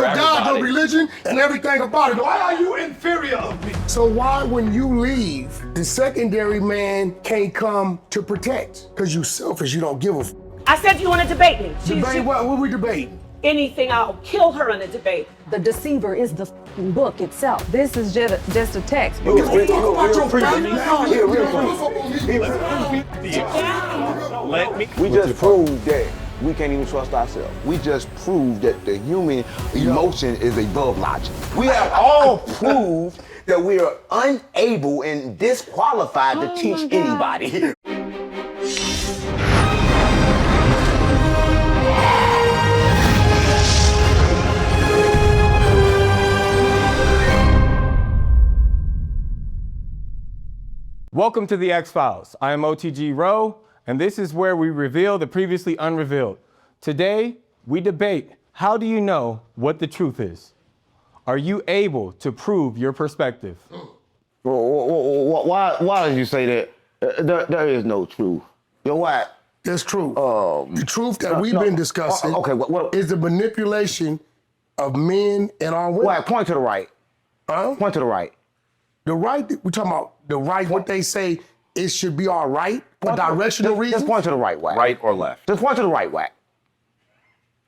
your God, your religion, and everything about it. Why are you inferior of me? So why, when you leave, the secondary man can't come to protect? Because you selfish, you don't give a I said you want to debate me. Debate what? What we debating? Anything, I'll kill her in a debate. The deceiver is the book itself. This is just a text. We talk about your family now. We just proved that we can't even trust ourselves. We just proved that the human emotion is above logic. We have all proved that we are unable and disqualified to teach anybody. Welcome to the X-Files. I am OTG Rowe, and this is where we reveal the previously unrevealed. Today, we debate, how do you know what the truth is? Are you able to prove your perspective? Why did you say that? There is no truth. You know what? There's truth. The truth that we've been discussing is the manipulation of men and our women. Why? Point to the right. Huh? Point to the right. The right, we're talking about the right, what they say, it should be all right for directional reasons? Just point to the right, Wack. Right or left? Just point to the right, Wack.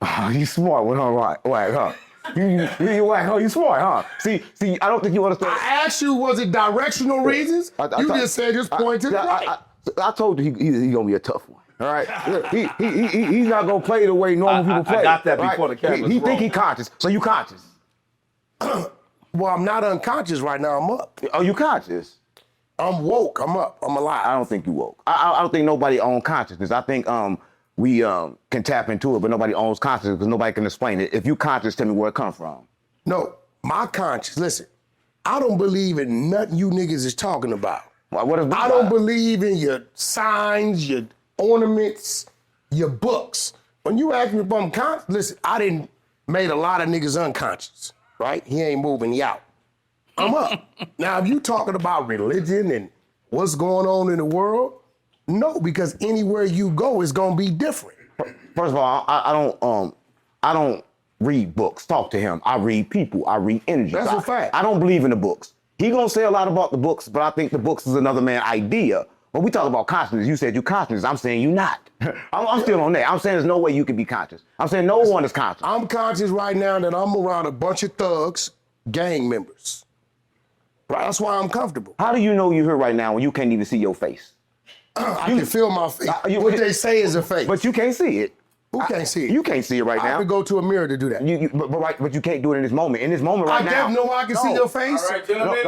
Oh, you smart one, huh, Wack, huh? You Wack, huh? You smart, huh? See, I don't think you understand. I asked you, was it directional reasons? You just said just point to the right. I told you he's gonna be a tough one. All right, he's not gonna play the way normal people play. I got that before the cameras. He think he conscious, so you conscious. Well, I'm not unconscious right now, I'm up. Oh, you conscious? I'm woke, I'm up, I'm alive. I don't think you woke. I don't think nobody owns consciousness. I think we can tap into it, but nobody owns consciousness because nobody can explain it. If you conscious, tell me where it comes from. No, my conscience, listen, I don't believe in nothing you niggas is talking about. I don't believe in your signs, your ornaments, your books. When you ask me if I'm conscious, listen, I didn't made a lot of niggas unconscious, right? He ain't moving, he out. I'm up. Now, if you talking about religion and what's going on in the world, no, because anywhere you go, it's gonna be different. First of all, I don't read books. Talk to him. I read people. I read energy. That's a fact. I don't believe in the books. He gonna say a lot about the books, but I think the books is another man's idea. When we talk about consciousness, you said you conscious. I'm saying you not. I'm still on that. I'm saying there's no way you can be conscious. I'm saying no one is conscious. I'm conscious right now that I'm around a bunch of thugs, gang members. Right, that's why I'm comfortable. How do you know you're here right now when you can't even see your face? I can feel my face. What they say is a face. But you can't see it. Who can't see it? You can't see it right now. I have to go to a mirror to do that. But you can't do it in this moment. In this moment right now. I know I can see your face. All right, gentlemen,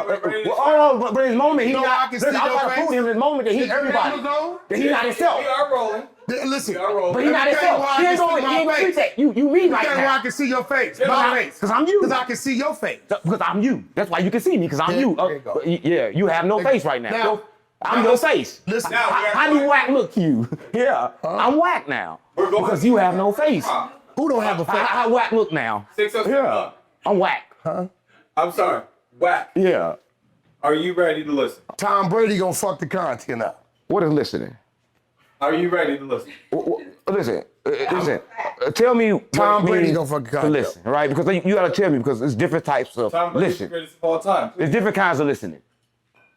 but in this moment, I can see your face. I'm trying to prove him in this moment that he's everybody. That he's not himself. We are rolling. Listen, but he's not himself. He ain't gonna treat that. You read right now. I can see your face. Because I'm you. Because I can see your face. Because I'm you. That's why you can see me, because I'm you. There you go. Yeah, you have no face right now. I'm your face. Listen, how do Wack look to you? Yeah, I'm Wack now. Because you have no face. Who don't have a face? How Wack look now? 606. Yeah, I'm Wack. Huh? I'm sorry. Wack. Yeah. Are you ready to listen? Tom Brady gonna fuck the content up. What is listening? Are you ready to listen? Listen. Tell me. Tom Brady gonna fuck the content up. Listen, right? Because you gotta tell me, because it's different types of Tom Brady's the greatest of all time. There's different kinds of listening.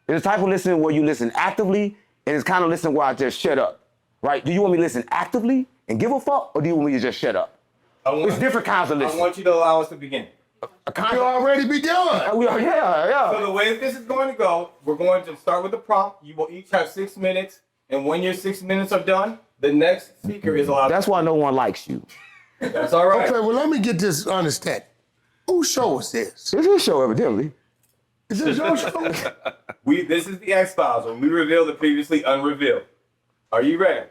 There's a type of listening where you listen actively, and it's kind of listening where I just shut up, right? Do you want me to listen actively and give a fuck, or do you want me to just shut up? It's different kinds of listening. I want you to allow us to begin. You already begun. Yeah. So the way this is going to go, we're going to start with the prompt. You will each have 6 minutes, and when your 6 minutes are done, the next speaker is allowed. That's why no one likes you. That's all right. Okay, well, let me get this understanding. Whose show is this? It's his show, evidently. Is this your show? This is the X-Files, when we reveal the previously unrevealed. Are you ready?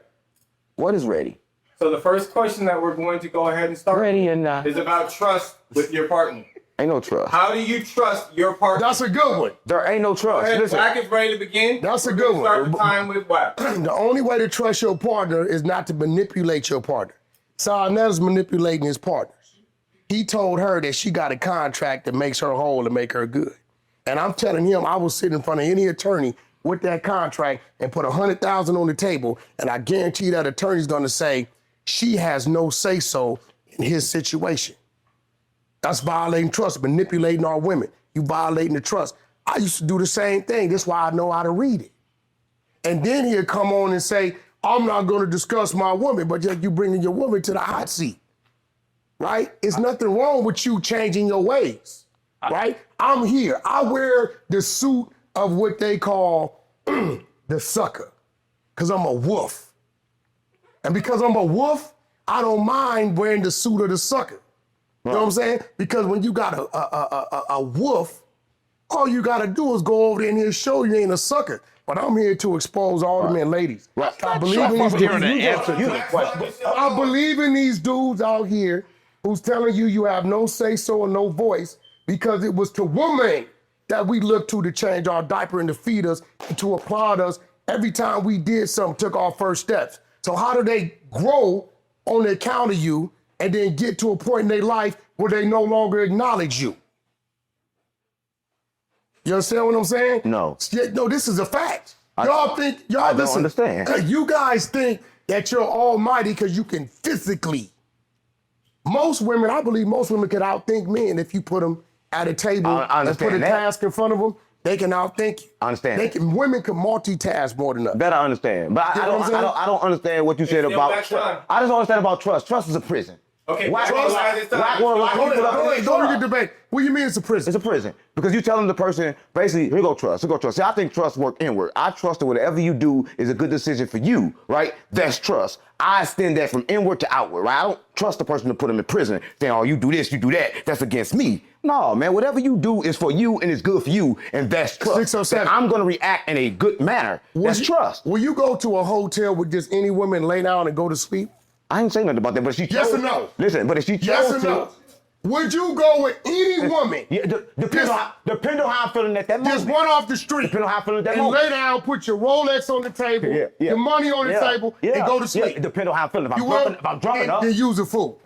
What is ready? So the first question that we're going to go ahead and start is about trust with your partner. Ain't no trust. How do you trust your partner? That's a good one. There ain't no trust. Listen. Wack is ready to begin. That's a good one. Start the time with Wack. The only way to trust your partner is not to manipulate your partner. Saneter's manipulating his partners. He told her that she got a contract that makes her whole and make her good. And I'm telling him I will sit in front of any attorney with that contract and put $100,000 on the table, and I guarantee that attorney's gonna say she has no say-so in his situation. That's violating trust, manipulating our women. You violating the trust. I used to do the same thing. That's why I know how to read it. And then he'll come on and say, I'm not going to discuss my woman, but yet you bringing your woman to the hot seat, right? It's nothing wrong with you changing your ways, right? I'm here. I wear the suit of what they call the sucker, because I'm a wolf. And because I'm a wolf, I don't mind wearing the suit of the sucker. You know what I'm saying? Because when you got a wolf, all you got to do is go over there and he'll show you ain't a sucker. But I'm here to expose all the men, ladies. Right. I believe in these hearing dudes. the answer to the question. I believe in these dudes out here who's telling you you have no say-so or no voice because it was to women that we looked to change our diaper and to feed us and to applaud us every time we did something, took our first steps. So how do they grow on the account of you and then get to a point in their life where they no longer acknowledge you? You understand what I'm saying? No. No, this is a fact. Y'all think, I don't understand. You guys think that you're almighty because you can physically. Most women, I believe most women could outthink men if you put them at a table I and put a understand that. task in front of them. They can outthink you. I understand. Women can multitask more than us. That I understand. But You know what I'm saying? I don't understand what you said still about back trust. time. I just don't understand about trust. Trust is a prison. Okay, Whack trust- wanna Trust- lock people up in the Don't jar. get debate. What do you mean it's a prison? It's a prison. Because you telling the person, basically, here go trust, here go trust. See, I think trust work inward. I trust that whatever you do is a good decision for you, right? That's trust. I extend that from inward to outward, right? I don't trust the person to put them in prison, saying, oh, you do this, you do that, that's against me. No, man, whatever you do is for you and it's good for you, and that's trust. 607. That I'm gonna react in a good manner. That's trust. Will you go to a hotel with just any woman, lay down and go to sleep? I ain't saying nothing about that, but she chose. Yes or no? Listen, but if she chose Yes or to, no? Would you go with any woman? Yeah, depends on how I'm feeling at that moment. Just run off the street. Depending on how I feel at that and moment. lay down, put your Rolex on the table, your money on the table, and go to sleep. Yeah, it depends on how I'm feeling. You will? If I'm drunk enough. Then use a fool.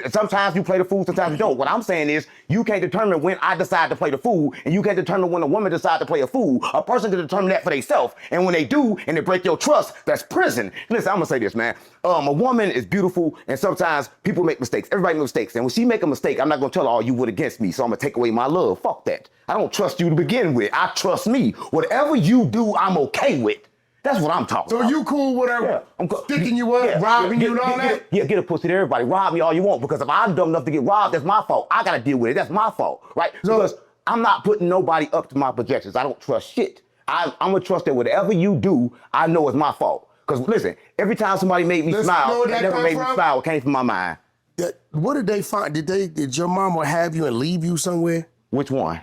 Sometimes you play the fool, sometimes you don't. What I'm saying is, you can't determine when I decide to play the fool, and you can't determine when a woman decides to play a fool. A person can determine that for themselves, and when they do, and they break your trust, that's prison. Listen, I'm gonna say this, man. A woman is beautiful, and sometimes people make mistakes. Everybody makes mistakes, and when she make a mistake, I'm not gonna tell her, oh, you would against me, so I'm gonna take away my love. Fuck that. I don't trust you to begin with. I trust me. Whatever you do, I'm okay with. That's what I'm talking about. So you cool, whatever, sticking you up, robbing you and all that? Yeah, get a pussy to everybody. Rob me all you want, because if I'm dumb enough to get robbed, that's my fault. I gotta deal with it. That's my fault, right? Because I'm not putting nobody up to my projections. I don't trust shit. I'm gonna trust that whatever you do, I know it's my fault. Because listen, every time somebody made me smile, they never made me smile. It came from my mind. What did they find? Did your mama have you and leave you somewhere? Which one?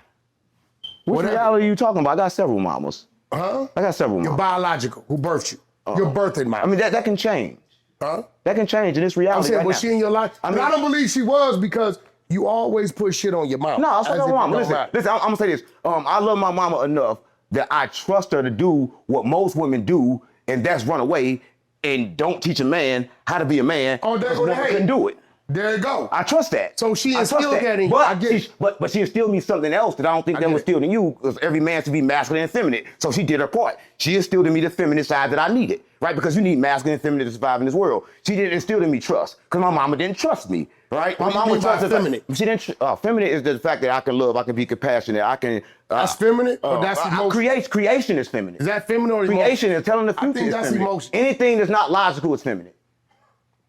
Which reality are you talking about? I got several mamas. Huh? I got several mamas. Your biological, who birthed you. Your birthing mama. I mean, that can change. Huh? That can change in this reality. I'm saying, right was now. she in your life? I don't believe she was, because you always put shit on your mama. No, that's not my mama. Listen, I'm gonna say this. I love my mama enough that I trust her to do what most women do, and that's run away and don't teach a man how to be a man. Oh, there go the woman hate. couldn't do it. There you go. I trust that. So she I trust instilled that in you. I get it. But she instilled me something else that I don't think that was instilled in you, because every man should be masculine and feminine. So she did her part. She instilled in me the feminine side that I needed, right? Because you need masculine and feminine to survive in this world. She didn't instill in me trust, because my mama didn't trust me, right? What do you mean by feminine? She didn't. Feminine is the fact that I can love, I can be compassionate, I can. That's feminine, or that's emotion? Creation is feminine. Is that feminine or emotion? Creation is telling the future. I think is that's feminine. emotion. Anything that's not logical is feminine.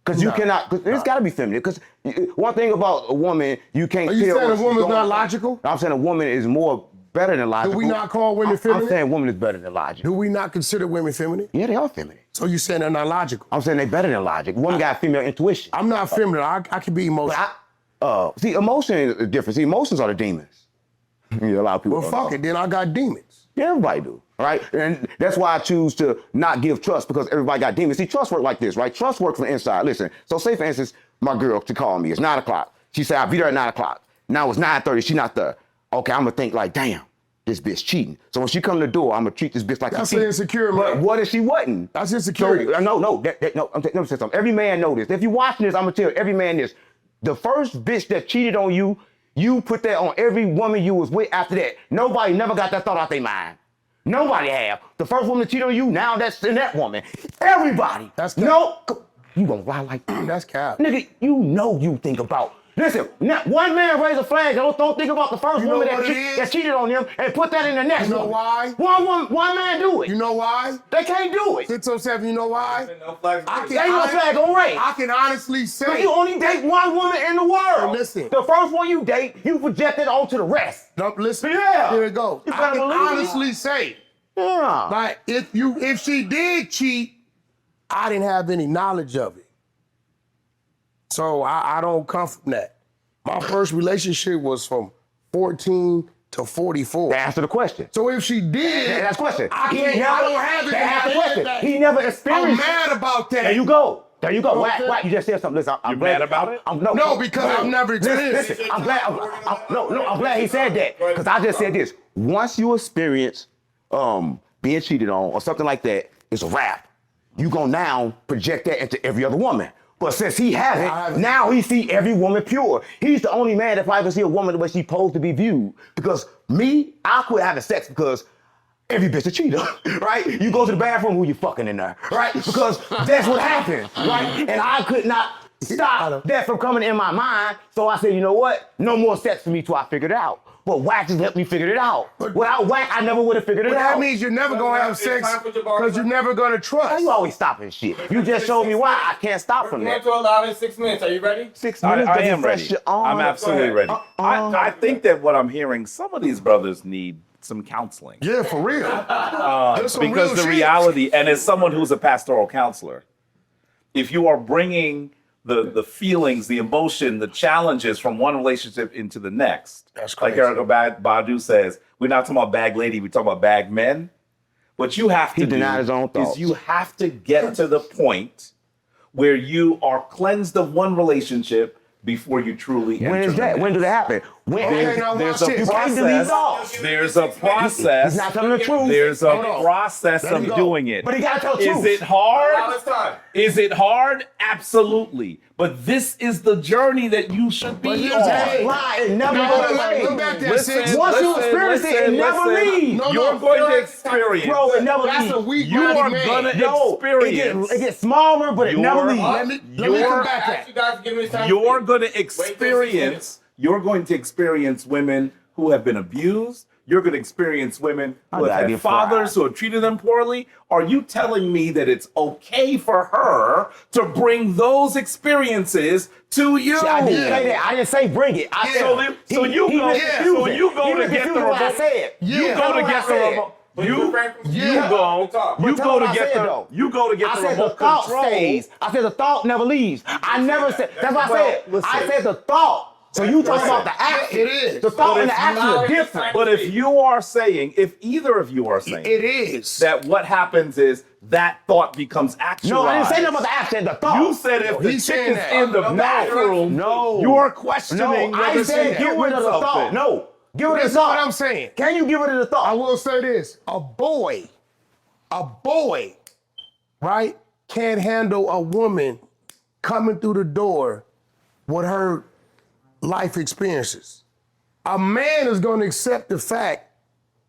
Because you cannot, it's got to be feminine. Because one thing about a woman, you can't Are you tell saying a what's woman's going not on. logical? I'm saying a woman is better than logical. Do we not call women feminine? I'm saying woman is better than logic. Do we not consider women feminine? Yeah, they are feminine. So you saying they're not logical? I'm saying they're better than logic. Woman got female intuition. I'm not feminine. I can be emotional. See, emotion is different. See, emotions are the demons. A lot of people Well, don't fuck know. it. Then I got demons. Yeah, everybody do, right? And that's why I choose to not give trust, because everybody got demons. See, trust work like this, right? Trust work from the inside. Listen, so say for instance, my girl, she called me. It's 9 o'clock. She said, I'll be there at 9 o'clock. Now it's 9:30. She not there. Okay, I'm gonna think like, damn, this bitch cheating. So when she come to the door, I'm gonna treat this bitch like That's she cheating. insecure, But man. what if she wasn't? That's insecurity. So, no. Let me say something. Every man know this. If you watching this, I'm gonna tell every man this. The first bitch that cheated on you, you put that on every woman you was with after that. Nobody never got that thought out their mind. Nobody have. The first woman that cheated on you, now that's in that woman. Everybody. That's no. You gonna lie like that? That's cap. Nigga, you know you think about. Listen, one man raised a flag. Don't think about the first woman that cheated on him and put that in the next one. You know why? One man do it. You know why? They can't do it. 607, you know why? Ain't no flag on race. I can honestly say. You only date one woman in the world. Listen. The first one you date, you project it onto the rest. No, listen. Yeah. Here it goes. You I better can believe it. honestly say, Yeah. like, if she did cheat, I didn't have any knowledge of it. So I don't come from that. My first relationship was from 14 to 44. Answer the question. So if she did, That's the question. I don't have it. That's the question. He never I'm experienced. mad about that. There you go. Whack, you just said something. Listen, I'm glad mad about it? No, because I've never experienced Listen, I'm glad he said that. Because I just said this. Once you experience being cheated on or something like that, it's a wrap. You gonna now project that into every other woman. But since he hasn't, now he see every woman pure. He's the only man that probably see a woman the way she's supposed to be viewed. Because me, I quit having sex because every bitch a cheater, right? You go to the bathroom, who you fucking in there, right? Because that's what happened, right? And I could not stop that from coming in my mind. So I said, you know what? No more sex for me till I figured it out. But WACK just helped me figure it out. Without WACK, I never would have figured it out. That means you're never gonna have sex because you're never gonna trust. Why you always stopping shit? You just showed me why I can't stop from We're that. going to allow in 6 minutes. Are you ready? 6 I minutes. am ready. I'm absolutely ready. I think that what I'm hearing, some of these brothers need some counseling. Yeah, for real. There's some Because real the shit. reality, and as someone who's a pastoral counselor, if you are bringing the feelings, the emotion, the challenges from one relationship into the next, That's like crazy. Erykah Badu says, we're not talking about bag lady, we're talking about bag men. What you have to do denied his own thoughts. is you have to get to the point where you are cleansed of one relationship before you truly enter. When is the that? next. When did it happen? When? There's a You can't delete thoughts. process. There's a process. He's not telling the truth. There's Hold a on. process Let him of go. doing it. But he gotta tell the Is truth. it Now hard? it's time. Is it hard? Absolutely. But this is the journey that you should be here's on. the thing. Lie. It never No, goes no, away. come back there, Listen, Six. Once you experience it, it never leaves. No, You're no, going to Felix, experience. Bro, it never That's leaves. a weak You are man. gonna Yo, experience. it gets smaller, but it never Your- leaves. Let me come back Ask you guys to give me this time. You're going to Wait till 6 minutes. experience women who have been abused. You're going to experience women who gotta have had get fathers who have treated them poorly. Are you telling me that it's okay for her to bring those experiences to you? See, I didn't say that. I didn't say bring it. I said, So you he go. misconfused So it. you go He to get the misconfused what I remote. said. You Yeah. go to That's get what the I said. remote. But You you go. go. But You tell go what to I get said, the. though. You go to get I the said the remote thought control. stays. I said the thought never leaves. I never said. That's what I Well, said. listen. I said the thought. So you talk about the action. It is. The thought But and the if action you- are different. But if you are saying, if either of you are saying It is. that what happens is that thought becomes actualized. No, I didn't say nothing about the action. The thought. You said if the he's chick saying is that. in the No, bathroom, no. you're questioning No, I whether said she's get doing rid of the thought. something. No, get rid of the That's thought. what I'm saying. Can you get rid of the I thought? will say this: a boy, right, can't handle a woman coming through the door with her life experiences. A man is going to accept the fact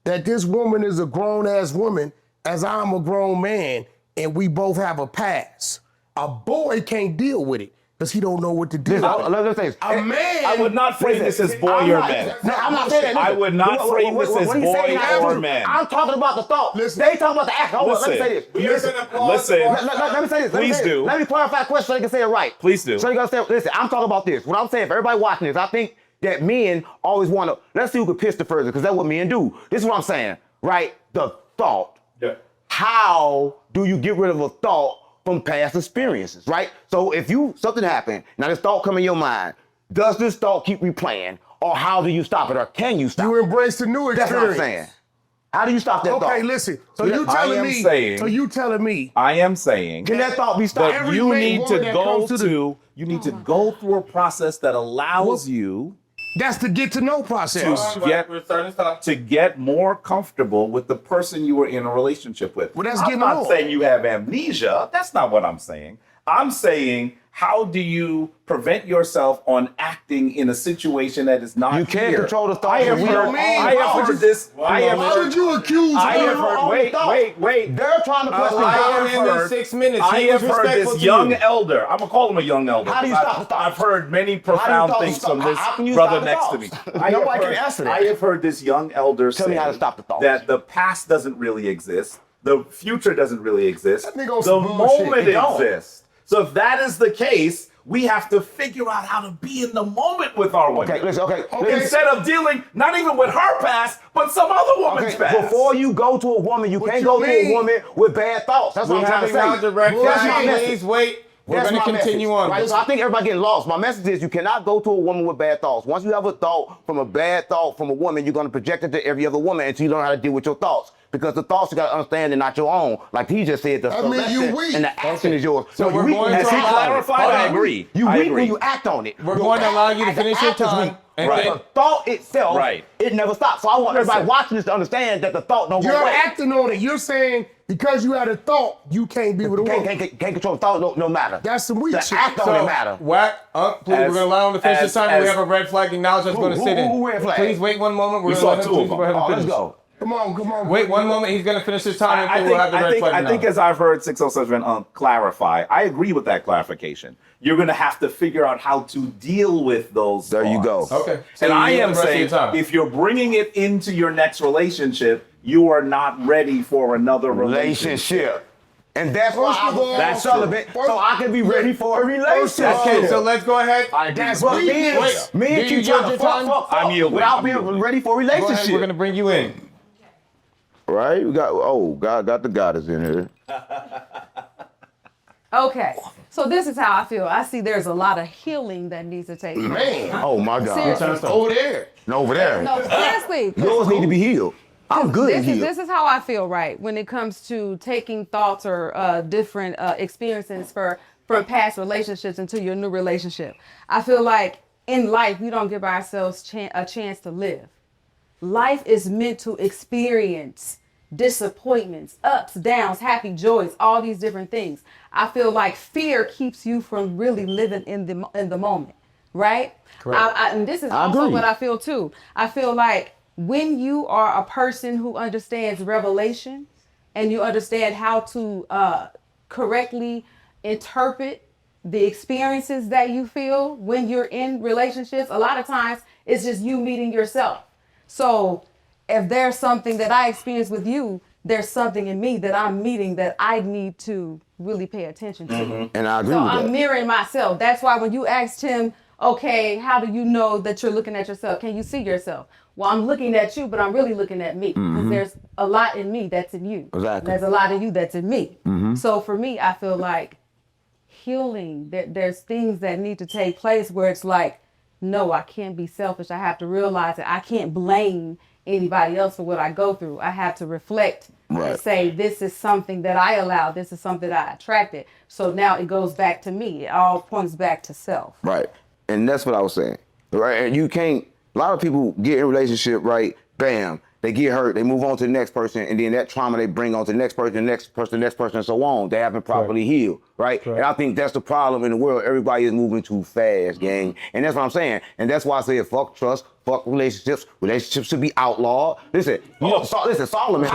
that this woman is a grown-ass woman, as I'm a grown man, and we both have a past. A boy can't deal with it because he don't know what to do. Let's say A man. I would not frame this as boy or man. No, I'm not saying that. I would not frame this as What are you saying? boy or man. I'm talking about the thought. Listen. They talk about the action. Hold on, let me Listen. say this. Listen. Listen. Let me say this. Please do. Let me clarify a question so they can say it right. Please do. So you understand. Listen, I'm talking about this. What I'm saying for everybody watching this, I think that men always want to, let's see who can piss the further, because that's what men do. This is what I'm saying, right? The thought. Yeah. How do you get rid of a thought from past experiences, right? So if something happened, now this thought come in your mind, does this thought keep replaying, or how do you stop it, or can you stop You it? embrace the new That's experience. what I'm saying. How do you stop that thought? Okay, listen. So I you telling am me? saying- So you telling me? I am saying Can that thought be stopped? But Every you man, need woman to that go comes to the- you need to go through a process that allows you That's the get to know process. to get more comfortable with the person you were in a relationship with. Well, that's I'm getting not old. saying you have amnesia. That's not what I'm saying. I'm saying how do you prevent yourself on acting in a situation that is not You can't here? control the thoughts. I have We heard, don't mean- I have heard this. I have Why would heard. you accuse I her? have heard. Wait. They're trying to question Allow God. him in 6 minutes. I He have was heard respectful this to young you. elder. I'm gonna call him a young elder. How do you stop the thoughts? I've heard many How do profound you things stop- from this how can you brother stop the next to me. thoughts? Nobody can answer that. I have heard this young elder Tell say me how to stop the thoughts. that the past doesn't really exist, the future doesn't really exist, That nigga on the some bullshit. moment It don't. exists. So if that is the case, we have to figure out how to be in the moment with our women. Okay, listen, okay. Instead of dealing not even with her past, but some other woman's Okay, past. before you go to a woman, you What can't you go to mean? a woman with bad thoughts. That's We what I'm have trying to acknowledged say. the red Well, that's flag. my message. Please wait. We're That's going to my continue message. on. Right, so I think everybody getting lost. My message is you cannot go to a woman with bad thoughts. Once you have a thought from a bad thought from a woman, you're going to project it to every other woman until you learn how to deal with your thoughts. Because the thoughts you got to understand they're not your own. Like he just said, the I mean, you selection weak. and the action is yours. So No, we're you weak going when you to act on it. clarified, Hold I on. agree. You I weak agree. when you act on it. We're Your going to allow you to act- finish the your act is time, weak. and But then- the thought itself, Right. it never stops. So I want everybody Listen. watching this to understand that the thought don't You're go away. acting on it. You're saying because you had a thought, you can't be with a woman. Can't control the thought, no matter. That's some weak the shit. act on So, it matter. Whack, please, we're As- going to allow him to finish his as- time. as- We have a red flag acknowledged that's going to sit in. who red flag? Please wait one moment. We're We going saw to let two him of please them. go ahead and Oh, let's finish. go. Come on. Wait one moment. He's going to finish his time, and I then we'll have the red flag think acknowledged. as I've heard 607 clarify, I agree with that clarification. You're going to have to figure out how to deal with those There you go. thoughts. Okay. So And you I yield am the rest of saying your time. if you're bringing it into your next relationship, you are not ready for another relationship. And that's why First of all- that's celibate, so I can be ready for a relationship. Okay, so let's go ahead. That's But weak. men Wait, men do you keep judge trying your to time? fuck I'm yielding. without I'm being yielding. ready for a Go ahead. relationship. We're going to bring you in. Right? We got God got the goddess in here. Okay. So this is how I feel. I see there's a lot of healing that needs to take place. Man, Oh my God. Seriously. over there. And over there. No, seriously. Yours need to be healed. I'm good in This is how I feel, right? When it comes to taking thoughts or different experiences from past relationships into your new relationship. I feel like in life, we don't give ourselves a chance to live. Life is meant to experience disappointments, ups, downs, happy joys, all these different things. I feel like fear keeps you from really living in the moment, right? Correct. And this is I also agree. what I feel too. I feel like when you are a person who understands revelation and you understand how to correctly interpret the experiences that you feel when you're in relationships, a lot of times it's just you meeting yourself. So if there's something that I experience with you, there's something in me that I'm meeting that I need to really pay attention to. And I agree So with I'm that. mirroring myself. That's why when you asked him, okay, how do you know that you're looking at yourself? Can you see yourself? Well, I'm looking at you, but I'm really looking at me because there's a lot in me that's in you. Exactly. There's a lot in you that's in me. So for me, I feel like healing, there's things that need to take place where it's like, no, I can't be selfish. I have to realize that I can't blame anybody else for what I go through. I have to reflect Right. and say, this is something that I allowed. This is something that I attracted. So now it goes back to me. It all points back to self. Right. And that's what I was saying. Right. And you can't, a lot of people get in a relationship, right? Bam. They get hurt, they move on to the next person, and then that trauma they bring on to the next person, the next person, the next person, and so on. They haven't properly healed, right? And I think that's the problem in the world. Everybody is moving too fast, gang. And that's what I'm saying. And that's why I say fuck trust, fuck relationships. Relationships should be outlawed. Listen, Solomon.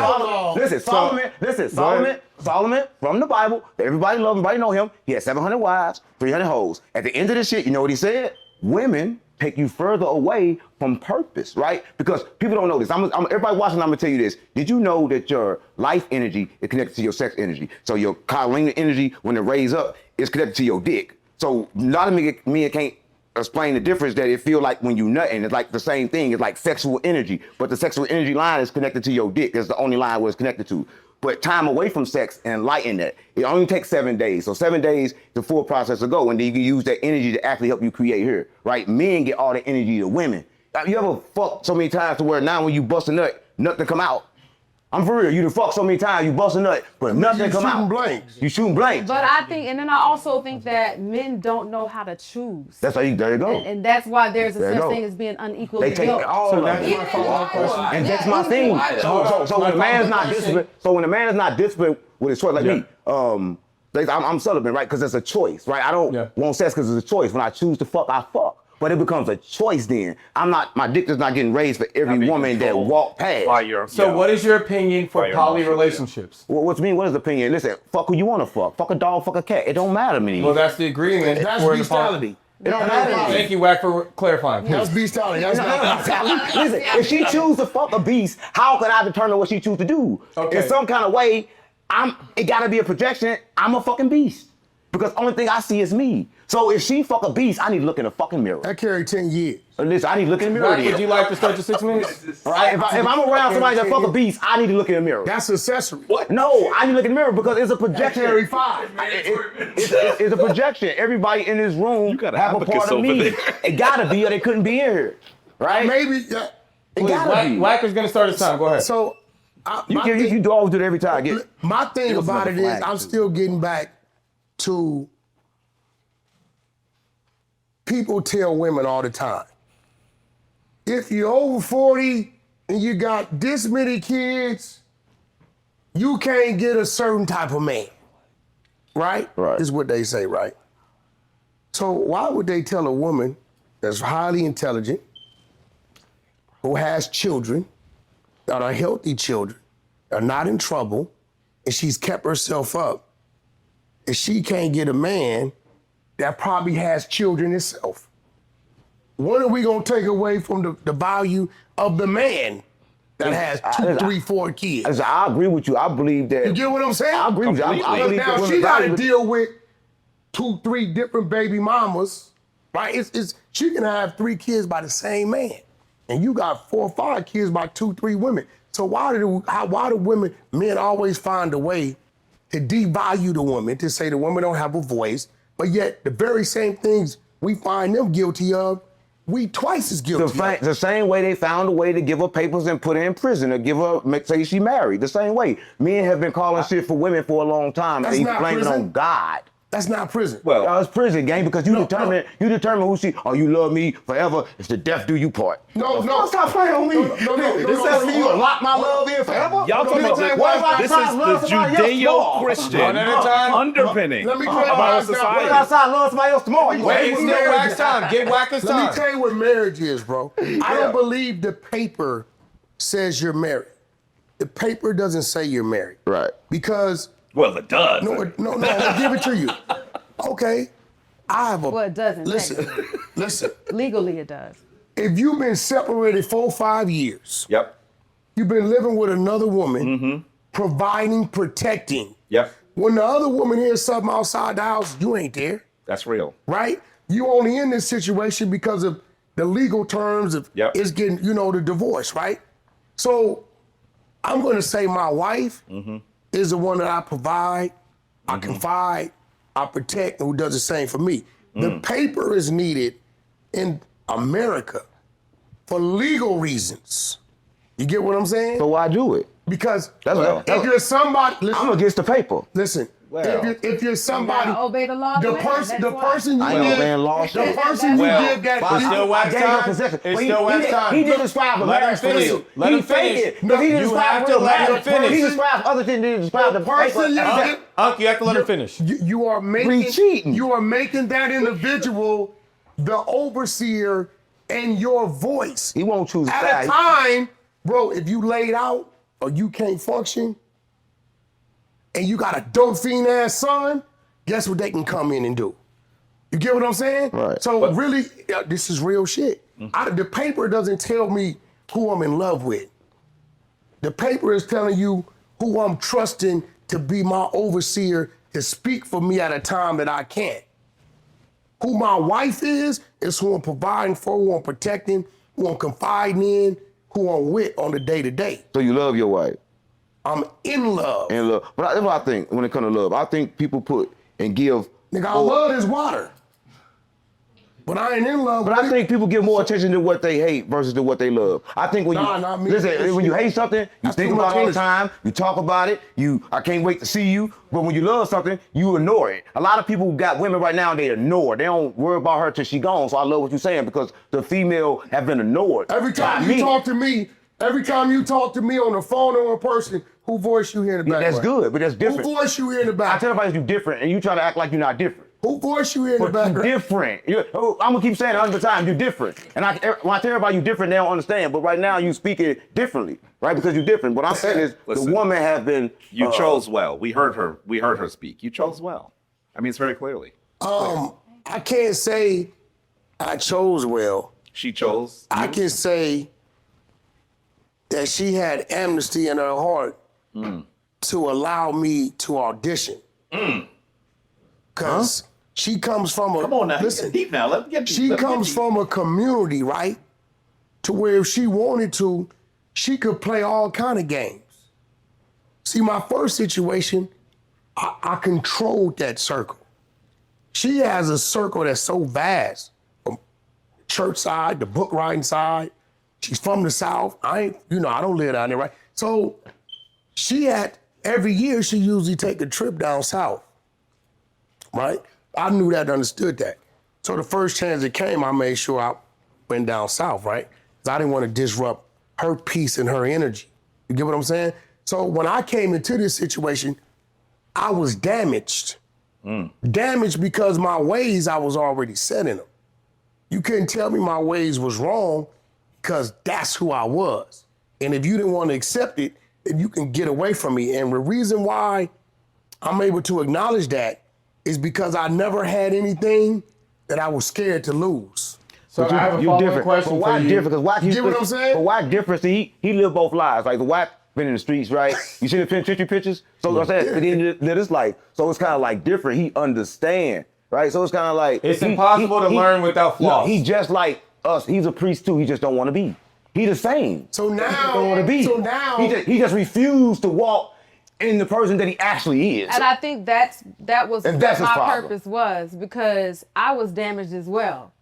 Solomon from the Bible. Everybody love him, everybody know him. He had 700 wives, 300 hoes. At the end of this shit, you know what he said? Women take you further away from purpose, right? Because people don't know this. Everybody watching, I'm gonna tell you this. Did you know that your life energy is connected to your sex energy? So your Kundalini energy, when it raise up, is connected to your dick. So a lot of men can't explain the difference that it feel like when you nutting. It's like the same thing. It's like sexual energy, but the sexual energy line is connected to your dick. It's the only line where it's connected to. But time away from sex and enlighten that. It only takes 7 days. So 7 days, the full process will go, and then you can use that energy to actually help you create here, right? Men get all the energy to women. You ever fucked so many times to where now when you bust a nut, nothing come out? I'm for real. You done fucked so many times, you bust a nut, but nothing come out. Blanks. You shooting blanks. But I think, and then I also think that men don't know how to choose. That's how there you go. And that's why there's a There you such go. thing as being unequally They take yoked. all of that's it. my follow-up question. And that's my thing. So when a man is not question. disciplined, when a man is not disciplined with his choice, like me, Like, I'm celibate, right? Because it's a choice, right? I don't want sex because it's a choice. When I choose to fuck, I fuck. But it becomes a choice then. My dick is not getting raised for every woman that walk past. What is your opinion for poly relationships? What's mean? What is the opinion? Listen, fuck who you want to fuck. Fuck a dog, fuck a cat. It don't matter to me. Well, that's the agreement. That's bestiality. It don't matter to me. Thank you, Wack, for clarifying. That's bestiality. That's not bestiality. Listen, if she choose to fuck a beast, how can I determine what she choose to do? Okay. In some kind of way, it gotta be a projection. I'm a fucking beast. Because only thing I see is me. So if she fuck a beast, I need to look in the fucking mirror. That carried 10 years. Listen, I need to look in the mirror. Wack, would you like to start your 6 minutes? All right, if I'm around somebody that fuck a beast, I need to look in the mirror. That's accessory. What? No, I need to look in the mirror because it's a projection. That carry 5. It's a projection. Everybody in this room have a part of me. It gotta be or they couldn't be in here. Right? Maybe. It gotta be. Wack is going to start his time. Go ahead. So, You always do it every time. My thing about it is I'm still getting back to people tell women all the time, if you're over 40 and you got this many kids, you can't get a certain type of man. Right? Right. Is what they say, right? So why would they tell a woman that's highly intelligent, who has children, that are healthy children, are not in trouble, and she's kept herself up, if she can't get a man that probably has children itself? When are we gonna take away from the value of the man that has 2, 3, 4 kids? I agree with you. I believe that. You get what I'm saying? I agree with you. I believe now that she got to women deal with 2, 3 different baby mamas, right? She can have 3 kids by the same man, and you got 4 or 5 kids by 2, 3 women. So why do men always find a way to devalue the woman, to say the women don't have a voice, but yet the very same things we find them guilty of, we twice as guilty of. The same way they found a way to give her papers and put her in prison or give her, say she married. The same way. Men have been calling shit for women for a long time. That's and they not blaming prison. on God. That's not prison. Well, it's prison, gang, because you determine who she. Oh, you love me forever. It's the death do you part. No, stop playing on me. This telling me you gonna lock my love in forever. Y'all talking about this is the Judeo-Christian underpinning Let me of tell you our why. society. Outside, love somebody else tomorrow. Wait, it's still Wack's time. Give Wack his Let me time. tell you what marriage is, bro. I don't believe the paper says you're married. The paper doesn't say you're married. Right. Because Well, it does. no, I'll give it to you. Okay, I have a. Well, it doesn't. Listen. Legally, it does. If you've been separated 4 or 5 years, Yep. you've been living with another woman, providing, protecting. Yep. When the other woman hears something outside the house, you ain't there, That's real. right? You only in this situation because of the legal terms of it's getting, the divorce, right? So I'm going to say my wife is the one that I provide, I confide, I protect, and who does the same for me. The paper is needed in America for legal reasons. You get what I'm saying? So why do it? Because That's if you're somebody, listen, I'm against the paper. listen. If you're somebody, You gotta obey the law. the person I ain't obeying law. the person you give that, It's still Wack's time. It's still Wack's time. He did describe the Let him marriage for finish. you. Let He him finish. faked it. No, He you described have to real let him marriage. finish. He described other things. He described the person you paper. give. Unc, you have to let him finish. You are making Re-cheating. You are making that individual the overseer and your voice. He won't choose a At side. a time, bro, if you laid out or you can't function and you got a dope fiend ass son, guess what they can come in and do? You get what I'm saying? Right. So really, this is real shit. The paper doesn't tell me who I'm in love with. The paper is telling you who I'm trusting to be my overseer, to speak for me at a time that I can't. Who my wife is who I'm providing for, who I'm protecting, who I'm confiding in, who I'm with on the day-to-day. So you love your wife. I'm in love. And love. But that's what I think when it comes to love. I think people put and give. Nigga, I love this water. But I ain't in love But with I think people give more attention to what they hate versus to what they love. I think when Not me. when you hate something, you That's think too about much it all the energy. time, you talk about it, I can't wait to see you. But when you love something, you ignore it. A lot of people who got women right now, they ignore. They don't worry about her till she gone. So I love what you're saying because the female have been ignored. Every time Not you me. talk to me, Every time you talk to me on the phone or in person, who voice you hear in the Yeah, background? that's good, but that's different. Who voice you hear in the I background? tell everybody you different, and you try to act like you're not different. Who voice you hear in the But you background? different. I'm gonna keep saying it 100 times. You're different, and when I tell everybody you're different, they don't understand. But right now you speak it differently, right? Because you're different. What I'm saying is, Listen, the woman has been. You chose well. We heard her. We heard her speak. You chose well. I mean, it's very clearly. I can't say I chose well. She chose. I can say that she had amnesty in her heart to allow me to audition. Because she comes from a... Come on now. Listen, Get deep now. Let me get deep. she comes from a community, right? To where if she wanted to, she could play all kind of games. See, my first situation, I controlled that circle. She has a circle that's so vast, from church side, the book writing side. She's from the South. I don't live down there, right? So every year she usually take a trip down south, right? I knew that, understood that. So the first chance it came, I made sure I went down south, right? Because I didn't want to disrupt her peace and her energy. You get what I'm saying? So when I came into this situation, I was damaged. Damaged because my ways, I was already set in them. You couldn't tell me my ways was wrong because that's who I was. And if you didn't want to accept it, then you can get away from me. And the reason why I'm able to acknowledge that is because I never had anything that I was scared to lose. So I have a follow-up question But why for you. different? Because WACK, Get what I'm saying? But WACK different. See, he lived both lives. Like the WACK been in the streets, right? You see the penitentiary pictures? So I said, it's like, so it's kind of like different. He understand, right? So it's kind of like It's impossible to learn without flaws. No, he just like us. He's a priest too. He just don't want to be. He the same. So He now, just don't want to be. He just refused to walk in the person that he actually is. And I think that was And what that's his my problem. purpose was, because I was damaged as well.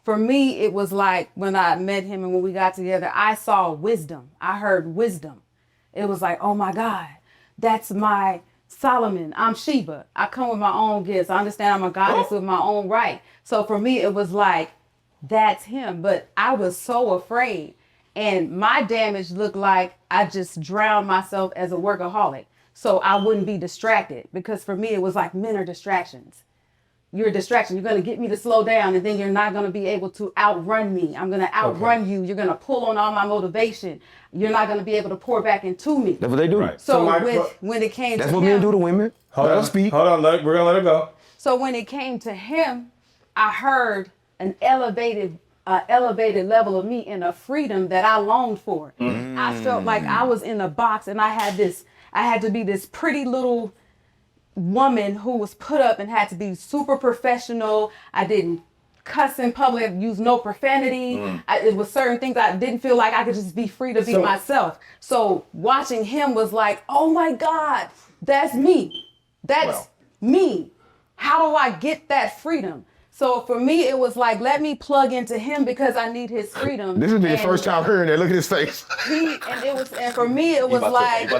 For me, it was like when I met him and when we got together, I saw wisdom. I heard wisdom. It was like, oh my God, that's my Solomon. I'm Sheba. I come with my own gifts. I understand I'm a goddess with my own right. So for me, it was like, that's him. But I was so afraid. And my damage looked like I just drowned myself as a workaholic. So I wouldn't be distracted, because for me, it was like men are distractions. You're a distraction. You're going to get me to slow down, and then you're not going to be able to outrun me. I'm going to outrun you. You're going to pull on all my motivation. You're not going to be able to pour back into me. That's what they do. Right. So So when it came That's to what him, men do to women. Hold on, speak. Hold on, we're gonna let it go. So when it came to him, I heard an elevated level of me and a freedom that I longed for. I felt like I was in a box, and I had to be this pretty little woman who was put up and had to be super professional. I didn't cuss in public, use no profanity. It was certain things I didn't feel like I could just be free to be myself. So watching him was like, oh my God, that's me. That's me. How do I get that freedom? So for me, it was like, let me plug into him because I need his freedom. This is the And first time hearing that. Look at his face. and for me, it was like,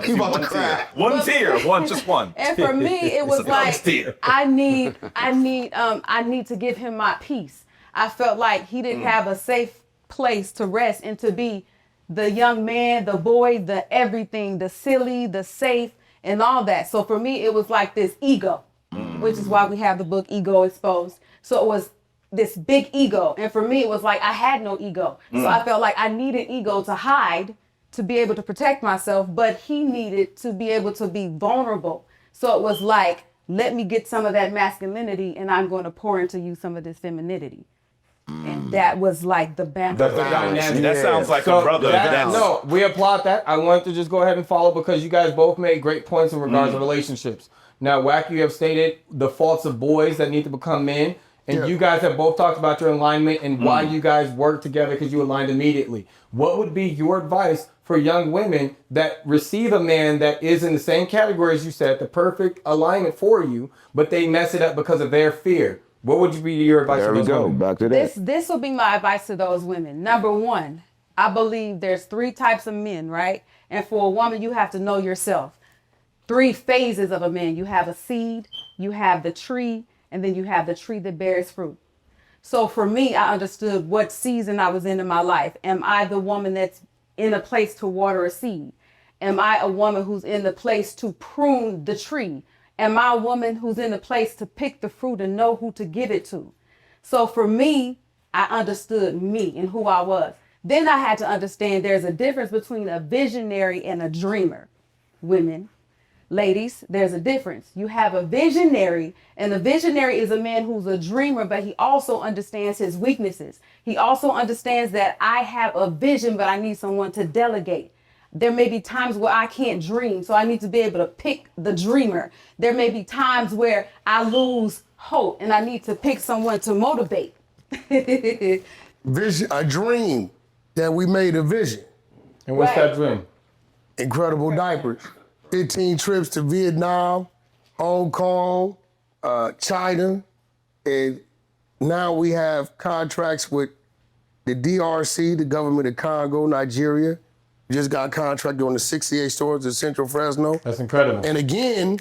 One tear. Just one. and for me, it was a like, tear. I need to give him my peace. I felt like he didn't have a safe place to rest and to be the young man, the boy, the everything, the silly, the safe, and all that. So for me, it was like this ego, which is why we have the book Ego Exposed. So it was this big ego. And for me, it was like I had no ego. So I felt like I needed ego to hide, to be able to protect myself, but he needed to be able to be vulnerable. So it was like, let me get some of that masculinity, and I'm going to pour into you some of this femininity. And that was like the balance. That's the dynamic. That sounds like a brother. No, we applaud that. I wanted to just go ahead and follow because you guys both made great points in regards to relationships. Now, WACK, you have stated the faults of boys that need to become men. And you guys have both talked about your alignment and why you guys work together because you aligned immediately. What would be your advice for young women that receive a man that is in the same category as you said, the perfect alignment for you, but they mess it up because of their fear? What would be your advice There for we those go. women? Back to that. This will be my advice to those women. Number one, I believe there's 3 types of men, right? And for a woman, you have to know yourself. 3 phases of a man. You have a seed, you have the tree, and then you have the tree that bears fruit. So for me, I understood what season I was in my life. Am I the woman that's in a place to water a seed? Am I a woman who's in the place to prune the tree? Am I a woman who's in the place to pick the fruit and know who to give it to? So for me, I understood me and who I was. Then I had to understand there's a difference between a visionary and a dreamer. Women, ladies, there's a difference. You have a visionary, and a visionary is a man who's a dreamer, but he also understands his weaknesses. He also understands that I have a vision, but I need someone to delegate. There may be times where I can't dream, so I need to be able to pick the dreamer. There may be times where I lose hope, and I need to pick someone to motivate. Vision, a dream that we made a vision. And what's Right. that dream? Incredible diapers. 15 trips to Vietnam, Hong Kong, China, and now we have contracts with the DRC, the government of Congo, Nigeria. Just got contracted on the 68 stores in Central Fresno. That's incredible. And again,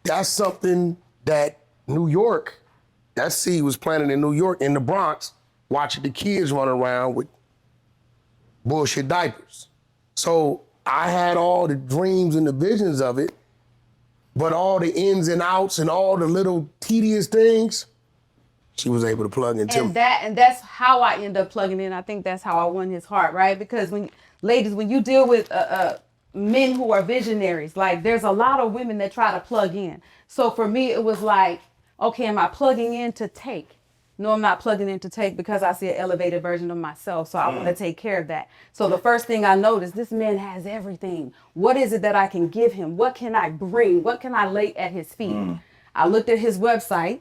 that's something that New York, that seed was planted in New York, in the Bronx, watching the kids run around with bullshit diapers. So I had all the dreams and the visions of it, but all the ins and outs and all the little tedious things, she was able to plug into. And that's how I end up plugging in. I think that's how I won his heart, right? Because ladies, when you deal with men who are visionaries, like there's a lot of women that try to plug in. So for me, it was like, okay, am I plugging in to take? No, I'm not plugging in to take because I see an elevated version of myself. So I want to take care of that. So the first thing I noticed, this man has everything. What is it that I can give him? What can I bring? What can I lay at his feet? I looked at his website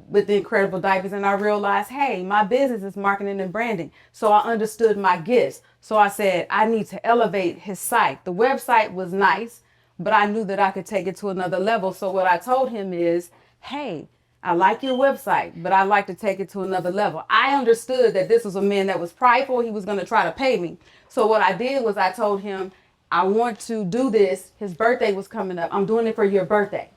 with the incredible diapers and I realized, hey, my business is marketing and branding. So I understood my gifts. So I said, I need to elevate his site. The website was nice, but I knew that I could take it to another level. So what I told him is, hey, I like your website, but I'd like to take it to another level. I understood that this was a man that was prideful. He was going to try to pay me. So what I did was I told him, I want to do this. His birthday was coming up. I'm doing it for your birthday.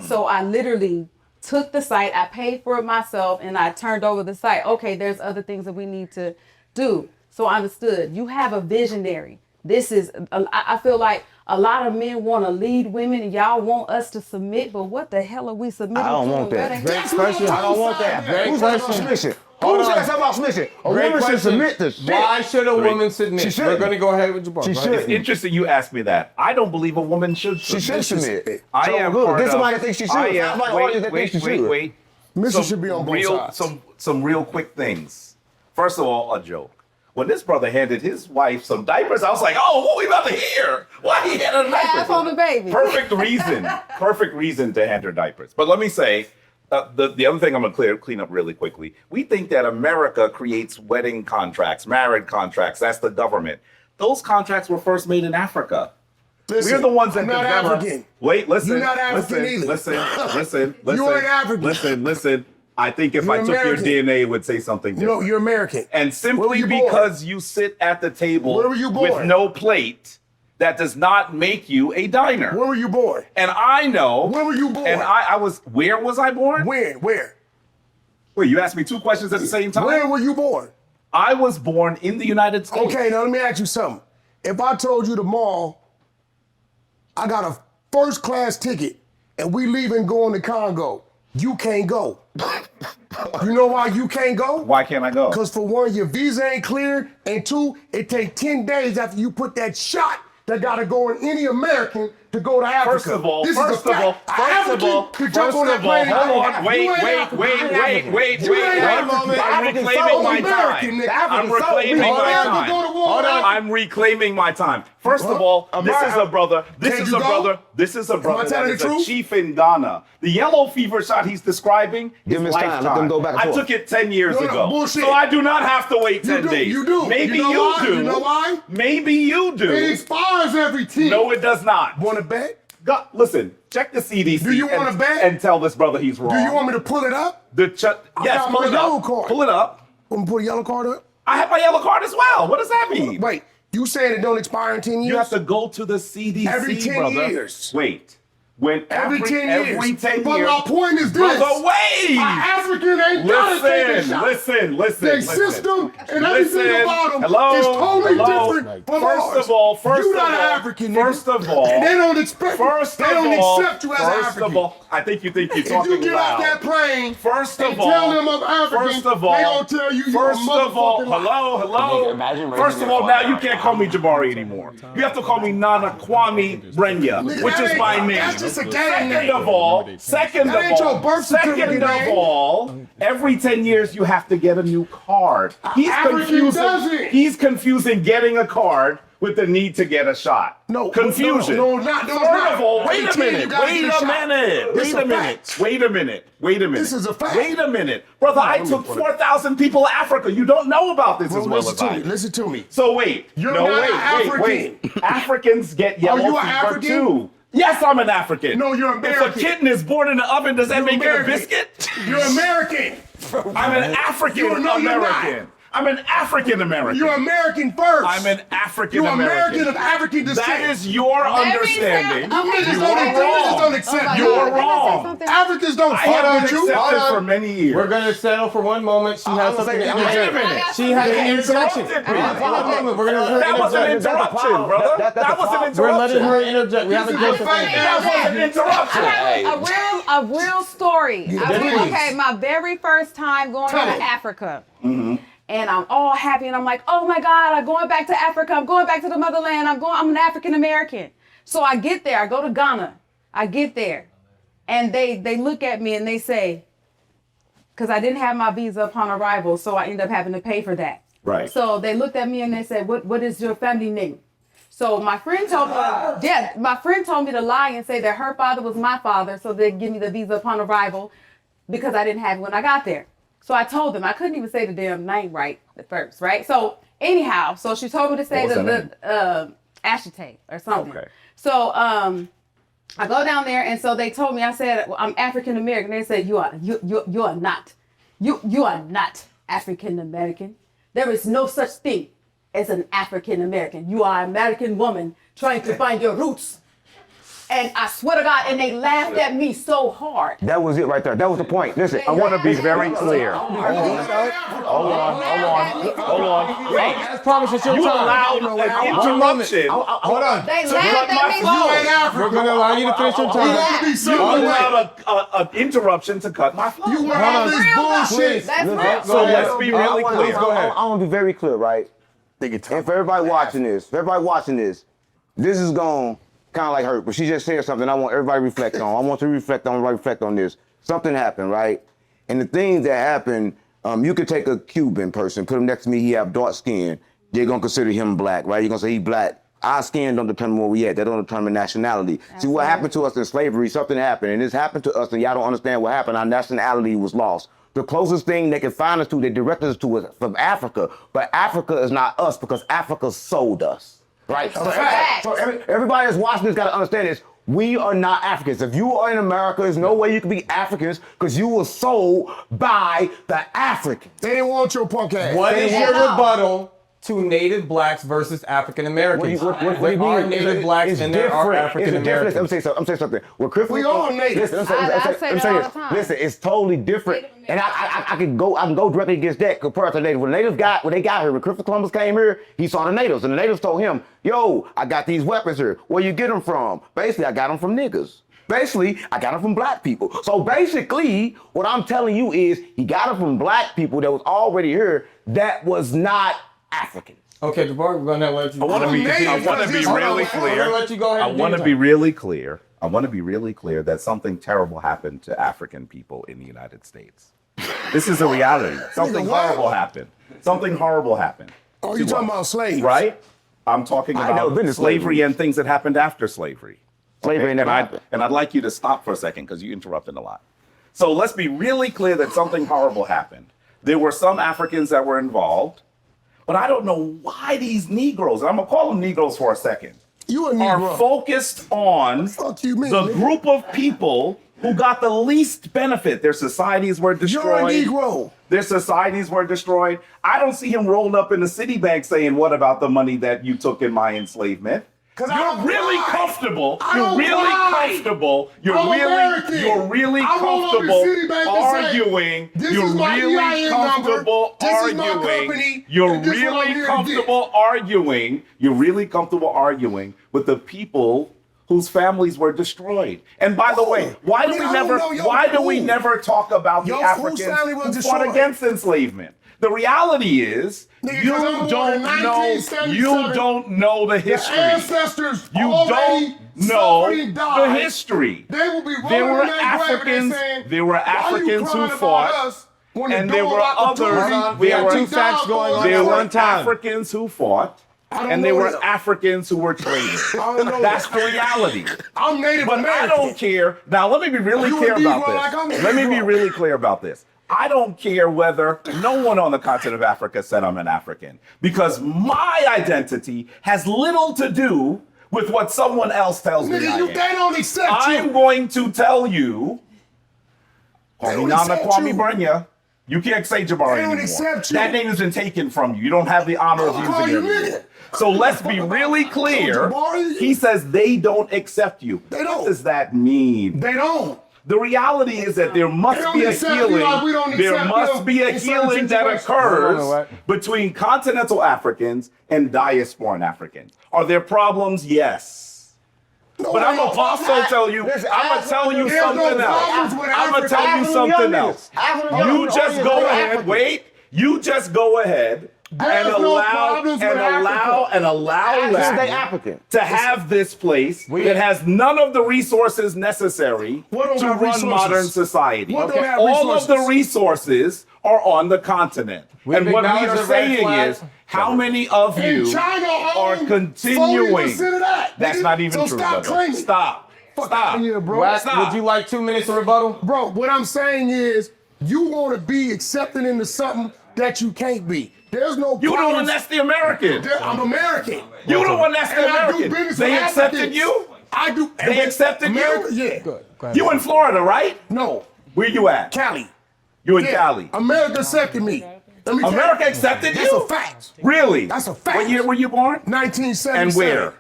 So I literally took the site, I paid for it myself, and I turned over the site. Okay, there's other things that we need to do. So I understood. You have a visionary. This is, I feel like a lot of men want to lead women and y'all want us to submit, but what the hell are we submitting to? I don't want that. Great question. I don't want that. Great Who's question. about submission? Hold Who on. said something about submission? A Great woman should question. submit to shit. Why should a woman She submit? We're shouldn't. going to go ahead with Jabbar. She Go ahead. shouldn't. It's interesting you asked me that. I don't believe a woman should She submit. should submit. I So am good. part Get of- somebody that thinks she should. I am- Find somebody audience that thinks she should. wait. Mrs. should be on both sides. Some real quick things. First of all, a joke. When this brother handed his wife some diapers, I was like, oh, what we about to hear? Why he had a diapers? Half on the baby. Perfect reason to hand her diapers. But let me say, the other thing I'm gonna clean up really quickly. We think that America creates wedding contracts, marriage contracts. That's the government. Those contracts were first made in Africa. Listen, We're the ones that I'm not develop- African. Wait, listen. You're not African either. Listen. You ain't African. Listen. I think if You're I took American. your DNA, it would say something different. No, you're American. And Where were simply you born? because you sit at the table Where were you born? with no plate, that does not make you a diner. Where were you born? And I know. Where were you born? And I was. Where was I born? Where? Wait, you asked me two questions at the same time. Where were you born? I was born in the United States. Okay, now let me ask you something. If I told you tomorrow I got a first class ticket and we leaving going to Congo, you can't go. You know why you can't go? Why can't I go? Because for one, your visa ain't clear, and two, it takes 10 days after you put that shot that gotta go in any American to go to Africa. First of all, could jump on that plane and hold go. on, wait. You ain't African. I'm reclaiming my American, time. nigga. I'm reclaiming my American time. go to war. Hold on, I'm reclaiming my time. First of all, this is a brother. This Can is you a go? brother. This is a brother telling that is the a truth? chief in Ghana. The yellow fever shot he's describing is Give him his time. lifetime. Let them go back and I forth. took it 10 years No, ago, bullshit. so I do not have to wait 10 days. You do. Maybe You know you why? do. You know why? Maybe you do. It expires every 10. No, it does not. Want to bet? God, listen, check the CDC. Do you wanna and, bet? and tell this brother he's wrong. Do you want me to pull it up? Yes, got pull my it yellow up. card. Pull it up. Want me to put a yellow card up? I have my yellow card as well. What does that mean? Wait, you saying it don't expire in 10 years? You have to go to the CDC, Every 10 brother. years. Wait. When Every 10 years. Every 10 but years. my point is this. Brother, wait. An African ain't gotta take a shot. Listen. Their system and everything about them is totally different from ours. First of all, you're not an African, nigga. First of all, and they don't expect. They don't accept you as an First African. of all, I think you think you're If talking you get loud. off that plane, First of and all, tell them I'm African, first of all, they gonna tell you you're a first of all, motherfucking liar. hello. First of all, now you can't call me Jabari anymore. You have to call me Nana Kwame Brenya, Nigga, which that is ain't- my name. that's just a gang Second name. of all, every 10 years you have to get a new card. He's confusing getting a card with the need to get a shot. No, confusion. no, not. First of all, wait a Every 10 minute. you gotta get a shot. This a fact. Wait a minute. This is a fact. Wait a minute. Brother, I took 4,000 people to Africa. You don't know about this as well as I. Listen to me. So wait. You're not wait. Africans get yellow you an fever African? too. Yes, I'm an African. No, you're American. If a kitten is born in the oven, does that You're make American. it a biscuit? You're American. I'm an African You're not. American. I'm an African American. You're American first. I'm an African You're American. American of African descent. That is your understanding. You niggas You don't, are you niggas don't wrong. accept You're you. wrong. Africans don't I fuck have with been you. accepted for many years. We're going to settle for one moment. She has something to Wait a interject. minute. She has an interjection. interrupted me. We're going to let That her was an interject. interruption, brother. That was an interruption. We're letting her interject. We have a This is guest. a fake That was an interruption. A real story. please. Okay, my very first time going Tell to me. Africa. And I'm all happy and I'm like, oh my God, I'm going back to Africa. I'm going back to the motherland. I'm an African American. So I get there, I go to Ghana. I get there and they look at me and they say, because I didn't have my visa upon arrival, so I end up having to pay for that. Right. So they looked at me and they said, what is your family name? So my friend told me to lie and say that her father was my father, so they'd give me the visa upon arrival because I didn't have it when I got there. So I told them I couldn't even say the damn name right at first, right? So anyhow, so she told me to say the Ashite or something. Okay. So I go down there and so they told me, I said, well, I'm African American. They said, you are not. You are not African American. There is no such thing as an African American. You are an American woman trying to find your roots. And I swear to God, and they laughed at me so hard. That was it right there. That was the point. Listen, I want to be very clear. Hold on. Let's promise it's your You time. allowed an interruption. Hold on. They cut laughed my at me flow. so In Africa. We're going to allow you to finish your You time. want to be You civil. allowed an interruption to cut my flow. You want all this real, though. bullshit. That's Listen, real. So let's be really clear. Go ahead. I want to be very clear, right? And for everybody watching this, this is going to kind of like hurt, but she just said something I want everybody to reflect on. I want to reflect on this. Something happened, right? And the things that happened, you could take a Cuban person, put him next to me, he have dark skin. They're going to consider him black, right? You're going to say he black. Our skin don't determine where we at. That don't determine nationality. See, what happened to us in slavery, something happened, and this happened to us, and y'all don't understand what happened. Our nationality was lost. The closest thing they can find us to, they directed us to is from Africa. But Africa is not us because Africa sold us. Right? So everybody that's watching this got to understand this. We are not Africans. If you are in America, there's no way you can be Africans because you were sold by the Africans. They didn't want your punk ass. What is your rebuttal to native blacks versus African Americans? What do you There are mean? native blacks It's and there are different. African It's different. Americans. I'm saying something. We all natives. I say that all the time. Listen, it's totally different. And I can go directly against that compared to natives. When they got here, when Christopher Columbus came here, he saw the natives, and the natives told him, "Yo, I got these weapons here. Where you get them from?" Basically, I got them from niggas. Basically, I got them from black people. So basically, what I'm telling you is he got them from black people that was already here that was not African. Okay, Jabari, we're going to let you. I want to be really We're going to clear. let you go ahead I and want to do be that. really clear. I want to be really clear that something terrible happened to African people in the United States. This is a reality. Something horrible happened. Something horrible happened. Oh, you To talking us, about slaves? Right? I'm talking I know, about been to slavery slavery. and things that happened after slavery. Slavery Okay? never and happened. I'd like you to stop for a second because you interrupted a lot. So let's be really clear that something horrible happened. There were some Africans that were involved, but I don't know why these Negroes, and I'm going to call them Negroes for a second, You a are Negro. focused on Fuck you, mean, the nigga. group of people who got the least benefit. Their societies were You're a destroyed. Negro. Their societies were destroyed. I don't see him rolled up in the Citibank saying, "What about the money that you took in my enslavement?" You're really comfortable. I You're don't really cry. comfortable. I'm American. You're really I roll up in comfortable Citibank and say, arguing. "This You're is my really EIN number. comfortable This is my arguing. company, You're and this is what I'm really here to comfortable arguing. You're really comfortable arguing with the people whose families were destroyed. And by the way, why do we never talk about the Africans who fought against enslavement? The reality is, Nigga, you 'cause I'm born don't in know. 1977. You don't know the The history. ancestors You already don't know suffered and the died. history. They will be There rolling were in their grave and Africans. saying, There were "Why you Africans who crying about fought, us when the and there door were of opportunity others. We There have were two facts going on There at were one time. Africans who fought, don't and there know were that. Africans who were traded. don't know That's that. the reality. I'm Native But American. I don't care. Now, let me be really You clear a about Negro like this. I'm a Let me be Negro. really clear about this. I don't care whether no one on the continent of Africa said I'm an African, because my identity has little to do with what someone else tells me I Nigga, am. they don't accept I'm you. going to tell you, They Kwame don't Nana accept Kwame you. Brenya, you can't say Jabari They don't anymore. accept you. That name has been taken from you. You don't have the honor of I'll call using you it. nigga. So let's be really clear. Jabari. He says they don't accept you. They don't. What does that mean? They don't. The reality is that there They must don't be a accept you healing. like we don't There accept must them be a in certain healing that situations. occurs Hold on, what? between continental Africans and diasporan Africans. Are there problems? Yes. No, But I'm ain't gonna no also problem. tell you, Listen, I'm gonna tell you There's no something else. problems with I'm gonna tell you African something young else. niggas. African young You niggas just only go know ahead. African. Wait. You just go ahead There's and no allow problems with and allow Because they Latin African. to have this place that has none of the resources necessary What don't to have run resources? modern society. What don't have All of the resources? resources are on the continent. We've And what we acknowledged are the red saying flag. is, how many of In you China are alone, continuing? 40% of that. That's nigga. not even so true, stop brother. claiming. Stop. Fuck Stop. outta here, bro. Wax, Stop. would you like 2 minutes of rebuttal? Bro, what I'm saying is, you want to be accepted into something that you can't be. There's no You the one problems. that's the American. I'm American. You the one that's the And I do American. business They with accepted Africans. you? I do. They accepted America, you? Yeah. Go ahead. You in Florida, right? No. Where you at? Cali. You in Yeah. Cali. America accepted me. Let me tell America you. accepted That's you? a fact. Really? That's a fact. What year were you born? 1977. And where?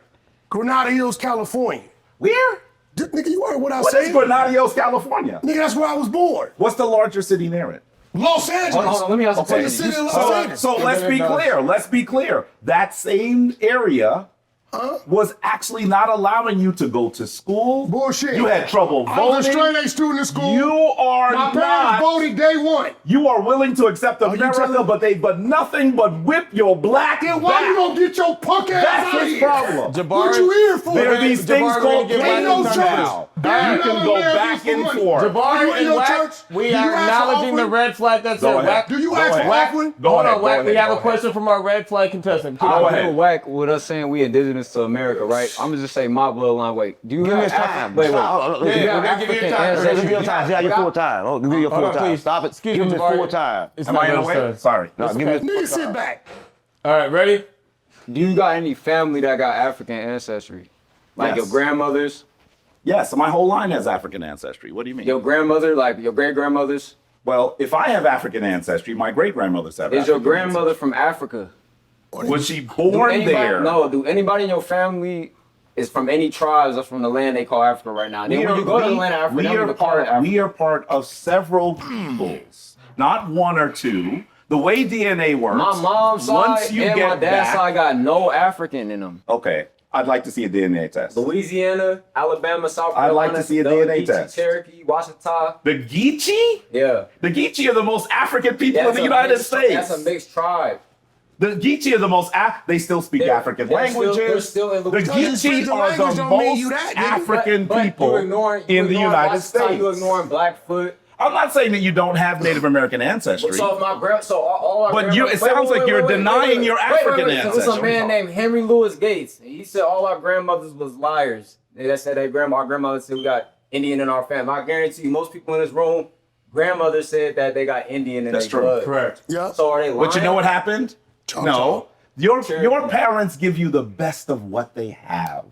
Granada Hills, California. Where? Nigga, you heard what I What said? is Granada Hills, California? Nigga, that's where I was born. What's the larger city near it? Los Angeles. Hold on, let me ask you a Okay, the question. city of Los Angeles. So let's be clear. Let's be clear. That same area was actually not allowing you to go to school. Bullshit. You had trouble I was a voting. straight A student in school. You are My parents not. voted day one. You are willing to accept you America, telling- but nothing but whip your black Then why you back. don't get your punk ass That's out his here? problem. Jabari, What you here for? There are Jabari, these things we're called gonna get Ain't no back church. into now. Damn, You can I'm go American back for and money. forth. You Jabari in and your Wack, church? we Do you are ask for acknowledging the offering? red flag that's Go there. ahead. Wack, Do you Go ask ahead. for offering? Go hold ahead. on, Wack. Go We ahead. have a Go question from our red flag contestant. Go I ahead. feel whack with us saying we indigenous to America, right? I'm gonna just say my bloodline. Wait, do you Give me have his time. Wait, wait. Stop. Yeah, You we're have gonna give you your African time. ancestry. Give me your time. Yeah, your full time. Oh, give me your Hold full on, time. please. Stop it. Excuse Give me, me the Jabari. full time. It's Am not I in the necessary. way? Sorry. No, give me the Nigga, sit back. All right, ready? Do you got any family that got African ancestry? Like your Yes. grandmothers, Yes, my whole line has African ancestry. What do you mean? your grandmother, like your great grandmothers? Well, if I have African ancestry, my great grandmothers have. Is your African grandmother from Africa? ancestry. Was she Do born anybody, there? No, do anybody in your family is from any tribes that's from the land they call Africa right now? Then when you go to the land of Africa, we they don't are even call it Africa. we are part of several peoples, not one or two. The way DNA works. My mom's once side you and get my dad's back, side got no African in them. Okay, I'd like to see a DNA test. Louisiana, Alabama, South I'd Carolina. like to see a the DNA Geechee, test. Cherokee, Washita. The Geechee? Yeah. The Geechee are the most African people in That's the a United mixed- States. That's a mixed tribe. The Geechee are the most they still speak They're- African they're still- languages. they're still in the Louisiana. you speak Geechee the are language the don't mean most you that, nigga. African But people in in the ignoring United Washita, States. You ignoring Blackfoot. I'm not saying that you don't have Native American ancestry. So if my all our But you- grandmothers- it sounds like you're denying your African There's a ancestry. man named Henry Louis Gates. And he said all our grandmothers was liars. They said our grandmother said we got Indian in our family. I guarantee you, most people in this room, grandmothers said that they got Indian in That's their true. blood. Correct. Yeah. So are they lying? But you know what happened? No. Your Cherokee. parents give you the best of what they have.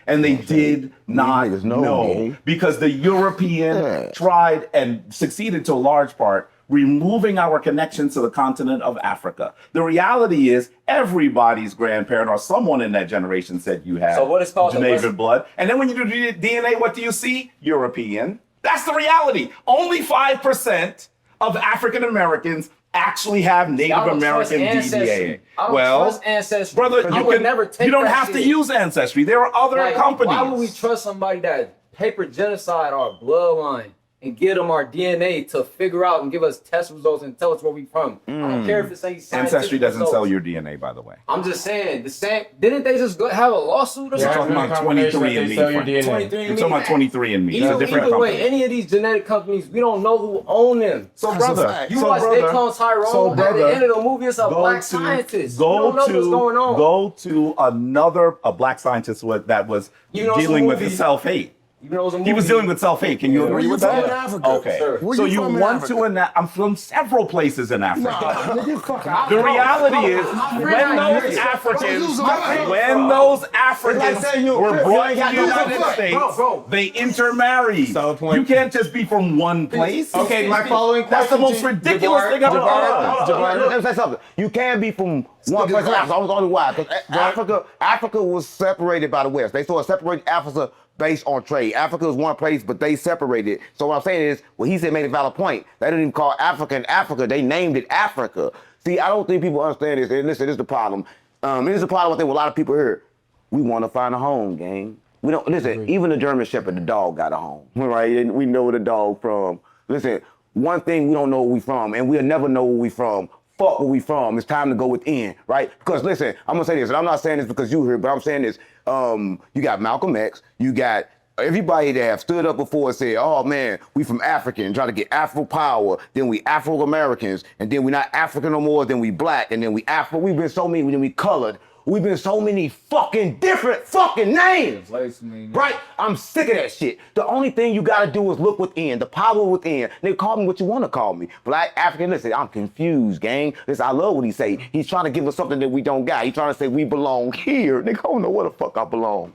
And they did not niggas know, know man. because the European Yeah. tried and succeeded to a large part removing our connection to the continent of Africa. The reality is everybody's grandparent or someone in that generation said you had So what is called the Jamaican blood. And then when you do DNA, what do you see? European. That's the reality. Only 5% of African Americans actually have Native American DNA. Trust ancestry. Brother, I would never take you don't that have to shit. use Ancestry. There are other Like, companies. Why would we trust somebody that paper genocide our bloodline and give them our DNA to figure out and give us test results and tell us where we from? I don't care if it's any scientific Ancestry doesn't results. sell your DNA, by the way. I'm just saying, the same. Didn't they just have a lawsuit or We're talking something? about 23andMe. sell your friend. DNA. You're talking about 23andMe. It's a different Either way, company. any of these genetic companies, we don't know who own them. So, That's a brother, fact. You so watch brother, They Clone Tyrone at the end of the movie, it's a black scientist. You don't know what's going on. Go to a black scientist that was You know, it's a dealing with movie. self-hate. Even though it was a movie. He was dealing with self-hate. Can you Where agree you with from that? in Africa? Okay. Sure. Where So you you from in want Africa? to, I'm from several places in Africa. Nah, nigga, fuck out. The reality is, when those Bro, Africans, use a mic. when those Africans It's like saying you're were Chris, brought you to ain't the got no United foot. States, Bro. they intermarried. Solid point. You can't just be from one place. Okay, my following That's the question. most ridiculous thing I've ever heard. Let me say something. You can be from one place to Africa. I was only why. Because Africa was separated by the West. They sort of separated Africa based on trade. Africa is one place, but they separated. So what I'm saying is, what he said made a valid point. They didn't even call Africa. They named it Africa. See, I don't think people understand this. And listen, this is the problem. This is the problem I think with a lot of people here. We want to find a home, gang. We don't listen. Even the German Shepherd, the dog, got a home, right? And we know where the dog from. Listen, one thing we don't know where we from, and we'll never know where we from. Fuck where we from. It's time to go within, right? Because listen, I'm gonna say this, and I'm not saying this because you here, but I'm saying this. You got Malcolm X. You got everybody that have stood up before and said, "Oh man, we from African, and try to get Afro power. Then we Afro Americans, and then we not African no more. Then we black, and then we Afro. We've been so many. Then we colored. We've been so many fucking different fucking names. Right? I'm sick of that shit. The only thing you gotta do is look within, the power within. Nigga, call me what you wanna call me. Black, African, listen, I'm confused, gang. Listen, I love what he say. He's trying to give us something that we don't got. He's trying to say we belong here. Nigga, I don't know where the fuck I belong.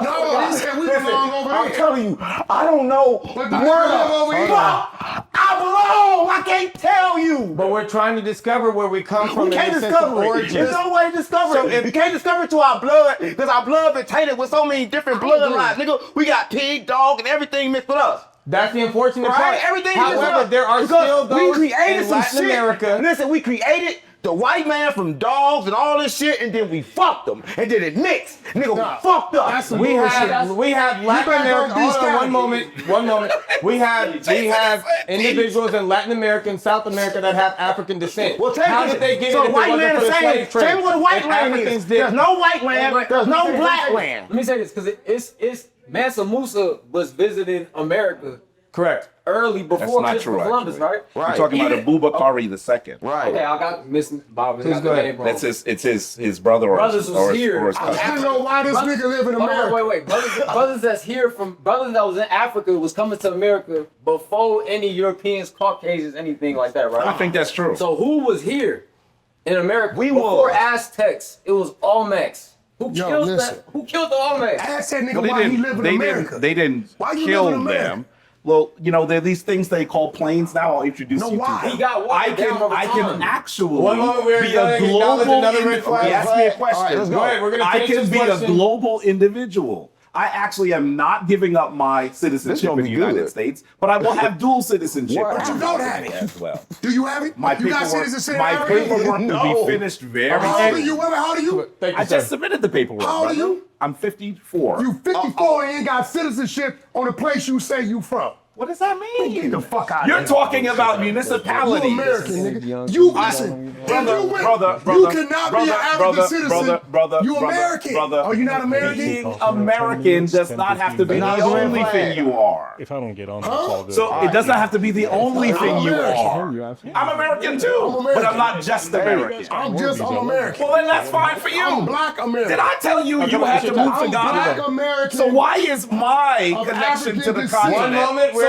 No, he said we belong over I'm here. telling you, I don't know But where we belong over the here. fuck I belong. I can't tell you. But we're trying to discover where we come from We in can't the sense of discover it. origin. There's no way to discover it. You can't discover it to our blood because our blood been tainted with so many different bloodlines. Nigga, we got pig, dog, and everything mixed with us. That's the unfortunate Right? part. Everything mixed with However, us. there are Because still those we created in some Latin shit. America. Listen, we created the white man from dogs and all this shit, and then we fucked them, and then it mixed. Nigga, we fucked up. That's some We bullshit. have Latin better America. don't Hold on, discount one moment. We have individuals in Latin America and South America that have African descent. Well, How did they get so it if it white wasn't man for is the saying, slave trade? tell me what a white And land Africans is. did. There's no white land. There's no black land. Let me say this, because it's Mansa Musa was visiting America Correct. early before not Christopher true, Columbus, actually. right? Right. We're talking about Abubakar II. Right. Okay, I got Miss Bob. Please go ahead. That's his brother or Brothers his, was or his, here. or his cousin. I don't know why this nigga live in America. Wait. Brothers that's here from brothers that was in Africa was coming to America before any Europeans, Caucasians, anything like that, right? I think that's true. So who was here in America We before was. Aztecs? It was Olmecs. Who Yo, killed listen. that? Who killed the Olmecs? Ask that nigga Well, why he live in America. They didn't Why you kill live in America? them. Well, you know, there are these things they call planes now. I'll introduce No, you why? to. He got watered down over I time. can actually One moment, we're be gonna a acknowledge global another red flag. He asked me a All right, question. let's Go ahead, we're gonna I finish can this be question. a global individual. I actually am not giving up my This citizenship gonna in the be United good. States, but I will have dual citizenship. What? But you don't have it. as well. Do you have it? My you got paperwork, citizenship in my Africa? paperwork will No. be finished very How old are soon. you? How old are you? Thank you, I sir. just submitted the paperwork. How old are brother. you? I'm 54. You 54 and you ain't got citizenship on the place you say you from. What does that mean? Get the fuck out of You're here. talking about municipalities. You American, nigga. You listen. Brother, if you win, brother, you brother, cannot brother, be an African brother, citizen. brother, you brother, American. brother. Are you not American? Being American does not have to be the only thing you are. If I don't get on, it's all good. So it does not have to be the only thing you American. are. I'm American too, I'm American. but I'm not just American. I'm American. Well, then that's fine for you. I'm black American. Did I tell you you had to move to I'm black Ghana? American. So why is my Of connection to the African continent descent. One moment, we're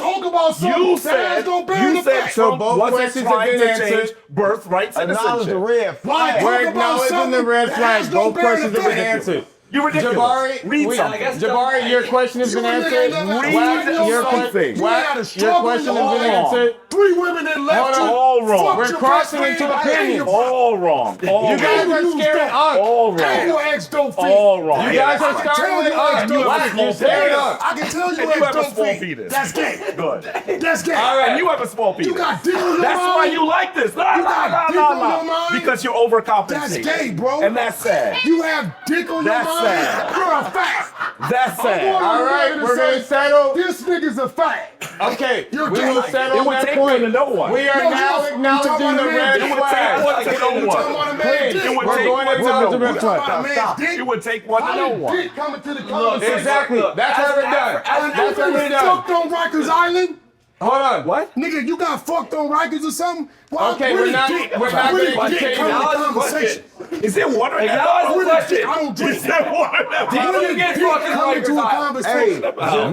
talk about something. You That said, ass don't bear the fact. So Trump both wasn't questions have trying been to answered. change birthright Acknowledge the citizenship. red Why flag. talk We're about acknowledging the something red that flag. ass don't Both bear questions the have been fact. answered. You're ridiculous. Jabari, Read something. Jabari, your question has been You nigga ain't answered. never Read struggled your your something. You ain't had a Your struggle question in your has been life. answered. 3 women that left you. All wrong. Fucked We're your crossing best into friend, opinions. and your All wrong. All You guys wrong. are scaring us. All wrong. And your ex don't fit. All wrong. You guys are Tell starting you with ex us. don't have a fit. small You're scaring penis. us. I can tell you And you ex have a don't small fit. penis. That's gay. Good. That's gay. All right. And you have a small penis. You got dick on your That's mind. why you like this. La, You la, got la, dick la, on la. your mind? Because you're overcompensating. That's gay, bro. And that's sad. You have dick on That's your mind. sad. You're a fag. That's I'm sad. going All right, to we're say, gonna settle. This nigga's a fag. Okay, You're we gay. will settle It on would that take point. one to know one. We are No, now you acknowledging talking the about a red man. It would take flag. one to know You talking about one. a man's Please, dick. It would we're take going one to to know acknowledge the one. red You talking about a flag. man's dick. It would take one to How know did one. dick come into the conversation? Exactly. That's how we're done. That's how we're done. Fucked on Rikers Island? Hold on. What? Nigga, you got fucked on Rikers or something? Well, Okay, where we're did not dick- gonna where did continue. dick come in the Acknowledge the conversation? Is there water in that Acknowledge bottle? the question. I don't drink. Is there water in that Where bottle? did get dick fucking come into a Rikers Island? conversation?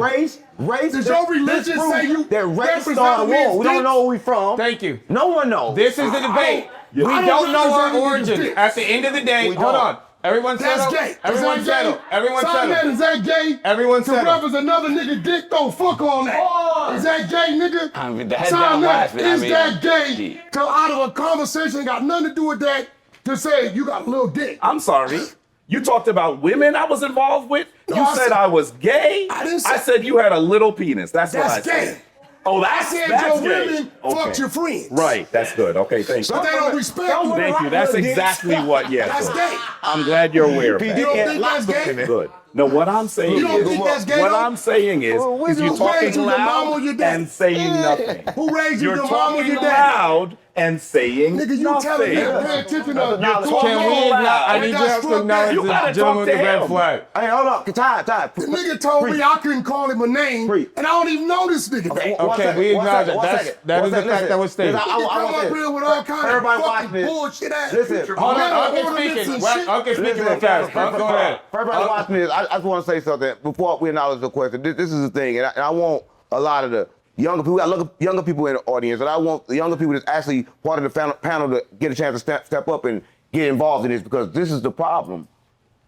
Race. Does your religion say you that race represent started a war? men's We don't dicks? know where we from. Thank you. No one knows. This is the debate. We I don't don't know our represent any origin. dicks. At the end of the day, We hold don't. on. Everyone That's settle. gay. Everyone Is that settle. gay? Everyone Sign that, settle. is that gay? Everyone To settle. reference another nigga dick, don't fuck on that. Is that gay, nigga? I mean, that's Sign not that. blasphemy. I Is mean, that gay? gee. To out of a conversation got nothing to do with that to say you got a little dick. I'm sorry. You talked about women I was involved with. No, You I said said- I was gay. I didn't say- I said you had a little penis. That's what I That's said. gay. Oh, I that's said that's your gay. women fucked your friends. Right. That's good. Okay. Thank you. But they don't respect you. Thank you. That's exactly what. Yeah. That's good. gay. I'm glad you're aware of You that. don't think that's gay? Good. No, what I'm saying You don't is, think that's gay, what though? I'm saying is Who you raised you, talking your mama or loud your daddy? and saying nothing. Who raised you, You're your mama or talking your daddy? loud and saying Nigga, you nothing. telling me to pay attention to You're talking Can we loud. not? I need you That's to fucked acknowledge up. You the gotta gentleman with talk the to red him. flag. Hey, hold up. Time. The nigga told me I couldn't call him a name, Free. and I don't even know this nigga. Okay, Nigga Okay, we acknowledge it. That is the fact that was stated. I come want up to here with all kind of everybody watch fucking this. bullshit ass. Listen, Hold on, Metal Uncle ornaments speaking. and Well, shit. Uncle speaking real fast. Go ahead. For everybody watching this, I just want to say something before we acknowledge the question. This is the thing, and I want a lot of the younger people, we got younger people in the audience, and I want the younger people that's actually part of the panel to get a chance to step up and get involved in this, because this is the problem.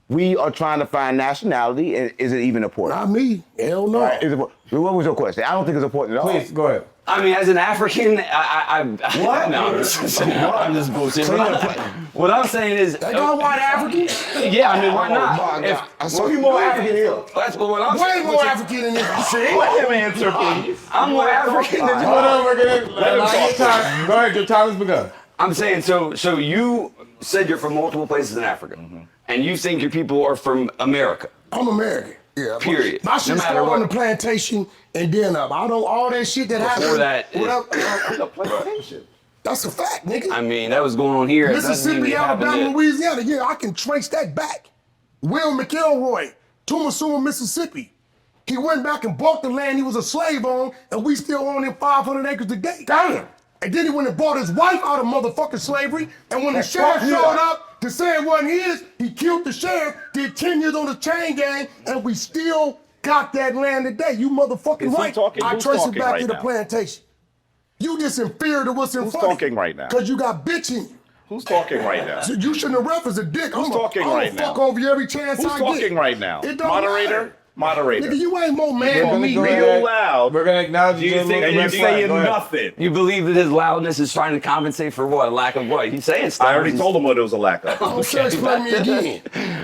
We are trying to find nationality, and is it even important? Not me. Hell no. Right, is it, what was your question? I don't think it's important at all. Please, go ahead. I mean, as an African, what? No, I'm just bullshitting. What I'm saying is, They got white Africans? yeah, I mean, why not? So you more African here. That's what I'm Way saying. more African than this. See? Let him answer, please. I'm more African than Hold you. on, we're gonna allow your time. Go ahead, your time has begun. I'm saying, so you said you're from multiple places in Africa, and you think your people are from America. I'm American. Yeah. Period. My shit No matter started on the what. plantation and then up. I don't all that shit that Before happened. that, What up? That's a fact, nigga. I mean, that was going on here. It doesn't mean Mississippi, it happened Alabama, there. Louisiana. Yeah, I can trace that back. Will McElroy, Tumasuma, Mississippi. He went back and bought the land he was a slave on, and we still own him 500 acres today. Damn. And then he went and bought his wife out of motherfucking slavery, and when the sheriff showed up to say it wasn't his, he killed the sheriff, did 10 years on the chain gang, and we still got that land today. You motherfucking Is he right. talking? I Who's trace it talking back right to the now? plantation. You just inferior to what's in Who's front of you. talking right now? Because you got bitch in you. Who's talking right now? So you shouldn't have referenced a dick. Who's talking right now? I'm fuck over you every chance Who's I get. talking right now? It don't Moderator? matter. Moderator. Nigga, you ain't more man We're than me, gonna go nigga. ahead. Real loud. We're gonna acknowledge You you. think and you're red flag. saying Go ahead. nothing? You believe that his loudness is trying to compensate for what? A lack of what? He's saying stuff. I already told him what it was a lack of. Don't sex play me again.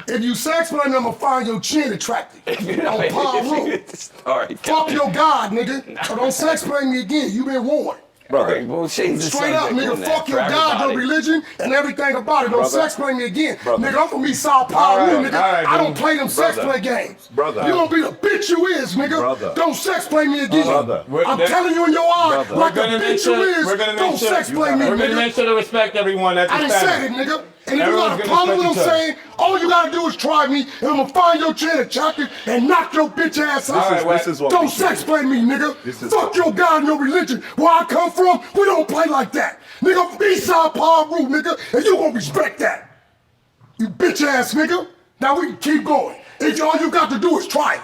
If you sex play me, I'm gonna find your chin attractive. On palm room. All right. Fuck your God, nigga. So don't sex play me again. You been warned. Brother. We'll change the Straight up, subject nigga, on that fuck for your God, your everybody. religion, and everything about it. Don't Brother. sex play me again. Brother. Nigga, I'm from East South All Powell, right, nigga. all right, I don't dude. play them sex Brother. play games. Brother. You gonna be the bitch you is, nigga. Brother. Don't sex play me again. Brother. I'm telling you in your eyes, Brother. like the We're gonna make bitch sure- you is, we're gonna make don't sure- sex play me, We're gonna nigga. make sure to respect everyone at I this done said panel. it, nigga. And if you Everyone's got a gonna problem with what I'm respect each saying, all you gotta do is try me, and I'm gonna find your chin attractive and knock your bitch ass out. All right, This is what Don't we sex play me, nigga. This is- Fuck your God and your religion. Where I come from, we don't play like that. Nigga, from East Side Palm Room, nigga, and you gonna respect that. You bitch ass nigga. Now we can keep going. If all you got to do is try it.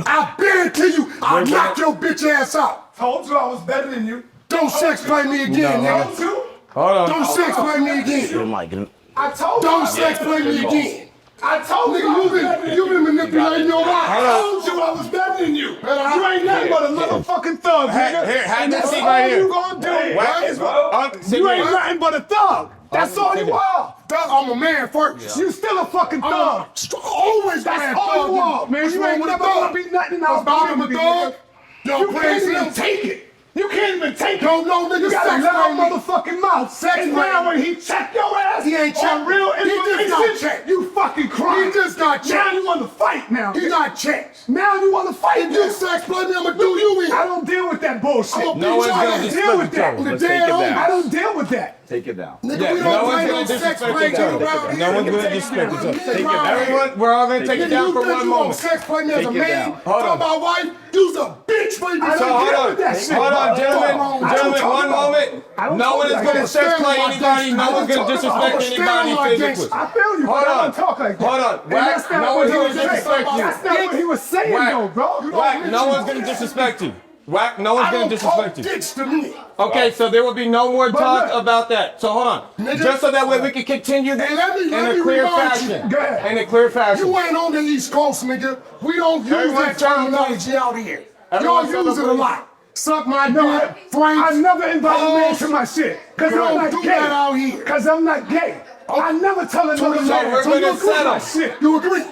I guarantee you, I'll knock your bitch ass out. Told you I was better than you. Don't sex play me again, No, nigga. Hold on. Don't sex play me again. I told you. Don't sex play me again. I told you been manipulating your life. I told you I was better than you. You ain't nothing but a motherfucking thug, nigga. Here, have And this that's seat all right here. you gonna do. You ain't nothing but a thug. That's all you are. Thug, I'm a man first. You still a fucking thug. Always that's all you are, man. You ain't never gonna be nothing else but a thug. You can't even take it. You can't even take it. No, nigga, you got a loud motherfucking mouth. And now when he checked your ass, he ain't checked. Real information, he just got checked. You fucking crying. He just got checked. Now you want to fight now. He got checked. Now you want to fight. If you sex play me, I'ma do you in. I don't deal with that bullshit. No one's gonna deal with that. Let's take it down. I don't deal with that. Take it down. Nigga, Yeah, we no don't one's play gonna no sex disrespect play each other. around here. No one's gonna disrespect each other. Take it Everyone, we're all gonna take it down for one moment. Sex play me as a Take it man. down. Hold Talk on. about wife. You's a bitch for you. So hold on, gentlemen, one moment. No one is gonna sex play anybody. No one's gonna disrespect anybody physically. I feel you, but I don't talk like that. Hold on. And Wax, that's not no what one's he gonna was saying. disrespect you. That's not what he was saying, though, bro. Wax, no one's gonna disrespect you. Wax, no one's gonna disrespect you. Dicks to me. Okay, so there will be no more talk look. about that. So hold on. Nigga, Just so that way we can continue this let in me a clear remind you. fashion. Go ahead. In a clear fashion. You ain't on the East Coast, nigga. We don't use Everyone that tell me, terminology out here. You Everyone don't tell use me, it a please. lot. Suck my dick, Frank. I never invite a man to my shit. Cause You I'm don't not do gay. that out here. Cause I'm not gay. I never tell another So man we're to gonna do settle. my shit. You agree?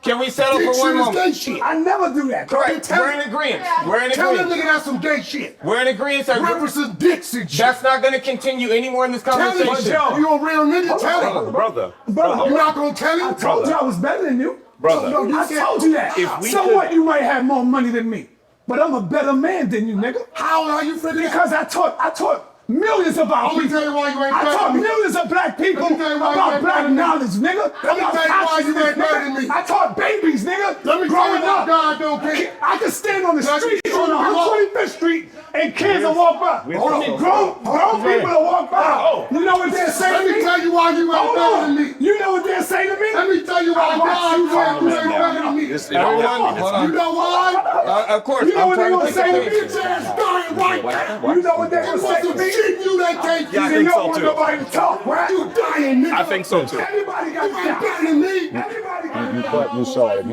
Can we settle Dick for shit one is gay moment? shit. I never do that. Correct. We're in agreement. We're in Tell that agreement. nigga that's some gay shit. We're in agreement. Sir. References dicks and shit. That's not going to continue anymore in this Tell him, conversation. you a real nigga, tell him. Brother. You not gonna tell him? I told you I was better than you. Brother. No, you I said- told you that. If we So could- what? You might have more money than me, but I'm a better man than you, nigga. How you figure that? Because I taught millions of our Let me people. tell you why you ain't I better taught than me. millions of black people Let me tell you why you about ain't black better than me. knowledge, nigga. Let me About tell you why you consciousness, ain't better nigga. than me. I taught babies, nigga. Let me tell growing you why up. God don't care. I can stand on the Let me street show on you why. 125th Street and kids will walk by. Hold on. Grown people will walk by. You know what they'll say Let to me me? tell you why you ain't Hold better than on. me. You know what they'll say to me? Let me tell you why God you ain't better than me. Everyone, hold on. You know why? Of course, You know I'm what they trying gonna to say to take me? it. Bitch ass dying right now. You know what they It gonna was say to some me? shit you that can't Yeah, I get. think You so don't want too. nobody to talk, right? You dying, nigga. I think so too. Everybody got You ain't shot. better than me. Everybody You got cut, you saw it.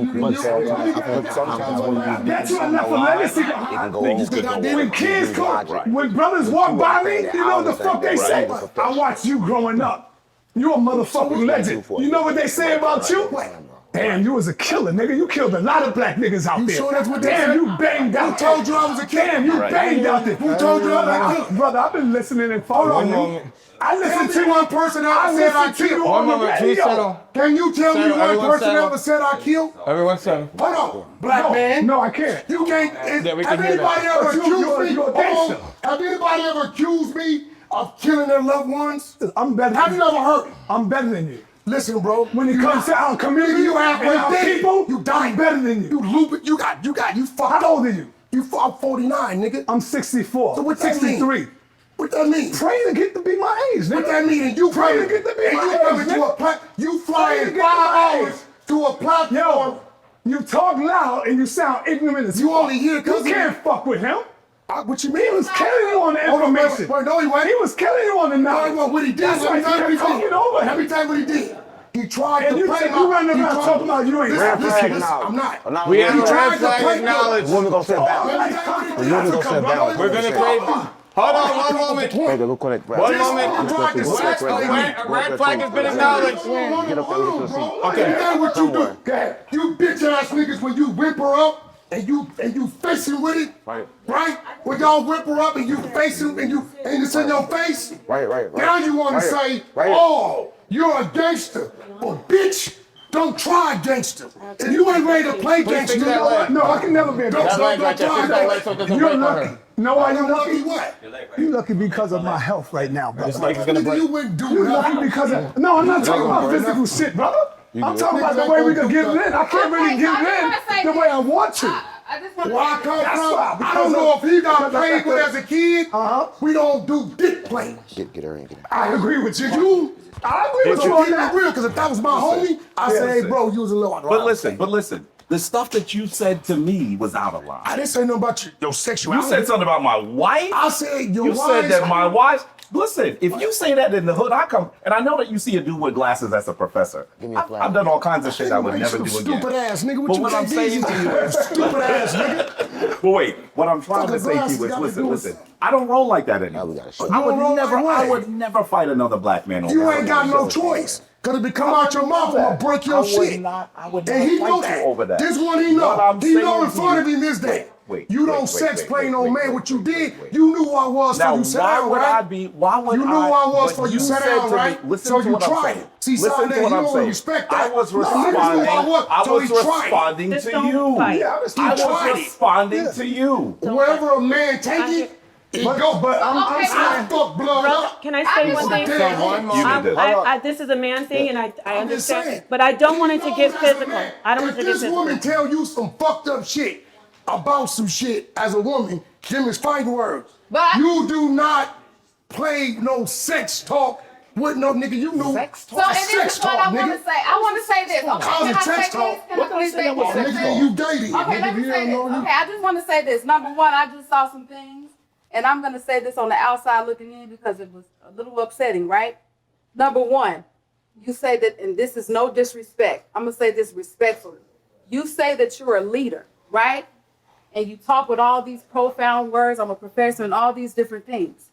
Sometimes when you That's what I left a legacy behind. When kids come, when brothers walk by me, you know what the fuck they say? I watched you growing up. You a motherfucking legend. You know what they say about you? Damn, you was a killer, nigga. You killed a lot of black niggas out there. sure that's what they Damn, said? you banged out. Who told you I was a killer? Damn, you banged out there. Who told you I was a killer? Brother, I've been listening and following One you. moment. I Tell listened me to one person ever said I listened to you killed. One on the moment, please radio. settle. Can you tell me Settle, one everyone person settle. ever said I killed? Everyone settle. Hold on, black No, man. no, I can't. You can't. Yeah, we Have can hear that. anybody ever But you- accused you're- me? you're a Hold on. gangster. Have anybody ever accused me of killing their loved ones? I'm better. Have you ever heard? I'm better than you. Listen, bro. When it comes to our community, you have and our people, you dying. I'm better than you. You loop it. You fucked. How old are you? I'm 49, nigga. I'm 64. So what that 63. mean? What that mean? Pray to get to be my age, nigga. What that mean? And you Pray to coming, get to be and my you age, coming to nigga. you Pray to flying get to 5 my age. hours to a platform. Yo, you talk loud and you sound ignorant as You fuck. only hear 'cause You of- can't fuck with him. What you He mean? was killing you on the Hold on, information. wait, no, he wasn't. He was killing you on the knowledge. What he did? That's Let why me you tell you kept what he talking did. over Let me him. tell you what he did. He tried And to you play said my. you running he around tried- talking about you ain't rap listen, shit. I'm not. We have He a tried red to flag play acknowledged. woman gonna say balance. Let me tell you what he Woman did. gonna say balance. We're gonna create. Hold on, one moment. Hey, look correct. One moment. Wax, A red flag has been acknowledged. Okay. That's what you do. You bitch ass niggas when you whip her up and you facing with it. Right? When y'all whip her up and you facing and it's in your face. Right. Now you want to say, oh, you're a gangster. Well, bitch, don't try gangster. If you ain't ready to play gangster, fix you that know what? leg. No, I can never be a Don't gangster. That leg right there. Fix that leg so it doesn't You're break on lucky. her. No, why you You lucky lucky? what? You lucky because of my health right now, brother. This leg is gonna Nigga, break. you wouldn't do You nothing. lucky because of. No, I'm not talking about physical shit, brother. I'm talking about the way we can get it in. I can't really get it in the way I want to. I just want Where I come That's from, why, I don't know if he got played with as a kid. Uh-huh. We don't do dick playing. Get her in. I agree with Did you. you? I agree with So you on keep it that. real, because if that was my homie, I say, hey, bro, you was a little out of line. But listen, the stuff that you said to me was out of line. I didn't say nothing about your You sexuality. said something about my wife. I said your You wife. said that my wife. Listen, if you say that in the hood, I come, and I know that you see a dude with glasses as a professor. Give me a flag. I've done all kinds of shit I would never do again. Stupid ass nigga. What But you what I'm think saying these to you is? Stupid ass nigga. But wait, what I'm trying to Fucking say to glasses you is, got to do listen. with- I don't roll like that anymore. I would never fight another black man. You ain't got no choice. Cause if it come out your mouth, I'm gonna break your shit. I would And he know fight you over that. that. This one he What know. I'm He know saying in to front of you- him this day. Wait, You wait, don't wait, sex wait, play wait, no wait, man. wait, What you wait, did, wait. you knew who I was, Now, so you sat why down, would right? I be? Why would You knew who I was, but so you sat said down, to me- right? Listen So to you what I'm tried saying. it. See, Listen Saneter, to you what I'm don't saying. respect that. I was No, niggas knew responding. I was, I so was he tried it. responding Just to don't you. fight. Yeah, I he tried was it. responding to you. Wherever a man take it, it go. But I'm saying, fuck blood up. Can I say one thing? So one moment. This is a man thing, and I I'm just saying. understand. But I don't want it to get You know, as a physical. man, I don't want it to get If this woman physical. tell you some fucked up shit about some shit as a woman, them is fighting words. But- You do not play no sex talk with no nigga. You know sex So, and this is what I want to say. I want to say this. Okay, How's can the I say sex this? talk? Can I please say this? Nigga, you dated. Okay, let me say this. Okay, I just want to say this. Number one, I just saw some things, and I'm going to say this on the outside looking in because it was a little upsetting, right? Number one, you say that, and this is no disrespect. I'm going to say this respectfully. You say that you're a leader, right? And you talk with all these profound words. I'm a professor and all these different things.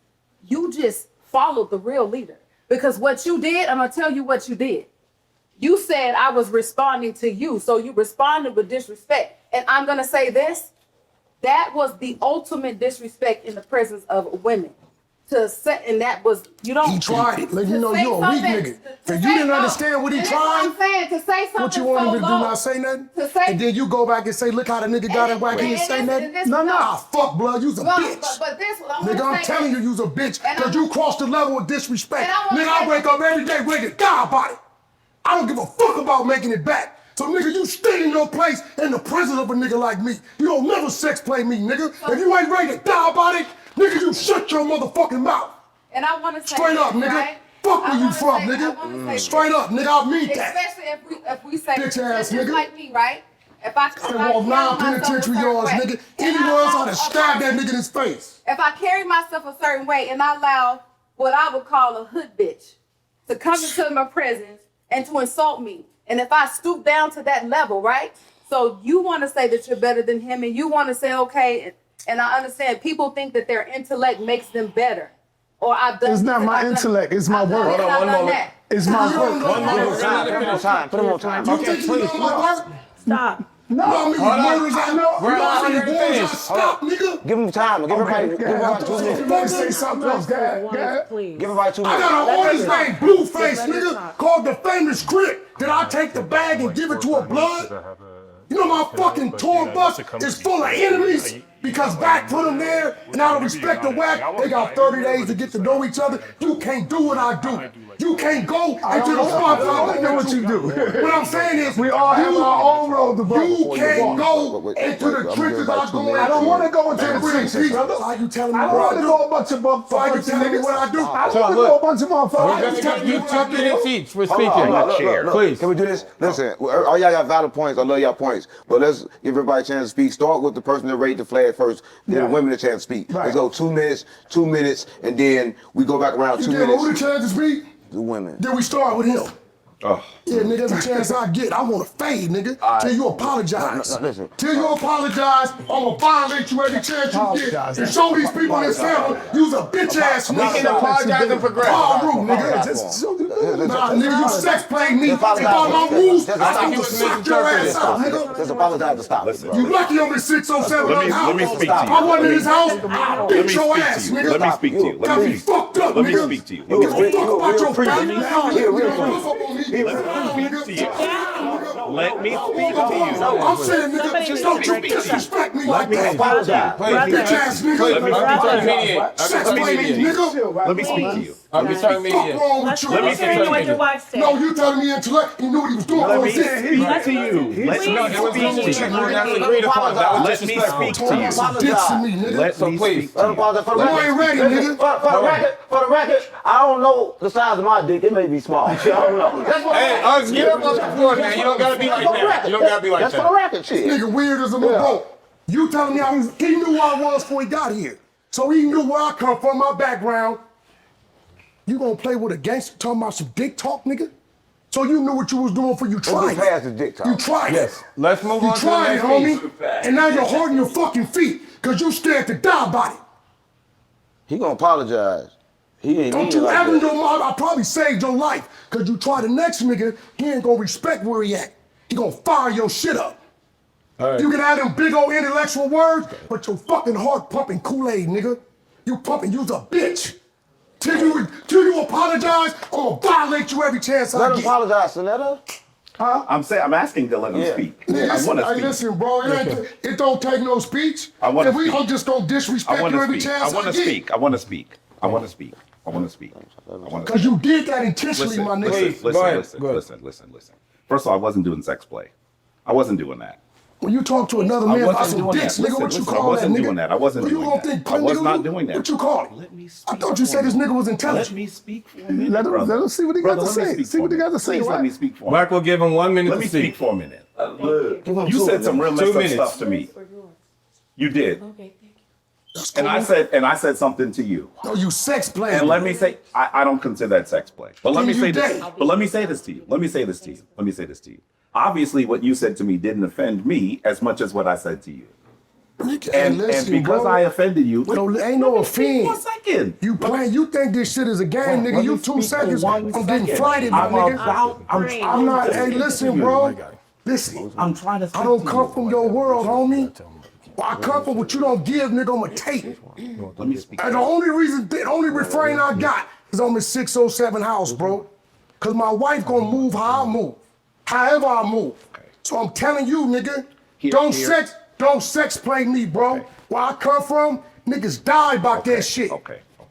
You just followed the real leader. Because what you did, I'm going to tell you what you did. You said I was responding to you, so you responded with disrespect. And I'm going to say this, that was the ultimate disrespect in the presence of women. To say, and that was, you don't. He tried it. Let to you know say you're a weak something- nigga. to If say you didn't no. understand what he And that's what tried, I'm saying, to say something what you want him to do, so low, not say nothing? to say- And then you go back and say, look how the nigga got it whack, he didn't say nothing? Nah, fuck, blood, you's a Well, bitch. but this, what I'm Nigga, gonna I'm say telling is- you, you's a bitch, And because I'm- you crossed the level of disrespect. And I wanna Nigga, I say- wake up every day ready to die about it. I don't give a fuck about making it back. So, nigga, you stay in your place in the presence of a nigga like me. You don't never sex play me, nigga. If you ain't ready to die about it, nigga, you shut your motherfucking mouth. And I want to say Straight this, up, nigga. right? Fuck I where you wanna from, say- I wanna nigga. say Straight this. up, nigga, I mean that. Especially if we say Bitch ass just nigga. like me, right? If I And walk down penitentiary yards, nigga. Anyone else, I'd have stabbed that nigga in his face. If I carry myself a certain way and I allow what I would call a hood bitch to come into my presence and to insult me, and if I stoop down to that level, right? So you want to say that you're better than him, and you want to say, okay, and I understand people think that their intellect makes them better. Or I've done It's not this, my I've done- intellect, it's my I've done work. this, I've done that. It's my You work. don't know One my more work. time. Put him on time. Put him on time. You think you know my work? Stop. You know how many murders I know? You know how many already wars I finished. stopped, nigga? Give him time. Give everybody, give everybody 2 You minutes. want to say something else, guy? Please. Give everybody 2 I minutes. got an artist named Blueface, Let her nigga, talk. called the famous grip. Did I take the bag and give it to a blood? You know my fucking tour bus is full of enemies because Back put them there, and out of respect to Wack, they got 30 days to get to know each other. You can't do what I do. You can't go into the spot that I know what you do. What I'm saying is, We all have our own road to walk. you can't go Wait, into the I'm trenches gonna I give go everybody 2 in. minutes. I don't want to go into And the bring trenches, peace. brother. Why you telling me I don't what want I to do? go a bunch of Why you motherfuckers. telling me what I do? I don't want to go a bunch of We're motherfuckers. going to give you 2 minutes each for speaking. Look. Please. Can we do this? Listen, all y'all got valid points. I love y'all points. But let's give everybody a chance to speak. Start with the person that raised the flag first. Then the women a chance to speak. Let's go 2 minutes, and then we go back around 2 You give who the minutes. chance to speak? The women. Then we start with him. Oh. Yeah, nigga, every chance I get, I want to fade, nigga, till you apologize. No, listen. Till you apologize, I'm gonna violate you every chance you get and show these people in this family you's a bitch ass We can nigga. apologize and progress. Ballroom, nigga. Nah, nigga, you sex played me. If I my rules, I can suck your ass out, nigga. Just apologize to stop it, bro. You lucky I'm in 607 Let me house. speak to you. If I wasn't in his house, I'd Let me beat speak your to ass, you. nigga. Let me speak to you. Got me fucked up, Let me nigga. speak to you. You give a fuck about your family. Let me speak to you. I'm saying, nigga, don't you disrespect me like that. Apologize. Bitch ass nigga. Sex play me, nigga. Let me speak to you. I'm just talking Fuck media. wrong with you? Let me Let's hear what your wife said. No, you telling me intellect. You knew what he was doing. Let What me was it? speak to you. Let No, me it was speak to bullshit. you. That's agreed upon. That was Let me disrespectful. speak to you. Dicks to me, nigga. Let So me please. speak to you. Apologize for the You record. ain't ready, Listen, nigga. For the record, I don't know the size of my dick. It may be small. I don't know. That's what Hey, Uggs, get up on the floor, man. You don't gotta be like that. You don't gotta be like That's for the that. record, shit. Nigga weird as a little You telling me he knew who I was before he got here. So he knew where I come from, my background. You gonna play with a gangster talking about some dick talk, nigga? So you knew what you was doing for you tried it. Past the dick talk. You tried it. Let's move You on to the tried it, next homie. piece. And now you're holding your fucking feet because you scared to die about it. He gonna apologize. He ain't Don't mean it you like ever that. know I probably saved your life because you try the next nigga, he ain't gonna respect where he at. He gonna fire your shit up. You can have them big old intellectual words, but your fucking heart pumping Kool-Aid, nigga. You pumping, you's a bitch. Till you apologize, I'm gonna violate you every chance I Let him get. apologize, Saneter. Huh? I'm asking to let him speak. I want to Hey, speak. listen, bro, it don't take no speech. I'm just gonna disrespect you every chance I get. I want to speak. Because you did that intentionally, my nigga. Listen. First of all, I wasn't doing sex play. I wasn't doing that. When you talk to another man about some dicks, nigga, what you call that, nigga? I wasn't doing that. I wasn't doing that. I was not doing that. What you call it? Let me speak. I thought you said this nigga was intelligent. Let me speak for a minute, Let brother. him see what he got to say. See what he got to say. Please let me speak for a Mark will give him 1 minute Let to me speak. speak for a minute. You said some real messed up stuff to me. You did. Okay, thank you. And I said something to you. No, you sex playing. And let me say, I don't consider that sex play. But let me say this. But let me say this to you. Let me say this to you. Obviously, what you said to me didn't offend me as much as what I said to you. And because I offended you, ain't no offend. 1 second. You playing? You think this shit is a game, nigga? You 2 seconds from getting flighted, my nigga. I'm not. Hey, listen, bro. Listen. I'm trying to. I don't come from your world, homie. I come from what you don't give, nigga. I'ma take. Let me speak. And the only refrain I got is on the 607 house, bro. Cause my wife gonna move how I move, however I move. So I'm telling you, nigga, don't sex play me, bro. Where I come from, niggas die about that shit. Okay. Let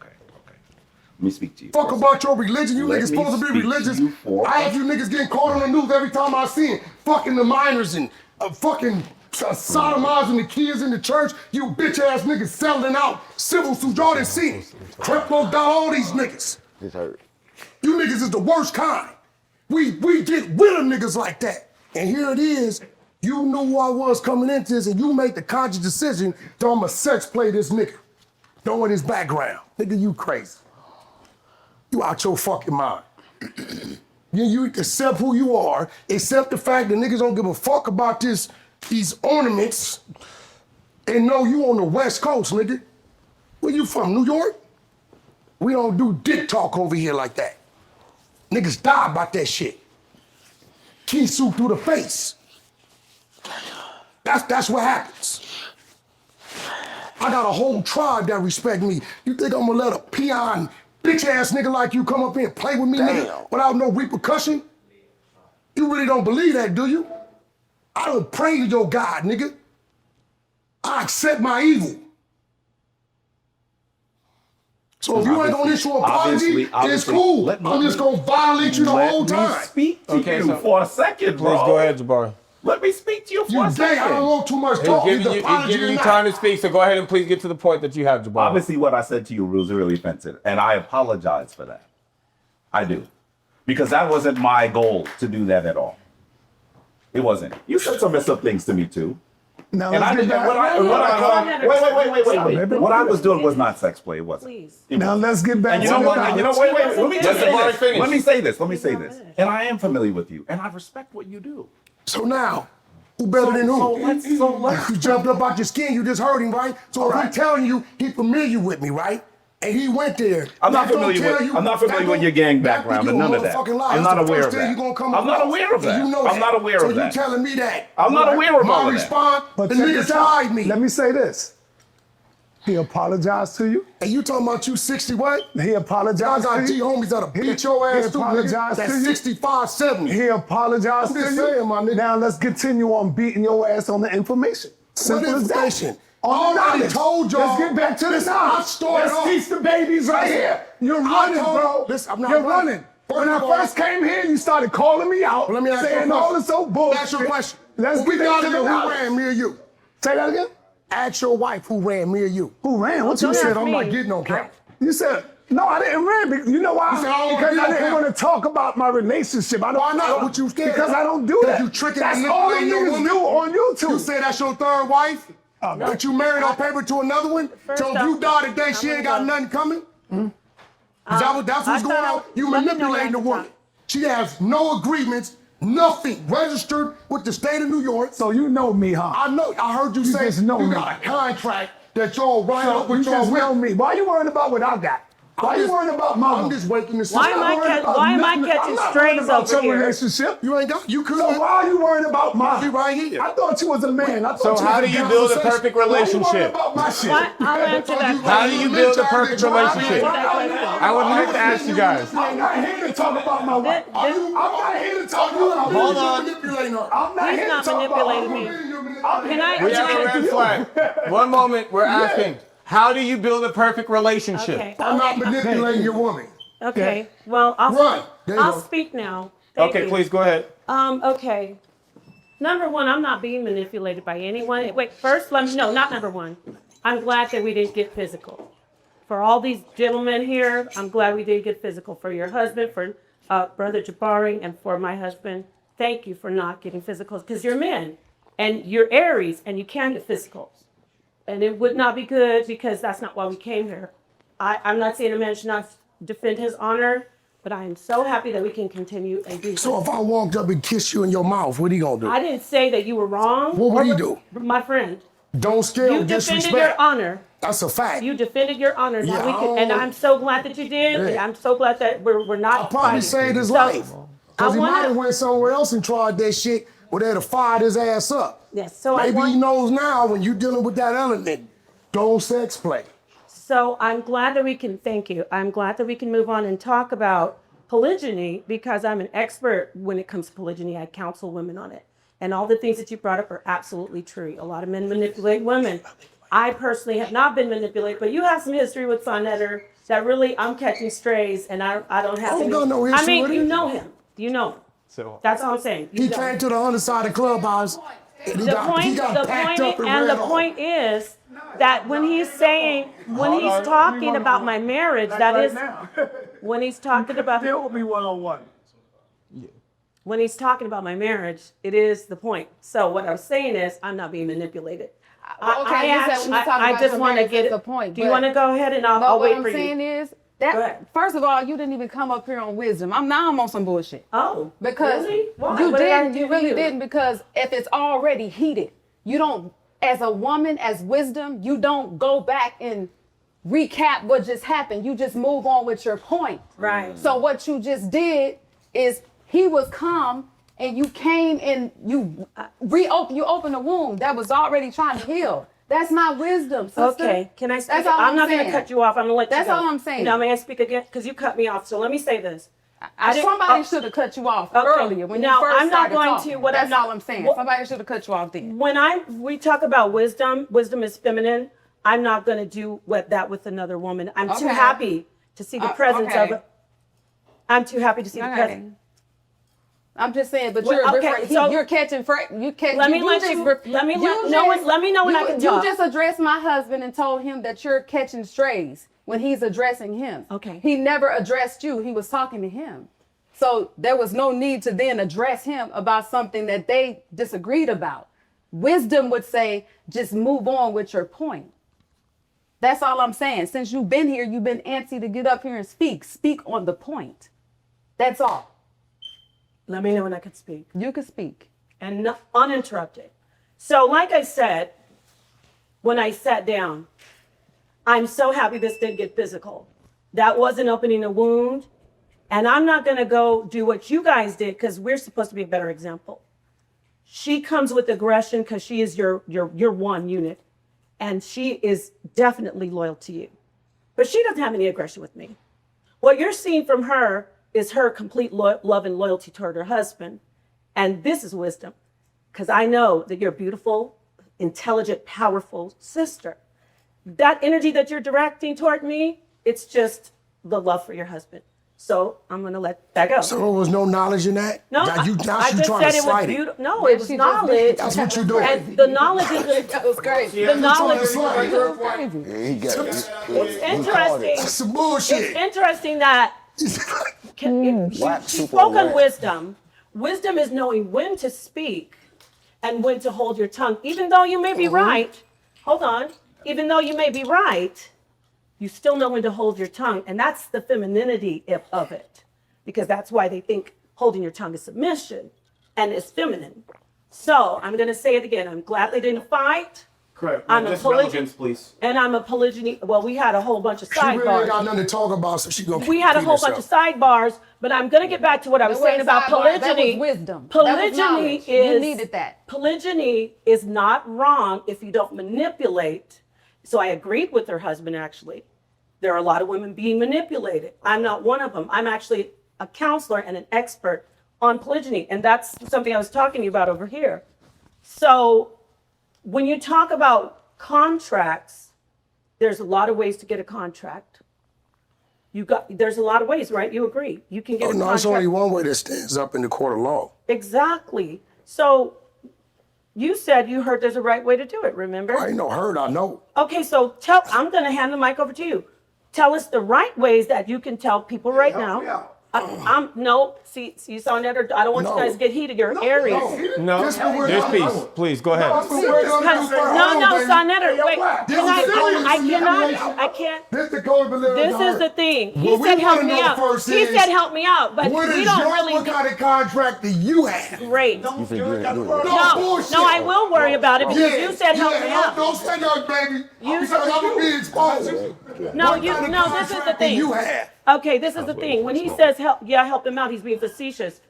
me speak to you. Fuck about your religion. You Let niggas me supposed to be speak to religious. you for I have you niggas getting caught on the news every time I see it. Fucking the minors and fucking sodomizing the kids in the church. You bitch ass niggas selling out civil suits. Y'all didn't see it. Creplo down all these niggas. This hurt. You niggas is the worst kind. We get rid of niggas like that. And here it is. You knew who I was coming into this, and you make the conscious decision that I'ma sex play this nigga. Knowing his background. Nigga, you crazy. You out your fucking mind. You accept who you are, accept the fact that niggas don't give a fuck about these ornaments, and know you on the West Coast, nigga. Where you from, New York? We don't do dick talk over here like that. Niggas die about that shit. Kisu through the face. That's what happens. I got a whole tribe that respect me. You think I'm gonna let a peon, bitch ass nigga like you come up here and play with me, nigga, without no repercussion? You really don't believe that, do you? I don't pray to your God, nigga. I accept my evil. So if you ain't gonna issue an apology, it's cool. I'm just gonna violate you the whole time. Let me speak to you for a second, bro. Please go ahead, Jabari. Let me speak to you for a second. I don't want too much He's talk. giving you time to speak, so go ahead and please get to the point that you have, Jabari. Obviously, what I said to you was really offensive, and I apologize for that. I do. Because that wasn't my goal to do that at all. It wasn't. You said some messed up things to me, too. Now, And I did that. Wait. What I was doing was not sex play. It wasn't. Please. Now let's get back And you to know the what? balance. Wait. Let me just Jabari say finish. this. Let me say this. And I am familiar with you, and I respect what you do. So now, who better than who? So let's. You jumped up out your skin, you just heard him, right? So if I'm telling you, he familiar with me, right? And he went there. I'm not familiar with your gang background and none of that. I'm not aware of that. I'm not aware of that. I'm not aware of that. So you telling me that? I'm not aware of all My of that. response, But the check nigga this out. tried me. Let me say this. He apologized to you. And you talking about you 60 what? He I apologized got to G you. homies that'll beat your ass too, nigga. apologized That's to you. 65, 70. He apologized I'm to just you. saying, my nigga. Now let's continue on beating your ass on the information. Simple as that. information? On the I already knowledge. told y'all. Let's get back to the Listen, knowledge. I started Let's off- teach the babies right here. You're running, bro. Listen, I'm not You're running. running. First When I of all- first came here, you started calling me out, Let me ask you a saying question. all this so bullshit. Ask your question. Let's When we get got back to here, the who knowledge. ran, me or you? Say that again. Ask your wife who ran, me or you. Who ran? What You you said said? I'm me. not getting on camera. You said, no, I didn't ran. You know why? You said, I don't Because wanna I be on didn't camera. want to talk about my relationship. I don't, Why not? I don't- What you scared Because of? I don't do 'Cause that. you tricking That's and all the manipulating your niggas woman? do on YouTube. You say that's your third wife? That you married on paper to another one? First So if off, you die today, she I'm ain't gonna got go. nothing coming? That's what's going on? You manipulating the woman. She has no agreements, nothing registered with the state of New York. So you know me, huh? I know. I heard you say just know you me. got a contract that y'all write up You with y'all just know women. me. Why you worrying about what I got? Why you worrying about mama? I'm just waiting to see. Why am I catching strays over your here? relationship. You ain't got. You could. So why are you worrying about mine? She right here. I thought you was a man. I So thought how do was you a build a conversation. perfect Why you worrying relationship? about my shit? I'll answer that How do you build a perfect relationship? I would like to ask you guys. I'm not here to talk about my wife. I'm not here to talk about my Hold on. I'm not He's here not to talk about manipulating me. Can I? We have a red flag. One moment, we're asking, how do you build a perfect relationship? Okay. I'm not manipulating your woman. Okay. Well, Run. There you I'll go. speak now. Thank Okay, you. please go ahead. Okay. Number one, I'm not being manipulated by anyone. Wait, first, not number one. I'm glad that we didn't get physical. For all these gentlemen here, I'm glad we didn't get physical. For your husband, for Brother Jabari, and for my husband, thank you for not getting physical, because you're men and you're Aries and you can get physical. And it would not be good, because that's not why we came here. I'm not saying a man should not defend his honor, but I am so happy that we can continue and do So if I walked up and kissed you in your mouth, what are you gonna do? I didn't say that you were wrong. What would he do? My friend, Don't scare you or defended disrespect. your honor. That's a fact. You defended your honor. Now Yeah, we can, and I'm so glad that you did. And Yeah. I'm so glad that we're not I probably fighting. saved his So, life. Because he wanna- might have went somewhere else and tried that shit where they'd have fired his ass up. Yes. So Maybe he knows now when you're dealing with that element, don't sex play. So I'm glad that we can, thank you. I'm glad that we can move on and talk about polygyny, because I'm an expert when it comes to polygyny. I counsel women on it. And all the things that you brought up are absolutely true. A lot of men manipulate women. I personally have not been manipulated, but you have some history with Saneter that really I'm catching strays, and I don't have I don't got no history with you him. know him. You know him. So That's all I'm saying. You He know came him. to the underside of Clubhouse. And he got packed up and ran off. Point is that when he's saying, when he's talking about my marriage, that is, when he's talking about, Deal with me one-on-one. when he's talking about my marriage, it is the point. So what I was saying is, I'm not being manipulated. Okay, you said when you talk I about just your want to marriage, get that's it. the point, Do you but- want to go ahead and I'll But wait what for I'm saying you? is Go that ahead. first of all, you didn't even come up here on wisdom. I'm on some bullshit. Oh, Because really? Why? you What did I didn't, do you to really you? didn't, because if it's already heated, you don't, as a woman, as wisdom, you don't go back and recap what just happened. You just move on with your point. Right. So what you just did is he was calm and you came and you opened a wound that was already trying to heal. That's not wisdom, sister. Okay, can I speak? That's all I'm not going to saying. cut you off. I'm going to let That's you go. all I'm saying. Now, may I speak again? Because you cut me off. So let me say this. I didn't- Somebody should have cut you off Okay. earlier when Now, you first I'm not started going talking. to- what That's I'm- all I'm saying. what- Somebody should have cut you off then. When we talk about wisdom is feminine. I'm not going to do that with another woman. I'm too Okay. happy to see the presence okay. of it. I'm too happy to see the Okay. presence. I'm just saying, but Well, you're okay, referring, so- you're catching. Let me let me know when I can You talk. just addressed my husband and told him that you're catching strays when he's addressing him. Okay. He never addressed you. He was talking to him. So there was no need to then address him about something that they disagreed about. Wisdom would say, just move on with your point. That's all I'm saying. Since you've been here, you've been antsy to get up here and speak. Speak on the point. That's all. Let me know when I can speak. You can speak. And uninterrupted. So like I said, when I sat down, I'm so happy this didn't get physical. That wasn't opening a wound. And I'm not going to go do what you guys did, because we're supposed to be a better example. She comes with aggression because she is your one unit. And she is definitely loyal to you. But she doesn't have any aggression with me. What you're seeing from her is her complete love and loyalty toward her husband. And this is wisdom, because I know that you're a beautiful, intelligent, powerful sister. That energy that you're directing toward me, it's just the love for your husband. So I'm going to let that go. So there was no knowledge in that? No, Now you I trying just to said it was slight beautiful. No, it was she just knowledge. did. That's what you're doing. And the knowledge is That was crazy. the knowledge. Slide. Yeah, he got it. It's interesting. That's some bullshit. It's interesting that she Black she super spoke on aware. wisdom. Wisdom is knowing when to speak and when to hold your tongue, even though you may be right. Hold on. Even though you may be right, You still know when to hold your tongue. And that's the femininity of it. Because that's why they think holding your tongue is submission and it's feminine. So I'm going to say it again. I'm glad they didn't fight. Correct. I'm a Just polygyny, relevance, please. and I'm a polygyny. Well, we had a whole bunch of She really ain't got sidebars. nothing to talk about, so she gonna We had a keep whole herself. bunch of sidebars, but I'm going to get back to what I was saying about That polygyny. was wisdom. That was Polygyny knowledge. is You needed that. Polygyny is not wrong if you don't manipulate. So I agreed with her husband. Actually, there are a lot of women being manipulated. I'm not one of them. I'm actually a counselor and an expert on polygyny, and that's something I was talking to you about over here. So when you talk about contracts, there's a lot of ways to get a contract. There's a lot of ways, right? You agree? You can get a No, contract. it's only one way that stands up in the court of law. Exactly. So you said you heard there's a right way to do it, remember? I ain't no heard, I know. Okay, so I'm going to hand the mic over to you. Tell us the right ways that you can tell people right now. See, Saneter, I don't want you guys to get heated. You're Aries. No, there's peace. Please, go ahead. No, Saneter, wait. I can't. This the code of This is the thing. He said help me out. He said help me out, but What we don't what really. kind of contract do you have? Great. No, I will worry about it because you said help me out. Don't say that, baby. You Because I'm gonna be exposed. No, What kind of this is the contract do thing. you have? Okay, this is the thing. When he says help him out, he's being facetious.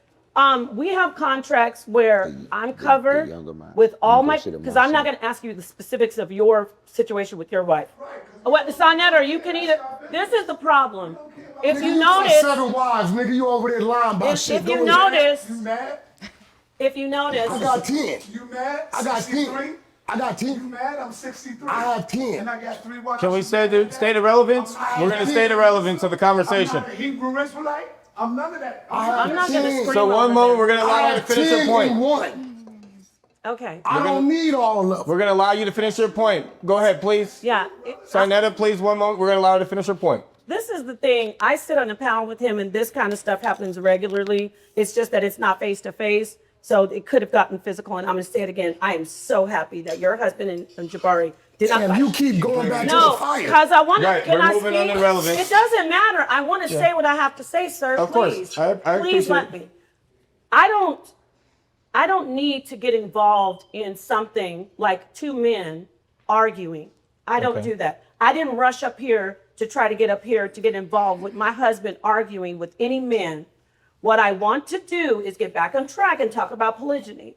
We have contracts where I'm covered with all my, because I'm not going to ask you the specifics of your situation with your wife. What, Saneter, you can either, this is the problem. If you notice, 7 wives, nigga, you over there lying about shit. if you notice, You mad? if you notice, I got 10. You mad? I got 10. 63? I got You 10. mad? I'm 63. I have 10. And I got 3 wives. Can we stay the relevance? We're going to stay the relevance of the I'm conversation. not a Hebrew Israelite. I'm none of that. I'm not going to scream. So one over moment, this. we're going to allow I you to have finish 10 your point. and 1. Okay. I don't need all of them. We're going to allow you to finish your point. Go ahead, please. Yeah. Saneter, please, one moment. We're going to allow her to finish her point. This is the thing. I sit on a panel with him, and this kind of stuff happens regularly. It's just that it's not face to face. So it could have gotten physical, and I'm going to say it again. I am so happy that your husband and Jabari did not Damn, fight. you keep going back to No, the fire. because I want to. Right, Can we're I moving on speak? to relevance. It doesn't matter. I want to say what I have to say, sir. Of Please, course. I please appreciate let me. I don't need to get involved in something like 2 men arguing. I don't Okay. do that. I didn't rush up here to try to get up here to get involved with my husband arguing with any men. What I want to do is get back on track and talk about polygyny.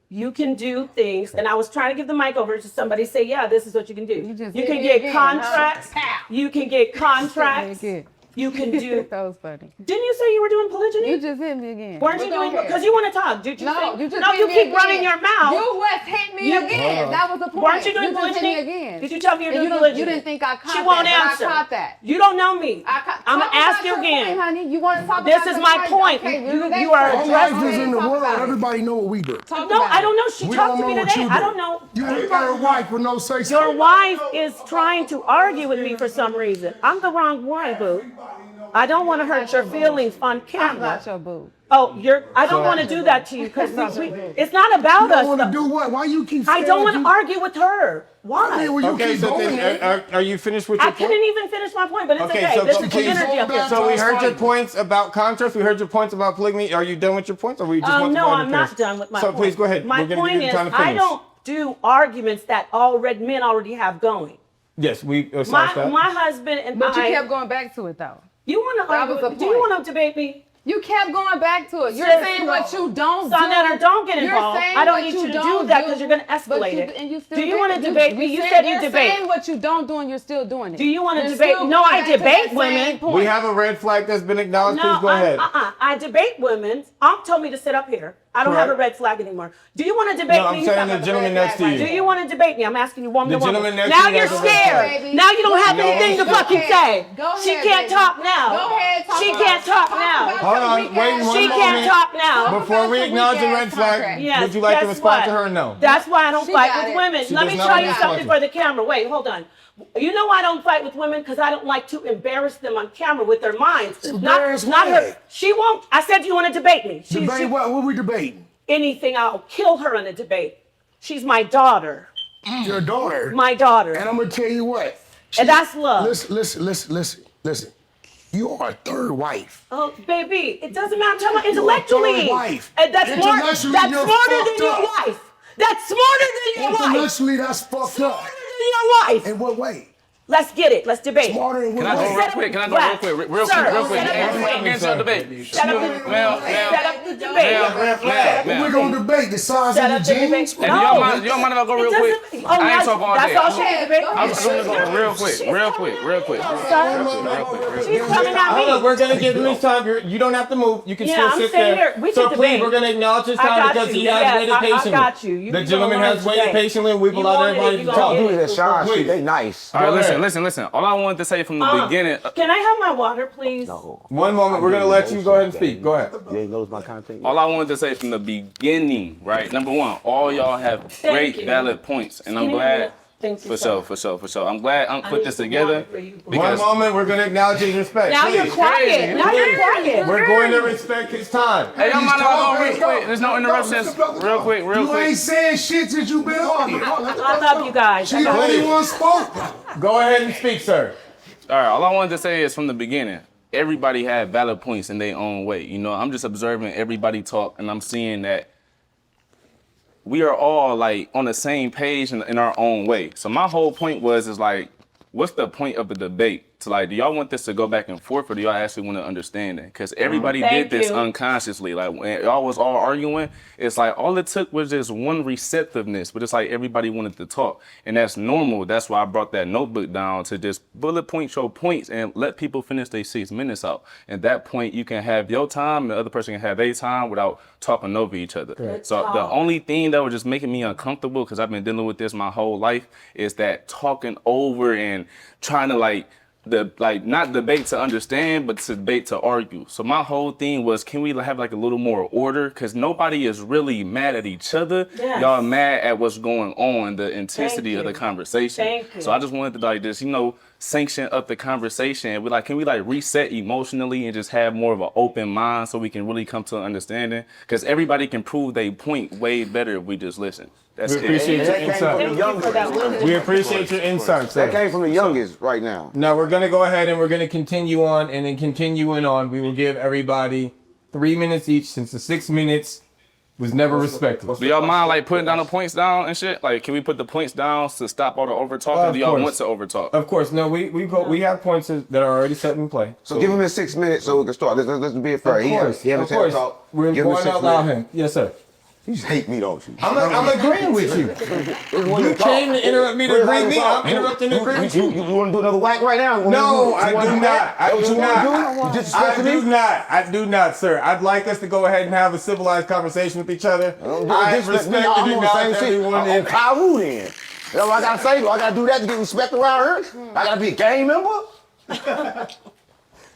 You can do things, and I was trying to give the mic over to somebody, say, yeah, this is what you can do. You just can hit me get again, contracts. huh? You can get contracts. Again. You can do. That was funny. Didn't you say you were doing polygyny? You just hit me again. Weren't But you go doing? ahead. Because you want to talk. Did you? No, say, you just no, hit you me keep again. running your mouth. You was hit me again. That was the point. Weren't you doing just hit polygyny? me again. Did you tell me you're And doing you polygyny? You didn't think I caught She won't that, answer. but I caught that. You don't know me. I'm gonna ask you again. Honey. You want to talk This about is the my point? point. Okay, You are All addressing. life is in the Talk world. about it. Everybody know what we do. Talk No, about I it. don't know. She We talked don't to me know what today. you I do. don't know. You ain't got a wife with no say so. Your wife is trying to argue with me for some reason. I'm the wrong one, boo. I don't want to hurt your feelings on I'm camera. not your boo. Oh, I don't want to do that to you because it's not about You don't us. want to do what? Why you keep I saying don't want to you- argue with her. I Why? mean, well, you Okay, keep so going then, there. are you finished with I your point? couldn't even finish my point, but it's Okay, okay. so This go- is please the energy up here. So we heard your Fine. points about contracts. We heard your points about polygamy. Are you done with your points, or we just want to No, go ahead I'm and not finish? done with my So point. please go ahead. My We're gonna point give you is, time to I finish. don't do arguments that men already have going. Yes, we established My that. husband and But you I. kept going back to it though. You want to That was argue? the Do you point. want to debate me? You kept going back to it. You're Sis, saying what you don't do. Saneter, don't get You're involved. saying I don't what need you to don't do that because you're going to but escalate you- it. and you still Do you want to did it. debate me? You said you you're debate. saying what you don't do and you're still doing it. Do you want to You're debate? still No, going I back to debate that same women. point. We have a red flag that's been acknowledged. No, Please go ahead. I debate women. Told me to sit up here. I don't have a Correct. red flag anymore. Do you want to debate No, I'm me? saying the gentleman next to you. Do you want to debate me? I'm asking you woman The to woman. gentleman next Now to you you're has a red scared. flag. Now you don't have No, anything to go fucking ahead. say. Go She ahead, can't baby. talk now. Go ahead, talk She about can't it. talk Talk now. about Hold your on, weak wait ass- one She moment. can't talk now. Before we Your acknowledge the weak red ass flag, contract. Yes, would you like to guess respond what? to her or no? That's why I don't She fight got with it. women. She Let does me not tell want you to something respond. for the camera. Wait, hold on. You know why I don't fight with women? Because I don't like to embarrass them on camera with their minds. Embarrass Not her. what? She won't. I said you want to debate me. Debate what? What we debating? Anything, I'll kill her in a debate. She's my daughter. Your daughter. My daughter. And I'm gonna tell you what. And that's love. Listen. You are a third wife. Oh, baby, it doesn't matter. I'm talking about intellectually. Third wife. And that's Intellectually, that's you're smarter than fucked your up. wife. That's smarter than your wife. Intellectually, that's fucked up. Smarter than your wife. In what way? Let's get it. Let's debate. Smarter in what Can I go way? real quick? Can I go real quick? Real quick, real quick. Get into the debate. Set up the debate. We're gonna debate the size Set of up the the debate. jeans. Hey, do y'all mind if I go real quick? Oh, I ain't talking all day. that's all she can debate. I'm just gonna go real quick. She's coming at Hold me. up, we're gonna give him his time. You don't have to move. You can Yeah, still I'm sit staying there. here. We So can please, debate. we're gonna acknowledge his I time got because you. he has Yes, waited I patiently. got you. You The can gentleman go has on waited today. patiently, and we've You allowed wanted it, everybody you to gonna talk. get Do that shine Please. shit. They nice. All right, Go listen. All I wanted to say from the beginning. Can I have my water, please? One moment, we're gonna let you go ahead and speak. Go ahead. You ain't noticed my content? All I wanted to say from the beginning, right? Number one, all y'all have great, you. valid points, and I'm Skinny glad. minute. Thank you, For sir. sure. I'm glad Unc put this together. One Because moment, we're gonna acknowledge his respect. Now you're Please. quiet. Now you're quiet. We're going to respect his time. hey, y'all mind if I go real quick? There's no interruptions. Real quick. You ain't saying shit since you been on here. I love you guys. She the only one spoke. Go ahead and speak, sir. All right, all I wanted to say is from the beginning, everybody had valid points in their own way. You know, I'm just observing everybody talk, and I'm seeing that we are all like on the same page in our own way. So my whole point is like, what's the point of the debate? To like, do y'all want this to go back and forth, or do y'all actually want to understand it? Because everybody Thank did this you. unconsciously. Like when y'all was all arguing, it's like all it took was just one receptiveness, but it's like everybody wanted to talk, and that's normal. That's why I brought that notebook down to just bullet point your points and let people finish their 6 minutes out. At that point, you can have your time, and the other person can have their time without talking over each other. Good So talk. the only thing that was just making me uncomfortable, because I've been dealing with this my whole life, is that talking over and trying to not debate to understand, but to debate to argue. So my whole thing was, can we have like a little more order? Because nobody is really mad at each other. Yes. Y'all mad at what's going on, the intensity of the you. conversation. Thank you. So I just wanted to like just, sanction up the conversation. Can we reset emotionally and just have more of an open mind so we can really come to an understanding? Because everybody can prove their point way better if we just listen. That's We it. appreciate your That came from the insight. youngest. We appreciate your insight, That sir. came from the youngest right now. Now we're gonna go ahead and we're gonna continue on, and then continuing on, we will give everybody 3 minutes each, since the 6 minutes was never respected. Do y'all mind putting down the points down and shit? Like, can we put the points down to stop all the over talking? Of Do y'all course. want to over talk? Of course, no, we have points that are already set in play. So give him his 6 minutes so we can start. Let's be fair. Of course, He haven't of said course. talk. We're Give him going to 6 allow minutes. him. Yes, sir. You just hate me, don't you? I'm agreeing with you. You came to interrupt me to agree me. I'm interrupting to agree with you. You want to do another whack right now? No, I do not. I do not. You disrespecting me? I do not, sir. I'd like us to go ahead and have a civilized conversation with each other. I respect and acknowledge everyone. I'm Kyroo then. That's what I gotta say. Do I gotta do that to get respect around here? I gotta be a gang member?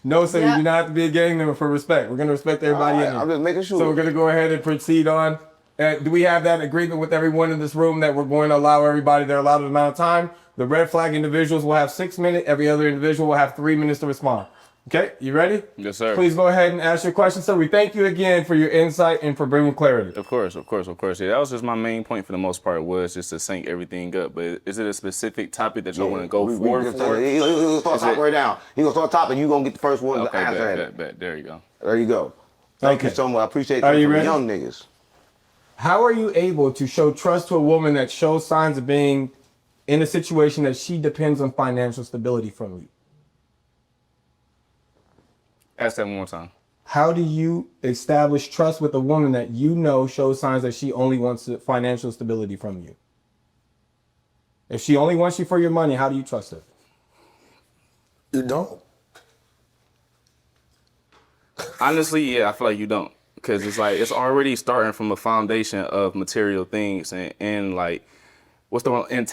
No, sir, you do not have to be a gang member for respect. We're going to respect everybody in here. I'm just making sure. So we're going to go ahead and proceed on. Do we have that agreement with everyone in this room that we're going to allow everybody their allotted amount of time? The red flag individuals will have 6 minutes. Every other individual will have 3 minutes to respond. Okay, you ready? Yes, sir. Please go ahead and ask your question, sir. We thank you again for your insight and for bringing clarity. Of course. Yeah, that was just my main point for the most part, was just to sync everything up. But is it a specific topic that y'all want to go forward for? He'll start talking right now. He's gonna start topping. You gonna get the first one to answer it. Bet. There you go. There you go. Thank you so much. I appreciate Are you you from ready? young niggas. How are you able to show trust to a woman that shows signs of being in a situation that she depends on financial stability from you? Ask that one more time. How do you establish trust with a woman that you know shows signs that she only wants financial stability from you? If she only wants you for your money, how do you trust her? You don't. Honestly, yeah, I feel like you don't. Because it's like, it's already starting from a foundation of material things and like, what's the word?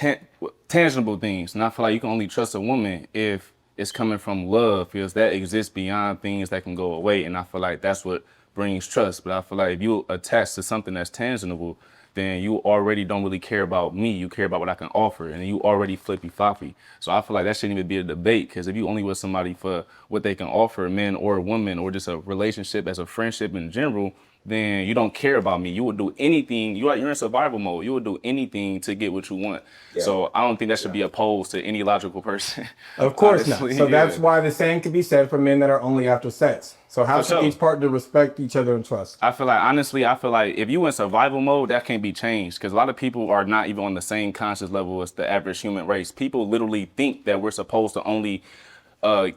Tangible things. And I feel like you can only trust a woman if it's coming from love, because that exists beyond things that can go away. And I feel like that's what brings trust. But I feel like if you attach to something that's tangible, then you already don't really care about me. You care about what I can offer, and you already flippy-floppy. So I feel like that shouldn't even be a debate, because if you only with somebody for what they can offer, men or women, or just a relationship as a friendship in general, then you don't care about me. You would do anything. You're in survival mode. You would do anything to get what you want. Yeah. So I don't think that should be opposed to any logical person. Of course Honestly, not. So yeah. that's why the same can be said for men that are only after sex. So how For should sure. each partner respect each other and trust? I feel like if you in survival mode, that can't be changed because a lot of people are not even on the same conscious level as the average human race. People literally think that we're supposed to only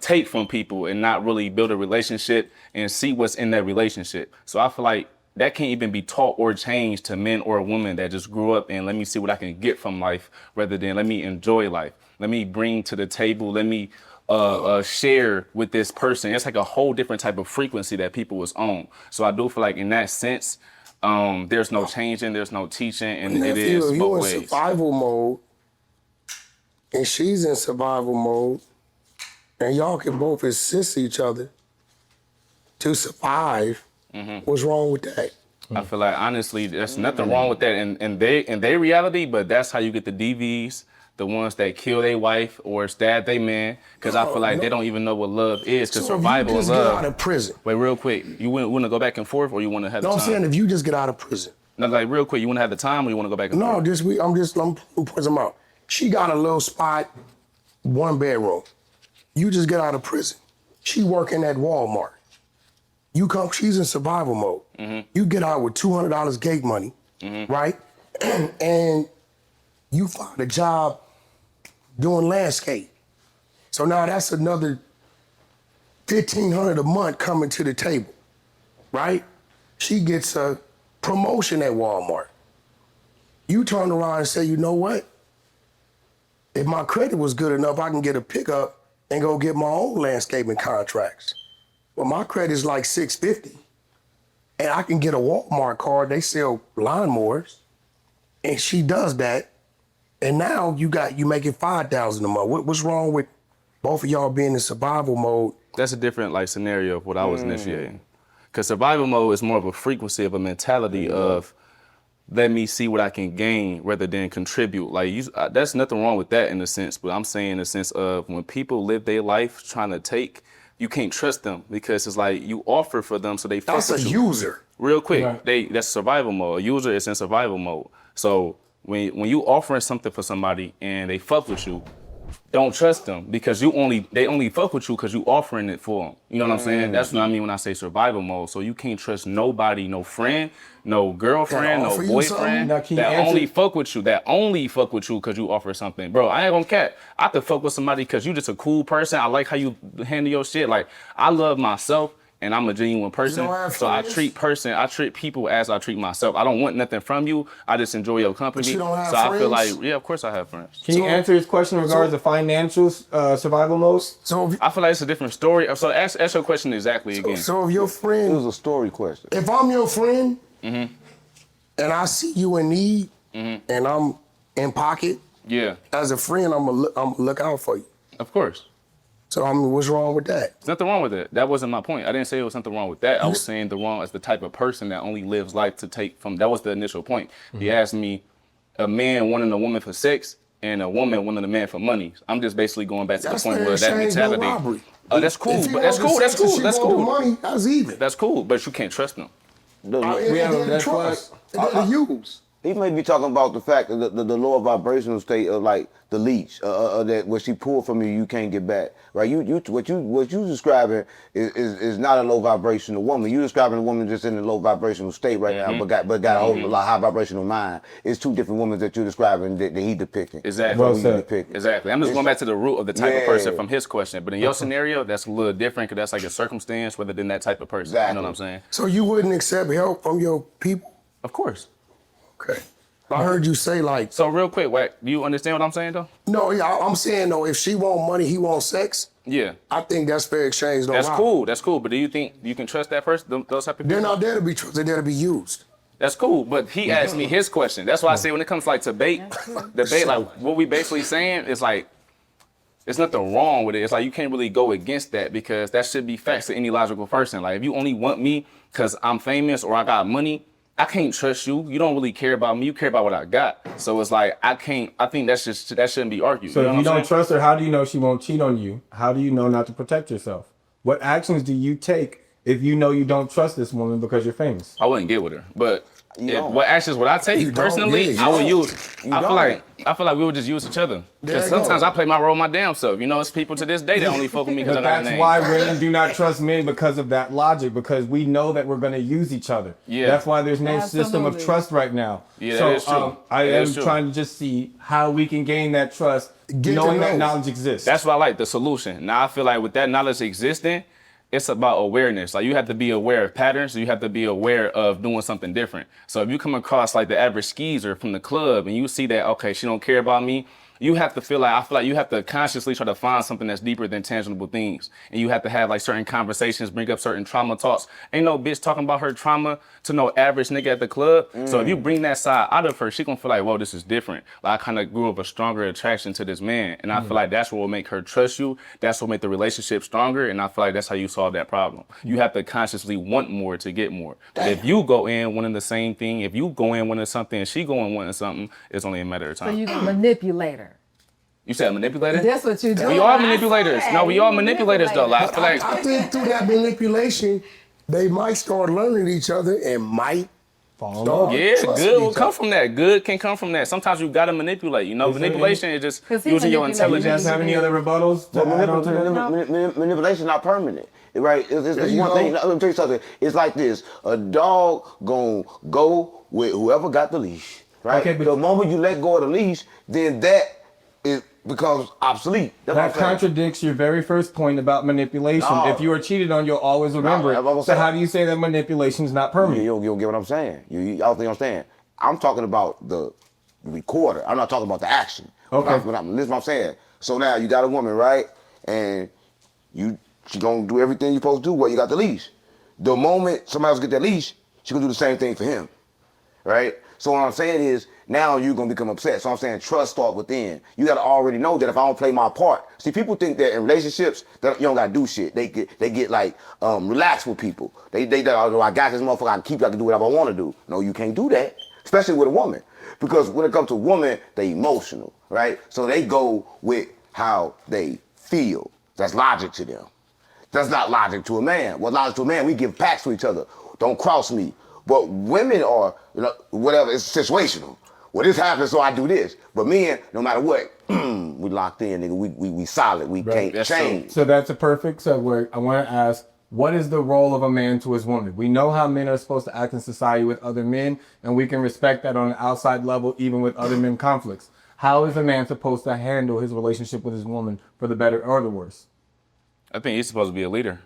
take from people and not really build a relationship and see what's in that relationship. So I feel like that can't even be taught or changed to men or women that just grew up and let me see what I can get from life rather than let me enjoy life. Let me bring to the table, let me share with this person. It's like a whole different type of frequency that people was on. So I do feel like in that sense, there's no changing, there's no teaching, and it is you both in ways. survival mode, and she's in survival mode, and y'all can both assist each other to survive. What's wrong with that? I feel like honestly, there's nothing wrong with that in their reality, but that's how you get the DVs, the ones that kill their wife or stab their man, because I feel like they don't even know what love is. Because survival if you and just love. get out of prison. Wait, real quick, you want to go back and forth, or you want to have the No, time? I'm saying if you just get out of prison. No, like real quick, you want to have the time, or you want to go back and forth? No, I'm putting them out. She got a little spot, 1 bedroom. You just get out of prison. She working at Walmart. She's in survival mode. You get out with $200 gate money, right? And you find a job doing landscape. So now that's another $1,500 a month coming to the table, right? She gets a promotion at Walmart. You turn around and say, you know what? If my credit was good enough, I can get a pickup and go get my own landscaping contracts. Well, my credit's like 650, and I can get a Walmart card. They sell lawnmowers, and she does that. And now you making $5,000 a month. What's wrong with both of y'all being in survival mode? That's a different scenario of what I was initiating. Because survival mode is more of a frequency of a mentality of let me see what I can gain rather than contribute. That's nothing wrong with that in a sense, but I'm saying in the sense of when people live their life trying to take, you can't trust them because it's like you offer for them so they fuck That's with a you. user. Real quick, Right. that's survival mode. A user is in survival mode. So when you offering something for somebody and they fuck with you, don't trust them because they only fuck with you because you offering it for them. You know what I'm saying? That's what I mean when I say survival mode. So you can't trust nobody, no friend, no girlfriend, no offer you boyfriend Now, can you that answer- only fuck with you because you offer something. Bro, I ain't gonna cap. I could fuck with somebody because you just a cool person. I like how you handle your shit. Like I love myself. And I'm a genuine person, don't have so I friends? treat people as I treat myself. I don't want nothing from you. I just enjoy your company. But you don't have so I feel friends? like, yeah, of course I have friends. Can you answer his question in regards to financial survival mode? So I feel like it's a different story. So ask your question exactly again. if your It friend, was a story question. if I'm your friend, and I see you in need, and I'm in pocket, Yeah, as a friend, I'm gonna look out for you. of course. So I mean, what's wrong with that? There's nothing wrong with it. That wasn't my point. I didn't say it was something wrong with that. I was saying the wrong as the type of person that only lives life to take from. That was the initial point. He asked me, a man wanting a woman for sex and a woman wanting a man for money. I'm just basically going back to That's the point fair where that exchange, no mentality. robbery. That's cool. If he But that's want cool. the That's sex and cool. she That's want the cool. money, that's even. That's cool. But you can't trust them. It ain't that's trust. They're use. He may be talking about the fact that the lower vibrational state of like the leech, that what she pulled from you can't get back, right? What you describing is not a low vibrational woman. You describing a woman just in a low vibrational state right now, but got a whole high vibrational mind. It's two different women that you're describing that he depicting. Exactly. Well Who you said. depicting. Exactly. I'm just going back to the root of the type of Yeah. person from his question. But in your scenario, that's a little different because that's like a circumstance rather than that type of person. You know what I'm saying? So you wouldn't accept help from your people? Of course. Okay. I heard you say like, So real quick, Wack, do you understand what I'm saying though? no, yeah, I'm saying though, if she want money, he want sex, Yeah. I think that's fair exchange. No That's robbery. cool. That's cool. But do you think you can trust that person? Those type of They're people? not there to be trusted, they're there to be used. That's cool. But he asked me his question. That's why I say when it comes to like debate, like what we basically saying is like, there's nothing wrong with it. It's like you can't really go against that because that should be facts to any logical person. Like if you only want me because I'm famous or I got money, I can't trust you. You don't really care about me. You care about what I got. So it's like I think that shouldn't be argued. So you know if you what I'm don't saying? trust her, how do you know she won't cheat on you? How do you know not to protect yourself? What actions do you take if you know you don't trust this woman because you're famous? I wouldn't get with her, but don't. what actions would I take You don't, personally? yeah, I would you use. I feel like we would just use each other. There Because you sometimes go. I play my role my damn self. You know, it's people to this day that only fuck with me because But I got a that's name. why women do not trust men because of that logic, because we know that we're going to use each other. Yeah. That's why there's no system of Absolutely. trust right now. Yeah, so that is true. I That am is true. trying to just see how we can gain that trust, Get knowing to that know. knowledge exists. That's what I like, the solution. Now I feel like with that knowledge existing, it's about awareness. Like you have to be aware of patterns. You have to be aware of doing something different. So if you come across like the average skeezer from the club and you see that, okay, she don't care about me, you have to feel like, I feel like you have to consciously try to find something that's deeper than tangible things. And you have to have like certain conversations, bring up certain trauma talks. Ain't no bitch talking about her trauma to no average nigga at the club. So if you bring that side out of her, she gonna feel like, whoa, this is different. Like I kind of grew up a stronger attraction to this man. And I feel like that's what will make her trust you. That's what make the relationship stronger. And I feel like that's how you solve that problem. You have to consciously want more to get more. But if you go in wanting the same thing, if you go in wanting something and she go in wanting something, it's only a matter of So time. you can manipulate her. You said manipulator? That's what you do. We are manipulators. No, we are manipulators though. Like, I feel like I think through that manipulation, they might start learning each other and might start yeah, trusting good will each come other. from that. Good can come from that. Sometimes you gotta manipulate. You know, manipulation is just 'Cause he using your manipulates. You intelligence. guys have any other rebuttals? to add on to that? Manipulation not permanent, right? It's you one go. thing. Let me tell you something. It's like this: a dog gonna go with whoever got the leash, right? Okay, but- the moment you let go of the leash, then that it becomes obsolete. That's That what I'm saying. contradicts your very first point about manipulation. No. If you are cheated on, you'll always remember that's what I'm it. So saying. how do you say that manipulation is not permanent? You don't get what I'm saying. I don't think you understand. I'm talking about the recorder. I'm not talking about the action. Okay. Listen what I'm saying. So now you got a woman, right? And she gonna do everything you're supposed to do. Well, you got the leash. The moment somebody else get that leash, she gonna do the same thing for him, right? So what I'm saying is now you're gonna become upset. So I'm saying trust start within. You gotta already know that if I don't play my part. See, people think that in relationships that you don't gotta do shit. They get like relaxed with people. They oh, I got this motherfucker. I can do whatever I want to do. No, you can't do that, especially with a woman, because when it comes to women, they emotional, right? So they go with how they feel. That's logic to them. That's not logic to a man. Well, logic to a man, we give packs to each other. Don't cross me. But women are, whatever, it's situational. Well, this happens, so I do this. But men, no matter what, we locked in, nigga. We solid. We can't That's change. So that's a perfect segue. I want to ask, what is the role of a man to his woman? We know how men are supposed to act in society with other men, and we can respect that on an outside level, even with other men conflicts. How is a man supposed to handle his relationship with his woman for the better or the worse? I think he's supposed to be a leader.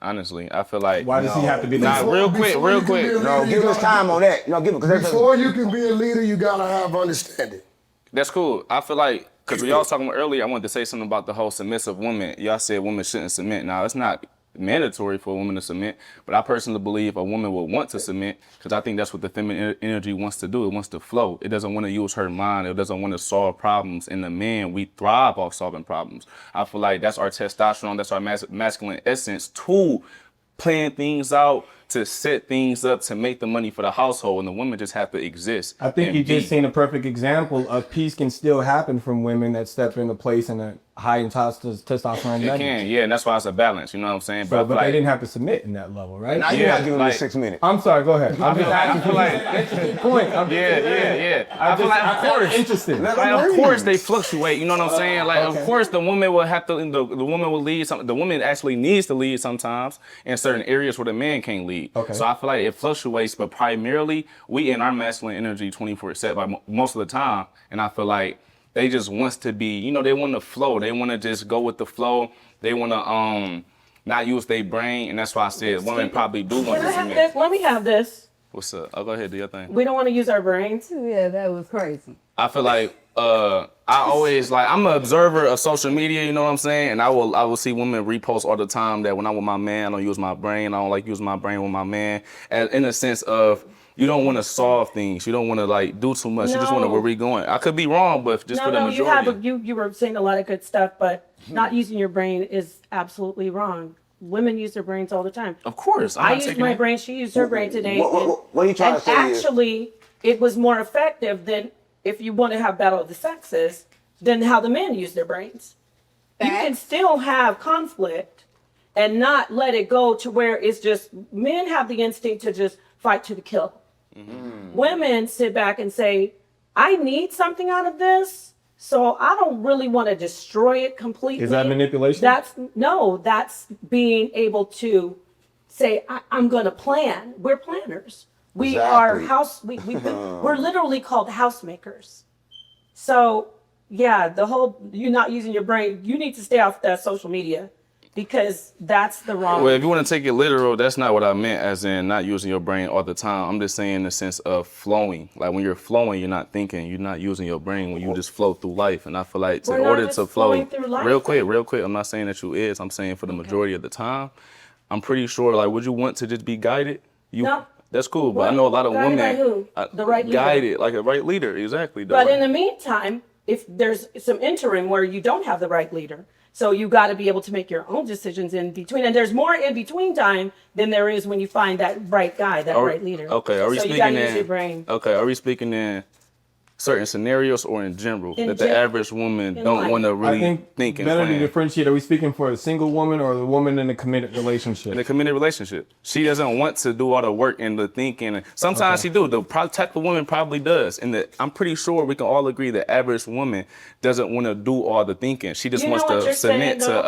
Honestly, I feel like. Why does he have to be Nah, that? real Before quick. you can be a leader, No, you give us gotta- time on that. Give it, because Before you can be a leader, you gotta have understanding. That's cool. I feel like, because when y'all was talking about earlier, I wanted to say something about the whole submissive woman. Y'all said women shouldn't submit. Now, it's not mandatory for a woman to submit, but I personally believe a woman would want to submit because I think that's what the feminine energy wants to do. It wants to flow. It doesn't want to use her mind. It doesn't want to solve problems. And the man, we thrive off solving problems. I feel like that's our testosterone. That's our masculine essence to plan things out, to set things up, to make the money for the household, and the women just have to exist. I think and you just be. seen a perfect example of peace can still happen from women that step into place in a high in testosterone. It can, yeah, and that's why it's a balance. You know what I'm saying? But I feel they didn't have to submit in that level, right? Now you're Yeah, not giving like- me 6 minutes. I'm sorry. Go ahead. I'm just I asking. feel like, Interesting point. yeah. I feel like, of course, interesting. like, of course they fluctuate. You know what I'm saying? Like, of course, the woman will have to. The woman will lead. The woman actually needs to lead sometimes in certain areas where the man can't lead. Okay. So I feel like it fluctuates, but primarily we in our masculine energy 24/7 by most of the time, and I feel like they just wants to be. They want to flow. They want to just go with the flow. They want to not use their brain, and that's why I said women probably do want Can to I have submit. this? Let me have this. What's up? I'll go ahead, do your thing. We don't want to use our brains. Yeah, that was crazy. I feel like I always I'm an observer of social media, you know what I'm saying? And I will see women repost all the time that when I'm with my man, I don't use my brain. I don't like using my brain with my man. And in the sense of you don't want to solve things. You don't want to do too much. You just want to No. where we going. I could be wrong, but just for the You majority. you were saying a lot of good stuff, but not using your brain is absolutely wrong. Women use their brains all the time. Of course. I used my brain. She used her brain today. What are you trying to say is- actually, it was more effective than if you want to have battle of the sexes than how the men use their brains. You can still have conflict and not let it go to where it's just, men have the instinct to just fight to the kill. Women sit back and say, I need something out of this, so I don't really want to destroy it completely. Is that manipulation? That's being able to say, I'm going to plan. We're planners. We are we're literally called housemakers. So yeah, the whole, you're not using your brain, you need to stay off that social media, because that's the wrong. Well, if you want to take it literal, that's not what I meant, as in not using your brain all the time. I'm just saying in the sense of flowing. Like when you're flowing, you're not thinking, you're not using your brain when you just flow through life. And I feel like in order to flow, real quick, I'm not saying that you is, I'm saying for the majority of the time, I'm pretty sure, like, would you want to just be guided? No. That's cool, but I know a lot of Guided women by who? The right leader. guided, like a right leader, exactly. But in the meantime, if there's some interim where you don't have the right leader, so you got to be able to make your own decisions in between. And there's more in between time than there is when you find that right guy, that right leader. Okay, are we so speaking you gotta use in? your brain. Okay, are we speaking in certain scenarios or in general In that the average woman don't want to really I think and better plan? to differentiate. Are we speaking for a single woman or the woman in a committed relationship? In a committed relationship, she doesn't want to do all the work and the thinking. Sometimes she do. The type of woman probably does, and I'm pretty sure we can all agree the average woman doesn't want to do all the thinking. She just wants to submit to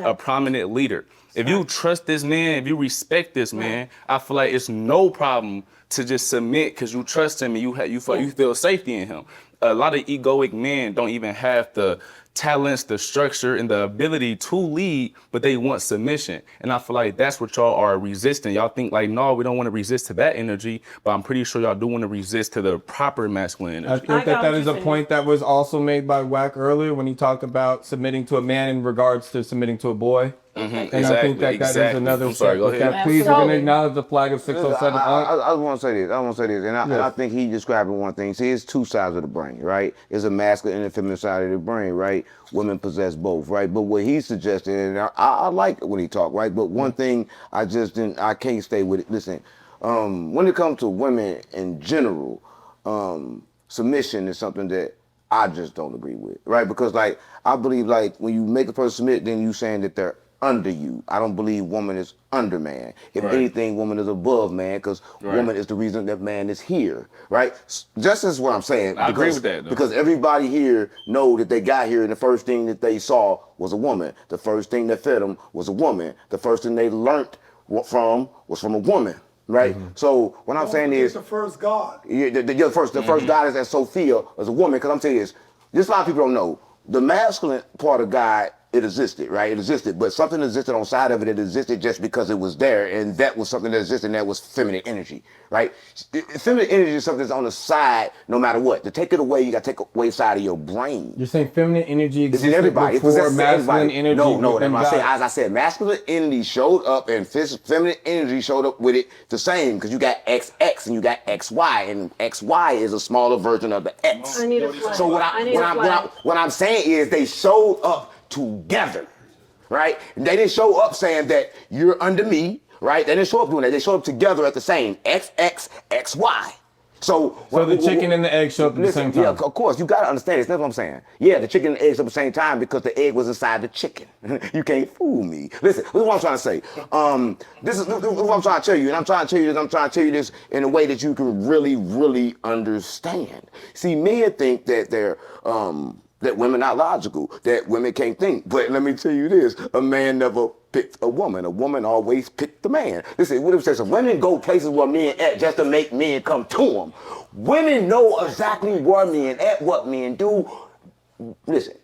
a prominent leader. If you trust this man, if you respect this man, I feel like it's no problem to just submit because you trust him and you feel safety in him. A lot of egoic men don't even have the talents, the structure, and the ability to lead, but they want submission. And I feel like that's what y'all are resisting. Y'all think like, no, we don't want to resist to that energy, but I'm pretty sure y'all do want to resist to the proper masculine energy. I think that is a point that was also made by WACK earlier when he talked about submitting to a man in regards to submitting to a boy. And I think that is another. I'm sorry, go ahead. Please, we're going to acknowledge the flag of 607. I want to say this. And I think he described one thing. See, it's two sides of the brain, right? There's a masculine and a feminine side of the brain, right? Women possess both, right? But what he suggested, and I like it when he talked, right? But one thing I can't stay with it. Listen, when it comes to women in general, submission is something that I just don't agree with, right? Because like, I believe like when you make a person submit, then you saying that they're under you. I don't believe woman is under man. If anything, woman is above man, because woman is the reason that man is here, right? Just as what I'm saying. I agree with that, though. Because everybody here know that they got here and the first thing that they saw was a woman. The first thing that fed them was a woman. The first thing they learned was from a woman, right? So what I'm saying is the first God. Yeah, the first goddess as Sophia was a woman. Because I'm saying this, just a lot of people don't know. The masculine part of God, it existed, right? It existed, but something existed on side of it. It existed just because it was there, and that was something that existed, and that was feminine energy, right? Feminine energy is something that's on the side no matter what. To take it away, you got to take away side of your brain. You're saying feminine energy It's in everybody. before masculine energy? No. As I said, masculine energy showed up, and feminine energy showed up with it the same, because you got XX and you got XY, and XY is a smaller version of the X. I need a flag. So what I'm saying is they showed up together, right? They didn't show up saying that you're under me, right? They didn't show up doing that. They showed up together at the same XX, XY. So the chicken and the egg show up at the same time. Yeah, of course. You got to understand this. That's what I'm saying. Yeah, the chicken and the eggs at the same time because the egg was inside the chicken. You can't fool me. Listen, this is what I'm trying to say. This is what I'm trying to tell you. And I'm trying to tell you this in a way that you can really, really understand. See, men think that they're that women are logical, that women can't think. But let me tell you this, a man never picked a woman. A woman always picked the man. Listen, what if it says women go places where men at just to make men come to them. Women know exactly where men at, what men do. Listen,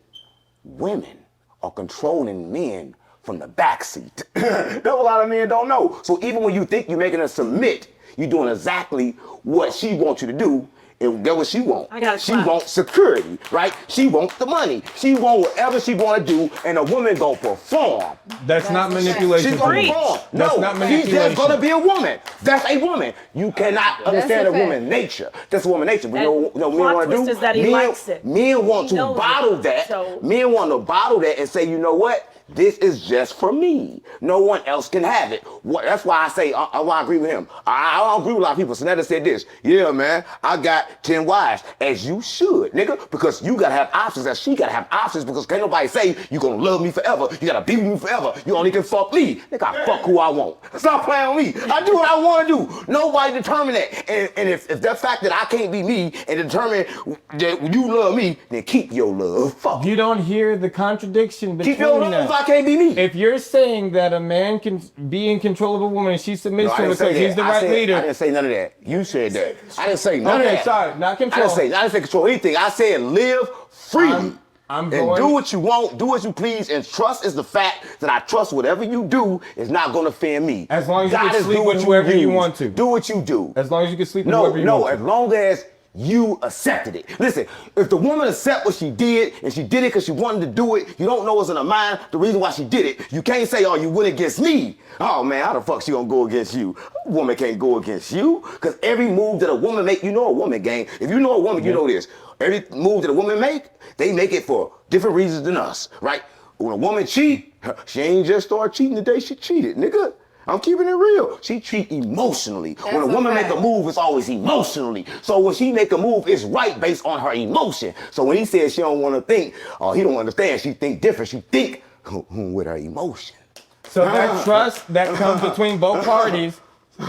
women are controlling men from the backseat. That's what a lot of men don't know. So even when you think you're making her submit, you're doing exactly what she wants you to do. And get what she wants. She wants security, right? She wants the money. She wants whatever she want to do, and a woman gonna perform. That's not manipulation. She's gonna perform. That's not manipulation. She's just gonna be a woman. That's a woman. You cannot understand a woman's nature. That's a woman's nature. But you know men want to do? Is that he likes it. Men want to bottle that. Men want to bottle that and say, you know what? This is just for me. No one else can have it. That's why I say, I agree with him. I don't agree with a lot of people. Saneter said this. Yeah, man, I got got 10 wives, as you should, nigga, because you gotta have options, as she gotta have options, because can't nobody say you gonna love me forever, you gotta be with me forever, you only can fuck me. Nigga, I fuck who I want. Stop playing with me. I do what I wanna do. Nobody determine that. And if that fact that I can't be me and determine that you love me, then keep your love. Fuck. You don't hear the contradiction between Keep your love that. if I can't be me. If you're saying that a man can be in control of a woman and she submits to him because he's the right leader. I didn't say none of that. You said that. I didn't say none of that. Okay, sorry, not control. I didn't say control anything. I said live freely. I'm and going, do what you want, do as you please, and trust is the fact that I trust whatever you do is not going to offend me. as long as you God can is sleep do with what whoever you use. want to. Do what you do. As long as you can sleep with whoever you No, want as to. long as you accepted it. Listen, if the woman accept what she did and she did it because she wanted to do it, you don't know what's in her mind, the reason why she did it. You can't say, oh, you went against me. Oh man, how the fuck she gonna go against you? A woman can't go against you because every move that a woman make, you know a woman, gang. If you know a woman, you know this. Every move that a woman make, they make it for different reasons than us, right? When a woman cheat, she ain't just start cheating the day she cheated, nigga. I'm keeping it real. She cheat emotionally. When a woman make a move, it's always emotionally. So when she make a move, it's right based on her emotion. So when he says she don't want to think, he don't understand. She think different. She think with her emotion. So that trust that comes between both parties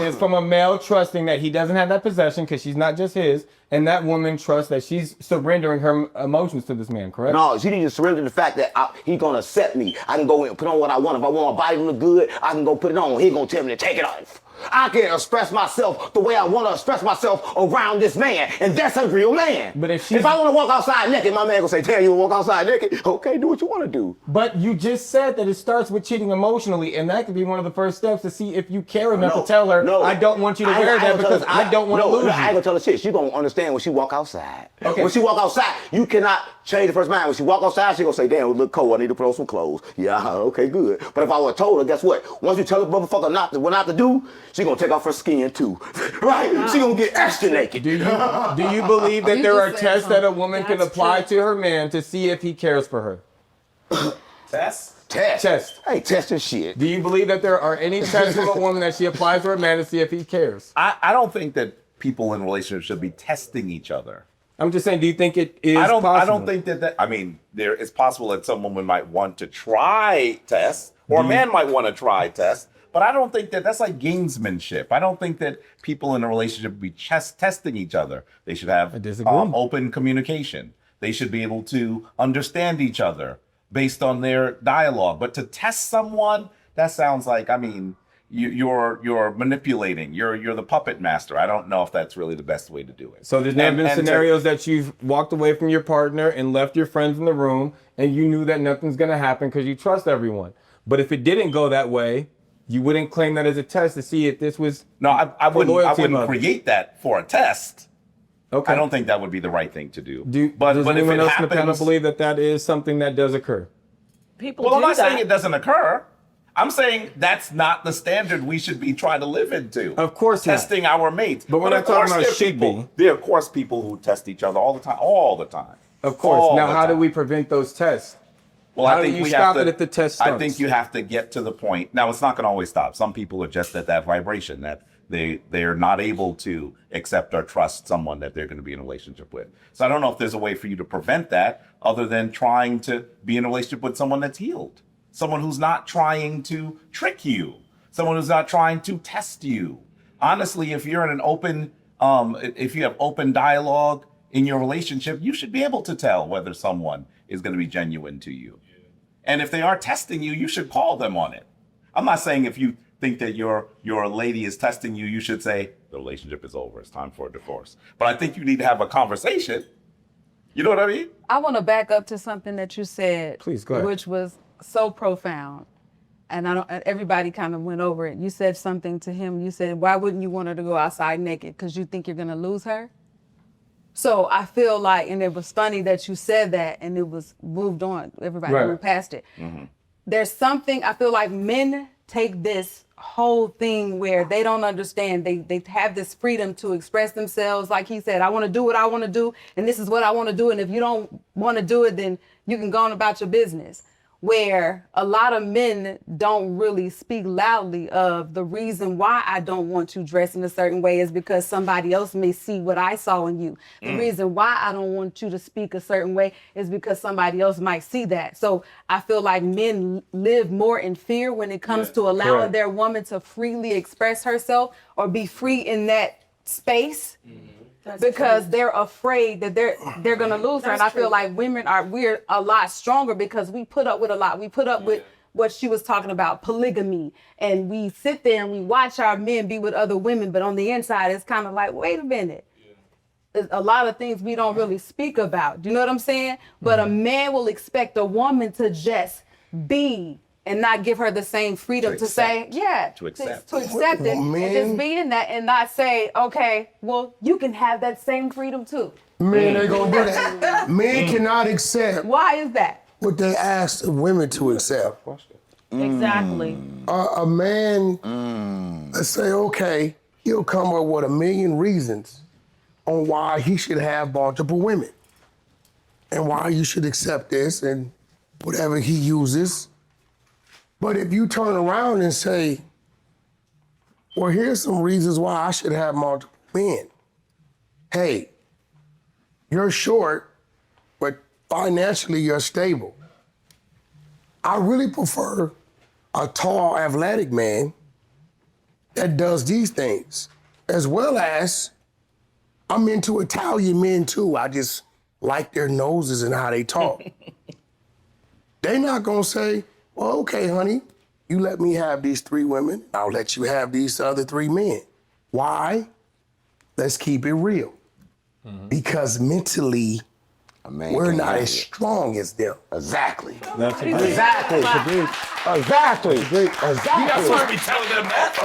is from a male trusting that he doesn't have that possession because she's not just his, and that woman trusts that she's surrendering her emotions to this man, correct? No, she needs to surrender the fact that he's gonna accept me. I can go in and put on what I want. If I want my body to look good, I can go put it on. He's gonna tell me to take it off. I can express myself the way I want to express myself around this man, and that's a real man. But if I want to walk outside naked, my man gonna say, "Damn, you wanna walk outside naked? Okay, do what you want to do." But you just said that it starts with cheating emotionally, and that could be one of the first steps to see if you care enough to tell her, I don't want you to wear that because I don't want to lose you. I ain't gonna tell her shit. She gonna understand when she walk outside. Okay. When she walk outside, you cannot change the first mind. When she walk outside, she gonna say, "Damn, it look cold. I need to put on some clothes." Yeah, okay, good. But if I would have told her, guess what? Once you tell the motherfucker what not to do, she gonna take off her skin too, right? She gonna get extra naked. Do you believe that there are tests that a woman can apply to her man to see if he cares for her? Test? Test. I ain't testing shit. Do you believe that there are any tests from a woman that she applies to her man to see if he cares? I don't think that people in relationships should be testing each other. I'm just saying, do you think it is possible? I don't think that I mean, it's possible that some woman might want to try tests, or a man might want to try tests, but I don't think that that's like gamesmanship. I don't think that people in a relationship be testing each other. They should have open communication. They should be able to understand each other based on their dialogue. But to test someone, that sounds like, I mean, you're manipulating. You're the puppet master. I don't know if that's really the best way to do it. So there's never been scenarios that you've walked away from your partner and left your friends in the room and you knew that nothing's going to happen because you trust everyone. But if it didn't go that way, you wouldn't claim that as a test to see if this was I wouldn't create that for a test. Okay. I don't think that would be the right thing to do. Does anyone else in the panel believe that that is something that does occur? I'm not saying it doesn't occur. I'm saying that's not the standard we should be trying to live into. Of course testing our mates. But we're not talking about should be. There are, of course, people who test each other all the time. Of course. Now, how do we prevent those tests? Well, I think we stop it at the test starts? I think you have to get to the point. Now, it's not going to always stop. Some people are just at that vibration that they're not able to accept or trust someone that they're going to be in a relationship with. So I don't know if there's a way for you to prevent that other than trying to be in a relationship with someone that's healed. Someone who's not trying to trick you. Someone who's not trying to test you. Honestly, if you're in an open, if you have open dialogue in your relationship, you should be able to tell whether someone is going to be genuine to you. And if they are testing you, you should call them on it. I'm not saying if you think that your lady is testing you, you should say, the relationship is over, it's time for a divorce. But I think you need to have a conversation. You know what I mean? I want to back up to something that you said. Please, go ahead. Which was so profound. And everybody kind of went over it. You said something to him. You said, why wouldn't you want her to go outside naked? Because you think you're going to lose her? So I feel like, and it was funny that you said that and it was moved on. Everybody moved past it. Mm-hmm. There's something, I feel like men take this whole thing where they don't understand. They have this freedom to express themselves. Like he said, I want to do what I want to do and this is what I want to do. And if you don't want to do it, then you can go on about your business. where a lot of men don't really speak loudly of the reason why I don't want to dress in a certain way is because somebody else may see what I saw in you. The reason why I don't want you to speak a certain way is because somebody else might see that. So I feel like men live more in fear when it comes to allowing their woman to freely express herself or be free in that space. Because they're afraid that they're gonna lose her. And I feel like we're a lot stronger because we put up with a lot. We put up with what she was talking about, polygamy. And we sit there and we watch our men be with other women, but on the inside it's kind of like, wait a minute. There's a lot of things we don't really speak about. Do you know what I'm saying? But a man will expect a woman to just be and not give her the same freedom to say, to accept it, and just be in that and not say, okay, well, you can have that same freedom too. Men ain't gonna do that. Men cannot accept. Why is that? What they ask women to accept. Exactly. A man, let's say, okay, he'll come up with a million reasons on why he should have multiple women and why you should accept this and whatever he uses. But if you turn around and say, well, here's some reasons why I should have multiple men. Hey, you're short, but financially you're stable. I really prefer a tall, athletic man that does these things, as well as I'm into Italian men too. I just like their noses and how they talk. They're not gonna say, well, okay, honey, you let me have these 3 women, I'll let you have these other 3 men. Why? Let's keep it real. Because mentally, we're not as strong as them. Exactly. That's a Exactly. Exactly. You're not supposed to be telling them that.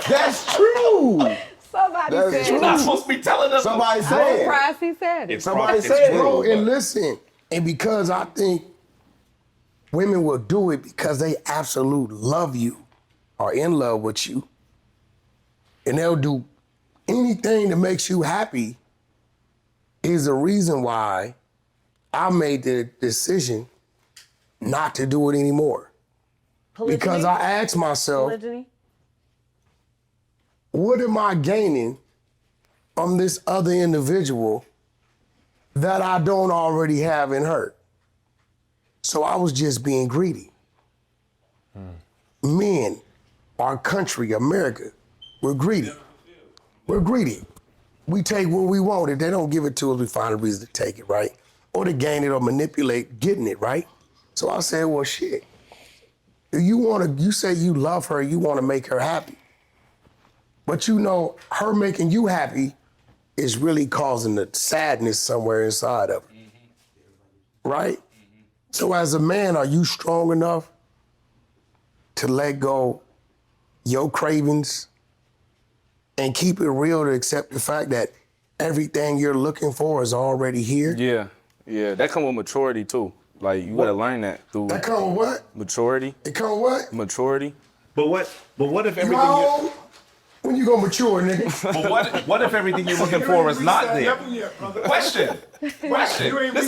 That's true. Somebody That's said true. You're not supposed to be telling them. Somebody I'm said. surprised he said it. Somebody It's said. Bro, it. and listen, and because I think women will do it because they absolutely love you, are in love with you, and they'll do anything that makes you happy, is the reason why I made the decision not to do it anymore. Polygyny? Because I asked myself, Polygyny? what am I gaining from this other individual that I don't already have in her? So I was just being greedy. Men, our country, America, we're greedy. We're greedy. We take what we want. If they don't give it to us, we find a reason to take it, right? Or to gain it or manipulate getting it, right? So I said, well, shit. If you say you love her, you want to make her happy. But you know, her making you happy is really causing the sadness somewhere inside of her, right? So as a man, are you strong enough to let go your cravings and keep it real to accept the fact that everything you're looking for is already here? Yeah. That come with maturity too. Like you gotta learn that through That come with what? maturity. It come with what? Maturity. But what if everything How old? When you gonna mature, nigga? but what if everything you're looking for is not there? Question. This is a question. Wait, this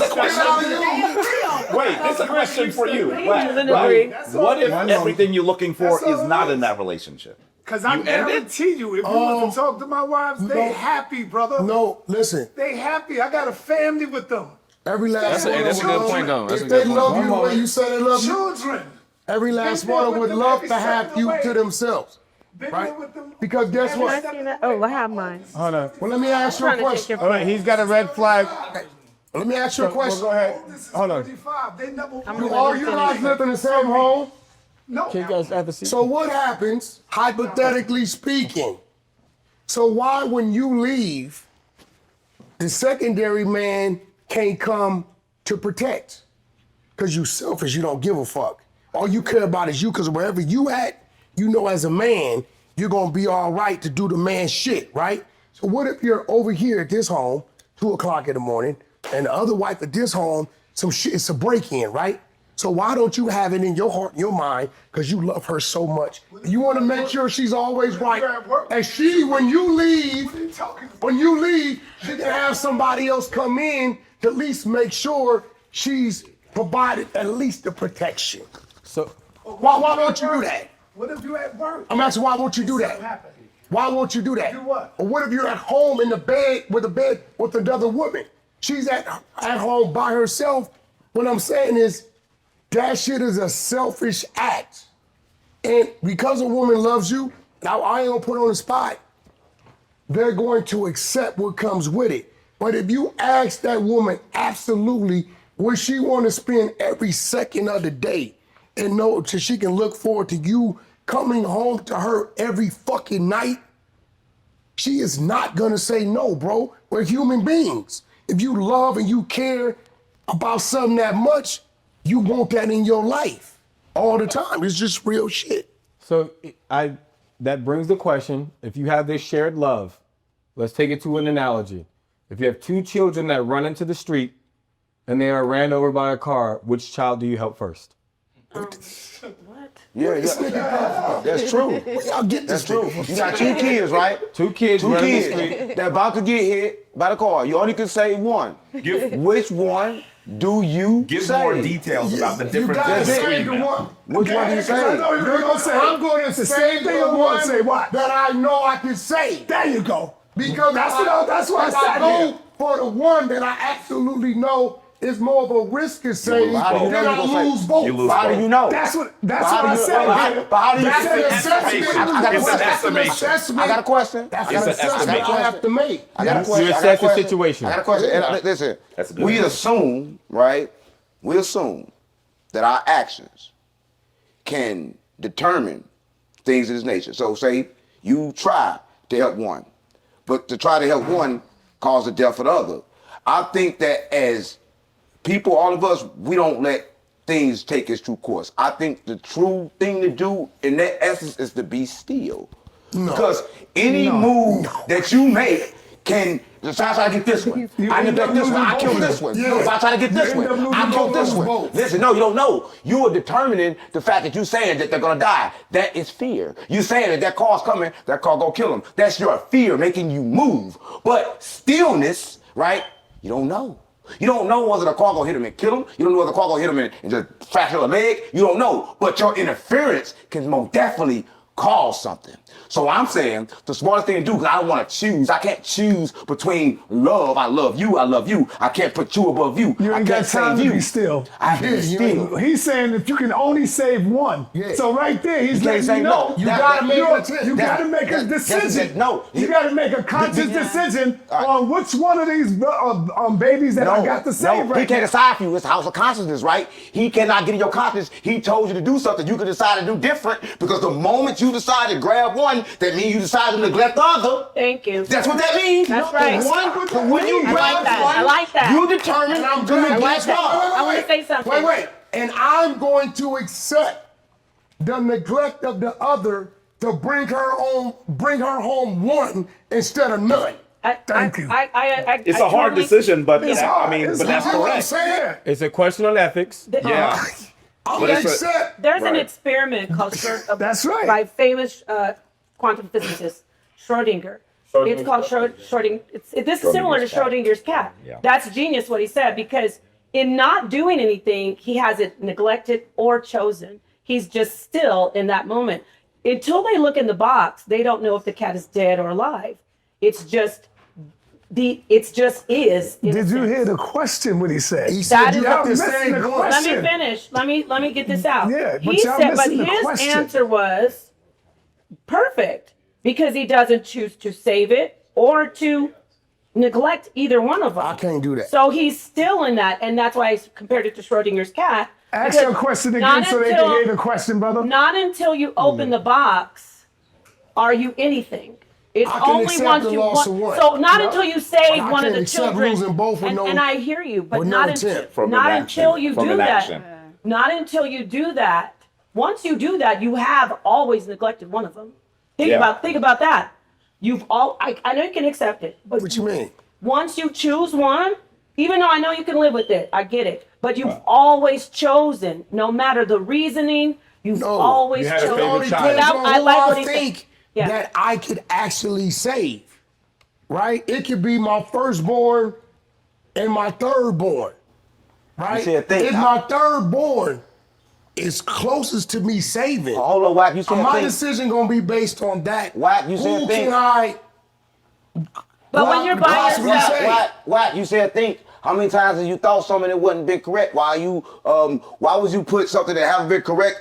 is a question for you. Right? What if everything you're looking for is not in that relationship? Because I guarantee you, if you was to talk to my wives, they happy, brother. No, listen. They happy. I got a family with them. Every last one That's a good point though. That's a If they good love point. you the way you say they love you, Children. every last Been there one of them with would them love every to have step of you the way. to themselves. Been Right? there with them. Because guess what? Oh, I have mine. Hold on. Well, let me ask you a trying to take question. your- All right, he's got a red flag. Let me ask you a question. Well, go ahead. This is Hold on. 55. They never Do all you guys live in the same home? No. Can you guys have a seat? So what happens, hypothetically speaking? So why, when you leave, the secondary man can't come to protect? Because you selfish, you don't give a fuck. All you care about is you, because wherever you at, you know as a man, you're gonna be all right to do the man shit, right? So what if you're over here at this home, 2 o'clock in the morning, and the other wife at this home, some shit, it's a break-in, right? So why don't you have it in your heart and your mind, because you love her so much. You wanna make sure she's always right. And she, when you leave, she can have somebody else come in to at least make sure she's provided at least the protection. So Why won't you do that? What if you at work? I'm asking why won't you do Something that? happened. Why won't you do that? Do what? Or what if you're at home in the bed with another woman? She's at home by herself. What I'm saying is that shit is a selfish act. And because a woman loves you, now I ain't gonna put on the spot, they're going to accept what comes with it. But if you ask that woman absolutely where she want to spend every second of the day and know so she can look forward to you coming home to her every fucking night, she is not gonna say no, bro. We're human beings. If you love and you care about something that much, you want that in your life all the time. It's just real shit. So that brings the question, if you have this shared love, let's take it to an analogy. If you have two children that run into the street and they are ran over by a car, which child do you help first? What? Yeah, that's true. Y'all get this That's true. nigga. You got 2 kids, right? Two kids Two running the kids street. that about to get hit by the car. You only can save one. Which one do you Give save? more details about the You difference gotta That's it. save the one. Which one do you I save? know you're gonna say. I'm going to the save same thing. the I'm one gonna say what? that I know I can save. There you go. Because That's what I said go here. for the one that I absolutely know is more of a risk to save, How do you know then you I gonna save? lose both. You lose How do both. you know? That's what But I said. But how do you? That's an It's an assessment. estimation. I got a It's an question. estimation. I got a question. That's It's an an assessment estimation. I have to make. I got a question. You I got a assess the question. situation. I got a question. And, listen, That's a good we one. assume, right? We assume that our actions can determine things of this nature. So say you try to help one, but to try to help one cause the death of the other. I think that as people, all of us, we don't let things take its true course. I think the true thing to do in that essence is to be still. Because any move that you make can, if I try to get this one, I neglect this one, I kill this one. Yeah. If I try to get this You end one, up I losing kill this both. one. Both. Listen, no, you don't know. You are determining the fact that you're saying that they're gonna die. That is fear. You saying that car's coming, that car gonna kill them. That's your fear making you move. But stillness, right? You don't know. You don't know whether the car gonna hit him and kill him. You don't know whether the car gonna hit him and just fracture a leg. You don't know. But your interference can most definitely cause something. So I'm saying the smartest thing to do, because I don't want to choose. I can't choose between love. I love you. I love you. I can't put you above you. You I ain't can't got time save to you. be still. I have to be still. He's saying if you can only save one. Yeah. So right there, he's You can't letting say you no. know. You gotta make an attempt. You gotta make a That's decision. no. You gotta make a conscious decision on which one of these babies that I got to save he right can't now. decide for you. It's the house of consciousness, right? He cannot get in your conscience. He told you to do something. You can decide to do different because the moment you decide to grab one, that means you decide to neglect the other. Thank you. That's what that means. That's right. When you I grab like that. one, I like that. you determine I'm to glad. neglect the other. I want to say something. Wait. And I'm going to accept the neglect of the other to bring her home one instead of none. Thank you. It's a hard decision, but It's I hard. mean, It's but that's You know what I'm correct. saying? It's a question on ethics. Yeah. I'm But gonna it's a- accept. There's an Right. experiment called That's right. by famous quantum physicist Schrodinger. It's called Schrodinger. This is similar to Schrodinger's cat. Yeah. That's genius what he said, because in not doing anything, he hasn't neglected or chosen. He's just still in that moment. Until they look in the box, they don't know if the cat is dead or alive. It's just is. in a Did you sense. hear the question? What he said? He That said you is- have Y'all to missing save the one. question. Let me finish. Let me get this out. Yeah, but he y'all said, but missing the his question. answer was perfect because he doesn't choose to save it or to neglect either one of them. I can't do that. So he's still in that, and that's why I compared it to Schrodinger's cat. Ask because your question again not so they until- can hear the question, brother. Not until you open the box are you anything. It's I can only accept once the you loss want. of one. So not No. until you save I one of can the accept children. losing both with and I hear you, but with no not intent. until From not an until action. you From do an that. action. Not until you do that. Once you do that, you have always neglected one of them. Think about that. You've all. I know you can accept it, but What you mean? once you choose one, even though I know you can live with it, I get it. But you've always chosen, no matter the reasoning, you've No. always You had a chosen. It only favorite child. depends That- on I who like what I he said. think Yeah. that I could actually save. Right? It could be my firstborn and my thirdborn. right? said think. If my third born is closest to me saving, Hold on, Wack. You said my think. decision gonna be based on that. Wack, you said Who think. can I? But when you're by possibly yourself, say? Wack, you said think. How many times have you thought something that wasn't been correct? Why would you put something that haven't been correct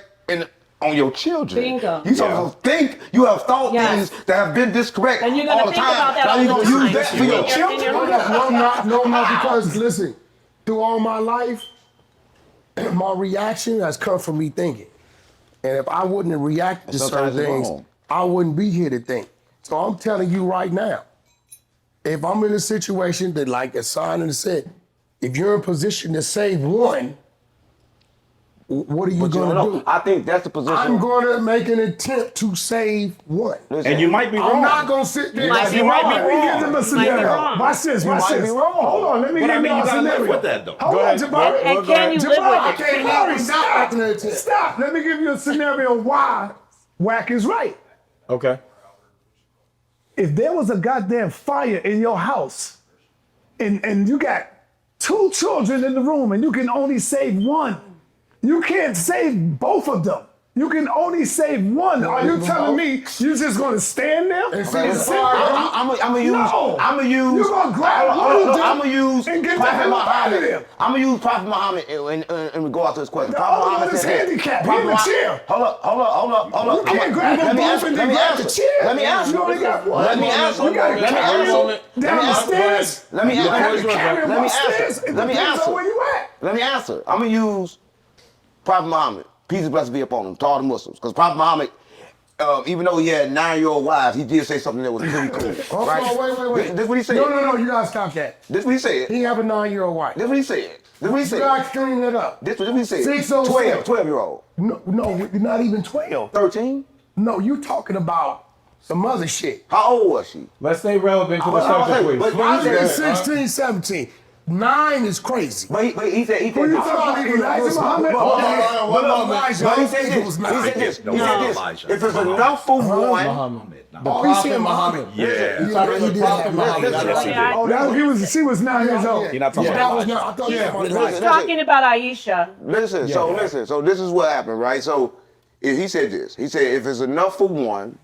on your children? Bingo. You supposed to think. You have thought Yes. things that have been discorrect And you're all gonna the think time. about that Now all you the gonna time. use that for your In your children? No, because listen, through all my life, my reaction has come from me thinking. And if I wouldn't have reacted to certain sometimes it's things, wrong. I wouldn't be here to think. So I'm telling you right now, if I'm in a situation that, like Saneter said, if you're in position to save one, what are you But you going don't to know. do? I think that's the position. I'm going to make an attempt to save one. Listen, And you might be wrong. I'm not going to sit there might and be say, wrong. Let me give them a Might be scenario. wrong. Watch this. You Watch might this. be wrong. Hold on. Let me But give I mean, you you a gotta live scenario. with that, though. Hold Go on, ahead. Jabari. And can you live with I it? can't live Jabari, without making an attempt. Stop. Let me give you a scenario why Wack is right. Okay. If there was a goddamn fire in your house and you got 2 children in the room and you can only save one, you can't save both of them. You can only save one. Are you telling me you just gonna stand there And see and the sit fire there? I'm gonna use. No. I'm gonna use. You're gonna grab one of them I'm gonna use and get the Prophet hell up out of there. Muhammad. I'm gonna use Prophet Muhammad and we go out to this question. The Prophet other one Muhammad is said this. handicapped. He Prophet in the Muhammad- chair. Hold up. You can't grab them both and then grab the chair. Let me answer. You only got one. Let me answer. You gotta Let me carry answer. him down the stairs. Let me You gotta answer. carry him Let me upstairs. answer. It Let me depends answer. on where you at. Let me answer. I'm gonna use Prophet Muhammad. Peace and blessings be upon him to all the Muslims. Because Prophet Muhammad, even though he had 9-year-old wives, he did say something that was pretty cool. Hold right? on, wait. This what he said. No, you gotta stop that. This what he said. He have a 9-year-old wife. This what he said. This what he You said. gotta clean it up. This what he said. 607. 12-year-old. No, not even 12. 13. No, you talking about some other shit. How old was she? Let's stay relevant to the I was subject, saying, please. but I he was said, 16, 17. 9 is crazy. but he said Who you talking about? Elijah Muhammad? But he said this. He said this. He said this. If it's enough for one, Oh, he said Muhammad. Yeah. He did Prophet Muhammad. that. Oh, she was 9 years old. You're not talking Yeah, about that was Elijah. not. I thought you were talking listen, about listen. Talking about Aisha. Listen. So this is what happened, right? So he said this. He said if it's enough for one,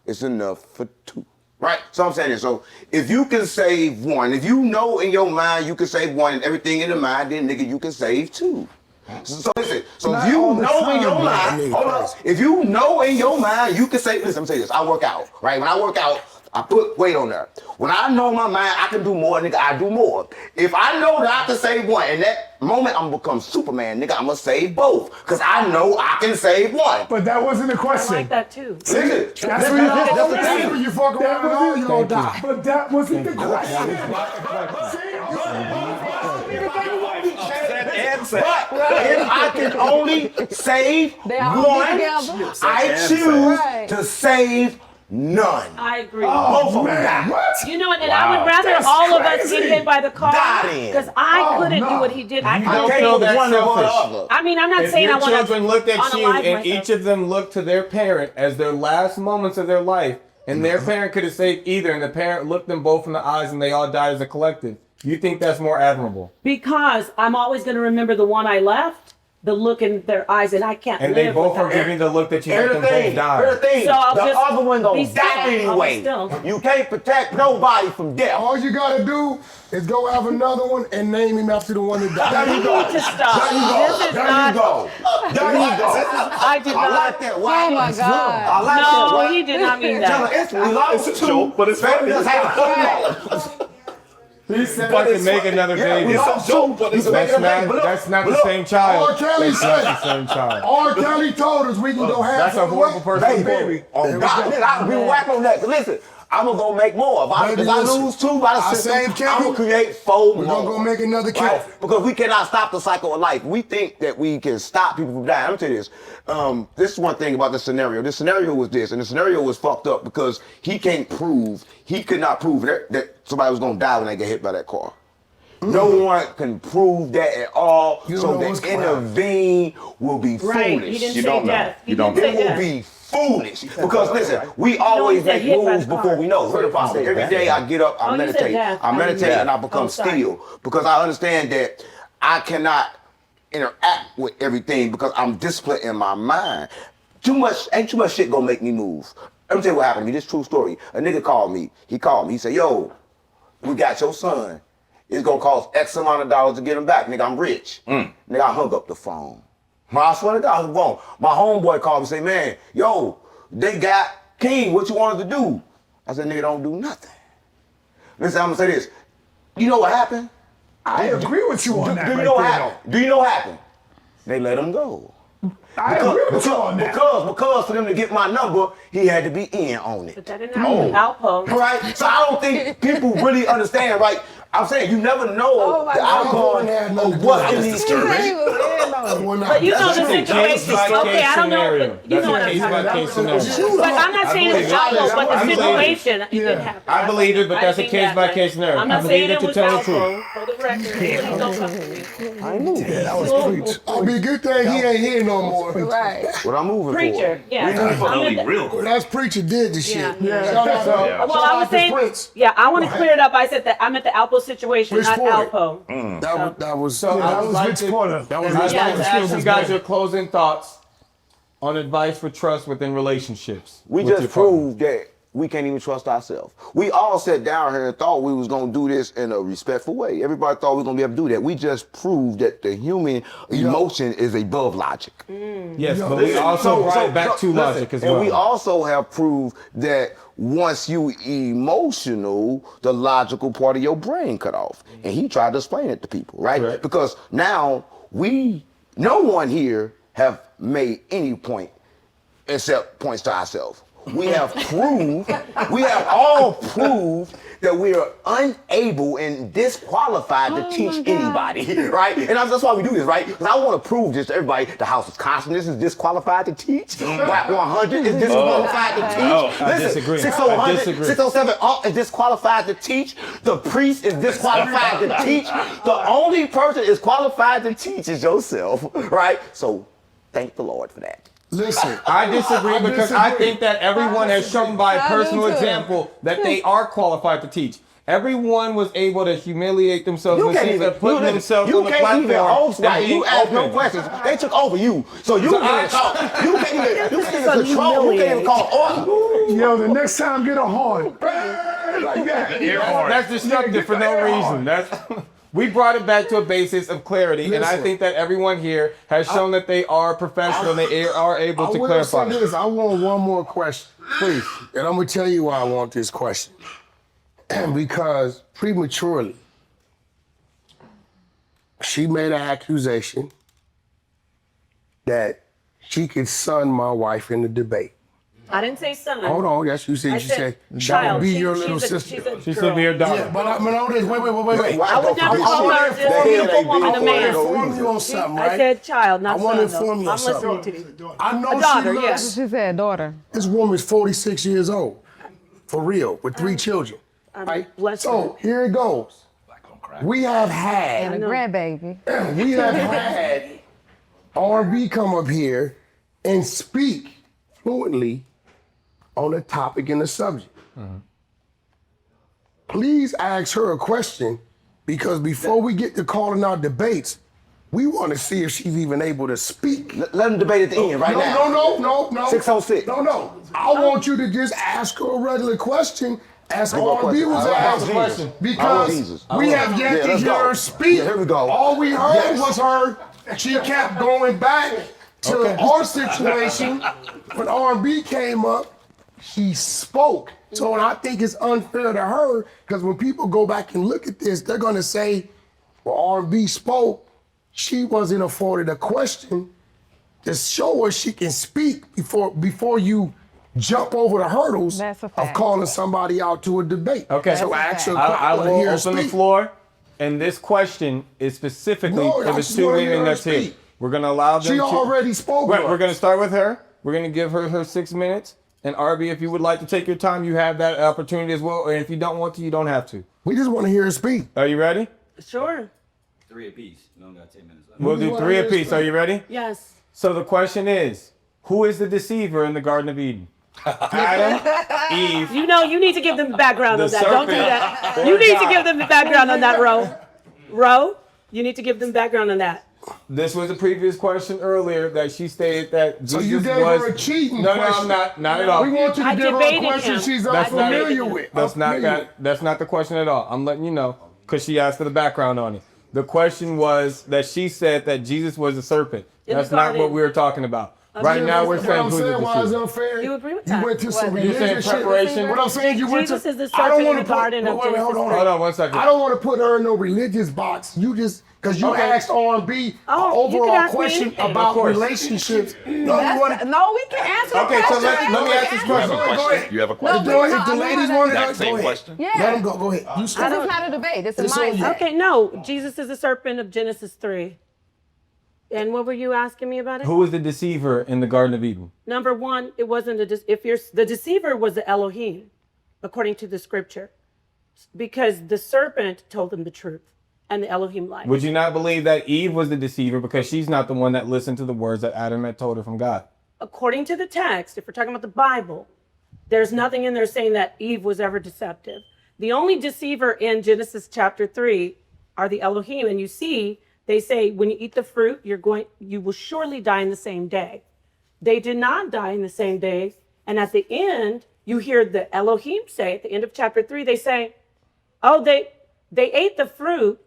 it's enough for two. Right? So I'm saying this. So if you can save one, if you know in your mind you can save one and everything in the mind, then nigga, you can save two. So listen, so if you know in your mind, hold up, if you know in your mind you can save, listen, I'm saying this, I work out, right? When I work out, I put weight on there. When I know in my mind I can do more, nigga, I do more. If I know that I can save one, in that moment I'm gonna become Superman, nigga, I'm gonna save both. Cause I know I can save one. But that wasn't the I question. like that too. Listen, That's listen, what you that's the always thing. say. When you fuck around and all, you gonna die. But that wasn't the question. But if I can only save They all one, together. I choose Right. to save none. I agree. Both of them die. You know what? And I would rather That's all of us crazy. get hit by the car Die then. because I couldn't do what he did. I You couldn't. don't can't feel go that one over the selfish. other. I mean, I'm not If saying I your want children looked at you unalive and myself. each of them looked to their parent as their last moments of their life, and their parent could have saved either, and the parent looked them both in the eyes and they all died as a collective, you think that's more admirable? Because I'm always going to remember the one I left, the look in their eyes, and I can't And live they both without are it. giving the look that you let Here's them the both thing. Here's the die. thing. So I'll The just other one be gonna still. die I'll be anyway. still. You can't protect nobody from death. All you gotta do is go have another one and name him after the one that died. You need to stop. This is There not. you go. There you go. I did I not. like that. Oh Why? my God. I like that. No, Why? he did not mean Tell that. her it's we lost It's a two, joke, but it's baby, funny. let's have $100. He said I can make another baby. It's a joke, but it's That's not the same R. child. Kelly That's not said, the same child. R. Kelly told us we can go half. That's a horrible person. Baby, oh God, nigga, I be whack on that. Listen, I'm gonna go make more. If Baby, I listen. lose two by the I system, saved Kevin. I'm gonna create 4 We're more. gonna go make another Kelvin. Right? Because we cannot stop the cycle of life. We think that we can stop people from dying. Let me tell you this. This is one thing about the scenario. This scenario was this, and the scenario was fucked up because he could not prove that somebody was gonna die when they get hit by that car. No one can prove that at all. You don't So know to what's going intervene will be Right. foolish. He didn't You say don't know. death. He You don't didn't It say will death. be foolish. Because listen, we always said make hit by moves the car. before we know. Heard about it. Every day I get up, I Oh, you said meditate. death. I meditate and I become Oh, sorry. still. Because I understand that I cannot interact with everything because I'm disciplined in my mind. Ain't too much shit gonna make me move. Let me tell you what happened to me. This true story. A nigga called me. He called me. He said, yo, we got your son. It's gonna cost X amount of dollars to get him back. Nigga, I'm rich. Nigga, I hung up the phone. I swear to God, my homeboy called me and say, man, yo, they got King, what you wanted to do? I said, nigga, don't do nothing. Listen, I'm gonna say this. You know what happened? I agree with you on that. Do you know what happened? Do you know what happened? They let him go. I agree with you on that. Because for them to get my number, he had to be in on it. But that didn't happen with Alpo. Right? So I don't think people really understand, right? I'm saying you never know the outcome of what in these cases. But you know the situation. Okay, I don't know, but you know what I'm talking about. But I'm not saying it's Alpo, but the situation, it didn't happen. I believe it, but that's a case-by-case scenario. I'm not I saying believe it that was you're telling the truth. Alpo, for the record. Don't talk to me. I knew. Yeah, that was preach. It'd be a good thing he ain't here no more. Right. What I'm moving Preacher, yeah. Real quick. That's preacher did the shit. Yeah. Well, I was saying, yeah, I want to clear it up. I said that I'm at the Alpo situation, Rich not Porter. Alpo. That was That was Rich Porter. That was Rich I'd like to ask you Porter. guys your closing thoughts on advice for trust within relationships. We with just your partner. proved that we can't even trust ourselves. We all sat down here and thought we was gonna do this in a respectful way. Everybody thought we was gonna be able to do that. We just proved that the human emotion is above logic. Yes, but we also brought it back to logic as well. And we also have proved that once you emotional, the logical part of your brain cut off. And he tried to explain it to people, right? Correct. Because now no one here have made any point except points to ourselves. We have all proved that we are unable and disqualified to teach anybody, right? And that's why we do this, right? Because I want to prove this to everybody. The House of Consciousness is disqualified to teach. WACK100 is disqualified to teach. I disagree. 600, I disagree. 607 is disqualified to teach. The priest is disqualified to teach. The only person is qualified to teach is yourself, right? So thank the Lord for that. Listen. I disagree because I think that everyone has shown by a personal example that they are qualified to teach. Everyone was able to humiliate themselves and put themselves on the platform. You asked no questions. They took over you. So you can't talk. You can't even control. You can't even call order. Yo, the next time get a horn. Like that. That's destructive for no reason. We brought it back to a basis of clarity, and I think that everyone here has shown that they are professional and they are able to clarify. I want one more question, please. And I'm going to tell you why I want this question. Because prematurely, she made an accusation that she could son my wife in the debate. I didn't say son. Hold on, yes, you said, that child. would be your little sister. She should be your daughter. Yeah, but wait. I would never call her this beautiful woman a man. inform you on something, right? I said child, not I son. want to inform you on I'm listening to something. you. I know A daughter, she looks, She said daughter. this woman's 46 years old, for real, with 3 children. Right? Bless So here it goes. We have And had a grandbaby. R&B come up here and speak fluently on the topic and the subject. Please ask her a question, because before we get to calling out debates, we want to see if she's even able to speak. Let them debate at the end right now. No. 606. No. I want you to just ask her a regular question as R&B was asking. Because we have yet to hear her speak. Yeah, here we go. All we heard was her. She kept going back to our situation. When R&B came up, she spoke. So I think it's unfair to her, because when people go back and look at this, they're gonna say, well, R&B spoke. She wasn't afforded a question to show her she can speak before you jump over the hurdles of calling somebody out to a debate. Okay. So ask her I will hear her open the speak. floor, and this question is specifically No, for I the just 2 wanna hear women her that's here. speak. We're gonna allow them She to. already spoke. We're gonna start with her. We're gonna give her 6 minutes. And RB, if you would like to take your time, you have that opportunity as well. And if you don't want to, you don't have to. We just want to hear her speak. Are you ready? Sure. 3 apiece. You only got 10 minutes left. We'll do 3 apiece. Are you ready? Yes. So the question is, who is the deceiver in the Garden of Eden? Adam, Eve. You know, you need to give them background The on that. Don't do serpent. that. You need to give them the background on that, Ro. You need to give them background on that. This was a previous question earlier that she stated that Jesus So you gave was... her a cheating No, question. I'm not at all. We want you to I give her a debated question him. she's That's not- unfamiliar with. That's not the question at all. I'm letting you know because she asked for the background on it. The question was that she said that Jesus was a serpent. In the That's not garden. what we were talking about. Right now we're saying who's the why it's deceiver. unfair. You agree with You that? went to some You're saying religious shit. preparation? What I'm saying, you went to. Jesus is the I don't serpent in wanna the garden of wait, hold Genesis on. Hold on 1 second. I don't want to put her in no religious box. You just because you asked R&B Oh, you can overall ask me question anything. about Of course. relationships. No, you That's- want to. no, we can answer the Okay, so question. let me ask this You have a question. question? You have a No, question? we- If the ladies want to Exact go same ahead. question? Yeah. Let them go. Go ahead. You This start. is not a debate. It's a It's on you. mindset. Okay, no. Jesus is the serpent of Genesis 3. And what were you asking me about it? Who was the deceiver in the Garden of Eden? Number one, it wasn't the deceiver was the Elohim, according to the scripture, because the serpent told them the truth, and the Elohim lied. Would you not believe that Eve was the deceiver because she's not the one that listened to the words that Adam had told her from God? According to the text, if we're talking about the Bible, there's nothing in there saying that Eve was ever deceptive. The only deceiver in Genesis chapter 3 are the Elohim, and you see. They say, when you eat the fruit, you will surely die in the same day. They did not die in the same day. And at the end, you hear the Elohim say, at the end of chapter 3, they say, oh, they ate the fruit.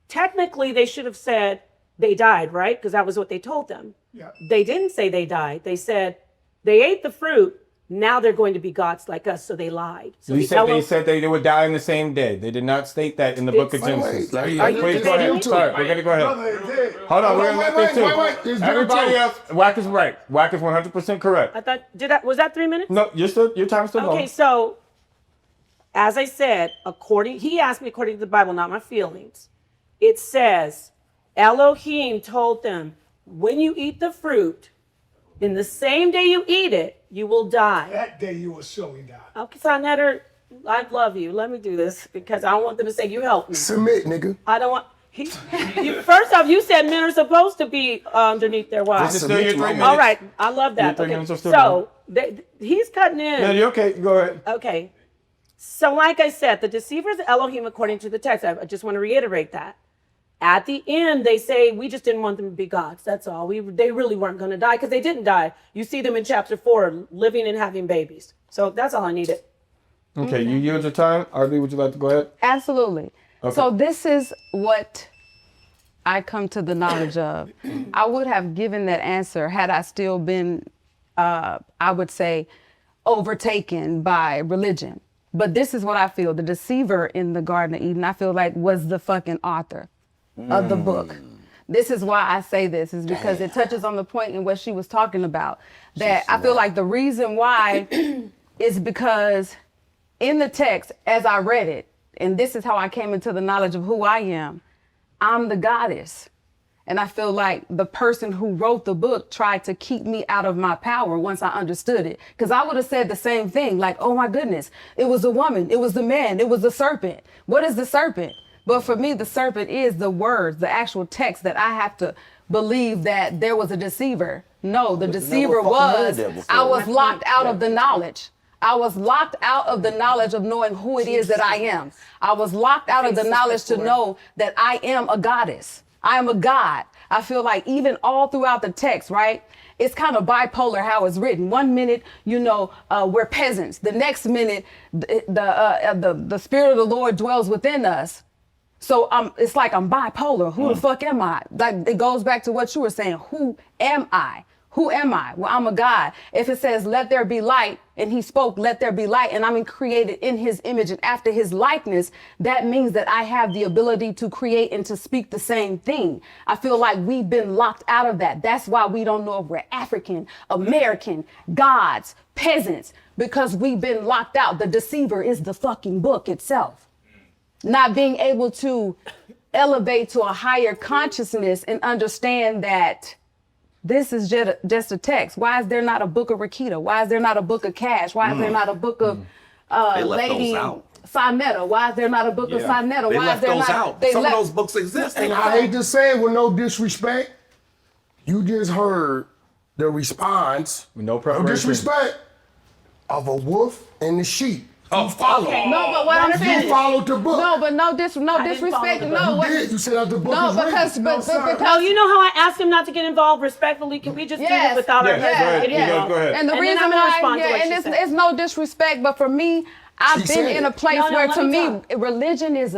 Technically, they should have said they died, right? Because that was what they told them. Yeah. They didn't say they died. They said they ate the fruit. Now they're going to be gods like us, so they lied. So You the said they said they would die in the same day. They did not state that in the book of Genesis. Are you Please go ahead. debating? Sorry, we're gonna go ahead. Hold on, we're gonna let this too. Everybody else, WACK is right. WACK is 100% correct. I thought, was that 3 minutes? No, your time's still Okay, going. so as I said, he asked me according to the Bible, not my feelings. It says, Elohim told them, when you eat the fruit, in the same day you eat it, you will die. That day you will surely die. Okay, Saneter, I love you. Let me do this because I don't want them to say you helped me. Submit, nigga. I don't want. First off, you said men are supposed to be underneath their wives. This is still your 3 minutes. All right, I love that. Your 3 Okay, minutes are still so he's cutting in. No, you're okay. Go ahead. Okay. So like I said, the deceiver is Elohim according to the text. I just want to reiterate that. At the end, they say, we just didn't want them to be gods. That's all. They really weren't going to die because they didn't die. You see them in chapter 4, living and having babies. So that's all I needed. Okay, you yield your time. RB, would you like to go ahead? Absolutely. Okay. So this is what I come to the knowledge of. I would have given that answer had I still been, I would say, overtaken by religion. But this is what I feel. The deceiver in the Garden of Eden, I feel like, was the fucking author of the book. This is why I say this, is because it touches on the point in what she was talking about. That I feel like the reason why is because in the text, as I read it, and this is how I came into the knowledge of who I am, I'm the goddess. And I feel like the person who wrote the book tried to keep me out of my power once I understood it. Because I would have said the same thing, like, oh my goodness, it was a woman, it was the man, it was the serpent. What is the serpent? But for me, the serpent is the words, the actual text that I have to believe that there was a deceiver. No, the deceiver was, I was locked out of the knowledge. I was locked out of the knowledge of knowing who it is that I am. I was locked out of the knowledge to know that I am a goddess. I am a god. I feel like even all throughout the text, right? It's kind of bipolar how it's written. 1 minute, we're peasants. The next minute, the Spirit of the Lord dwells within us. So it's like I'm bipolar. Who the fuck am I? Like it goes back to what you were saying. Who am I? Who am I? Well, I'm a God. If it says, let there be light, and he spoke, let there be light, and I'm created in his image and after his likeness, that means that I have the ability to create and to speak the same thing. I feel like we've been locked out of that. That's why we don't know if we're African, American, gods, peasants, because we've been locked out. The deceiver is the fucking book itself. Not being able to elevate to a higher consciousness and understand that this is just a text. Why is there not a book of Rakita? Why is there not a book of Cash? Why is there not a book of Lady Saneter? Why is there not a book of Saneter? Why is there not? Some of those books exist. And I hate to say it with no disrespect, you just heard the response, With no no preparation. disrespect, of a wolf and the sheep. You follow. Okay. No, but what I'm saying, You followed the book. no, but no didn't disrespect. follow the No, book. You what? did. You said that the book No, is because written. but No, you know how I asked him not to get involved respectfully? Can we just do Yes. it without our Yes, go ahead. getting involved? Go ahead. And the And then reason I'm gonna why, respond to what and she it's, said. it's no disrespect, but for me, I've She been said in a it. place No, where let to me me, talk. religion is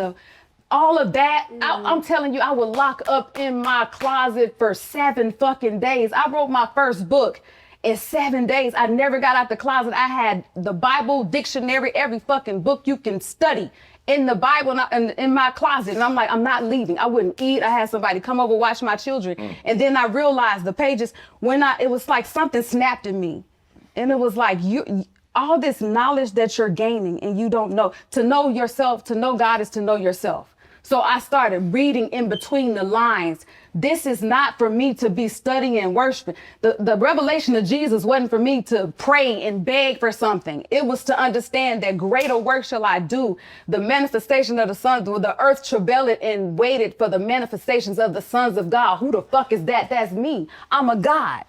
all of that. I'm telling you, I would lock up in my closet for 7 fucking days. I wrote my first book in 7 days. I never got out the closet. I had the Bible, dictionary, every fucking book you can study in the Bible and in my closet. And I'm like, I'm not leaving. I wouldn't eat. I had somebody come over, watch my children. And then I realized the pages, it was like something snapped in me. And it was like, all this knowledge that you're gaining and you don't know. To know yourself, to know God is to know yourself. So I started reading in between the lines. This is not for me to be studying and worshiping. The revelation of Jesus wasn't for me to pray and beg for something. It was to understand that greater work shall I do. The manifestation of the sons, the earth travailed and waited for the manifestations of the sons of God. Who the fuck is that? That's me. I'm a God.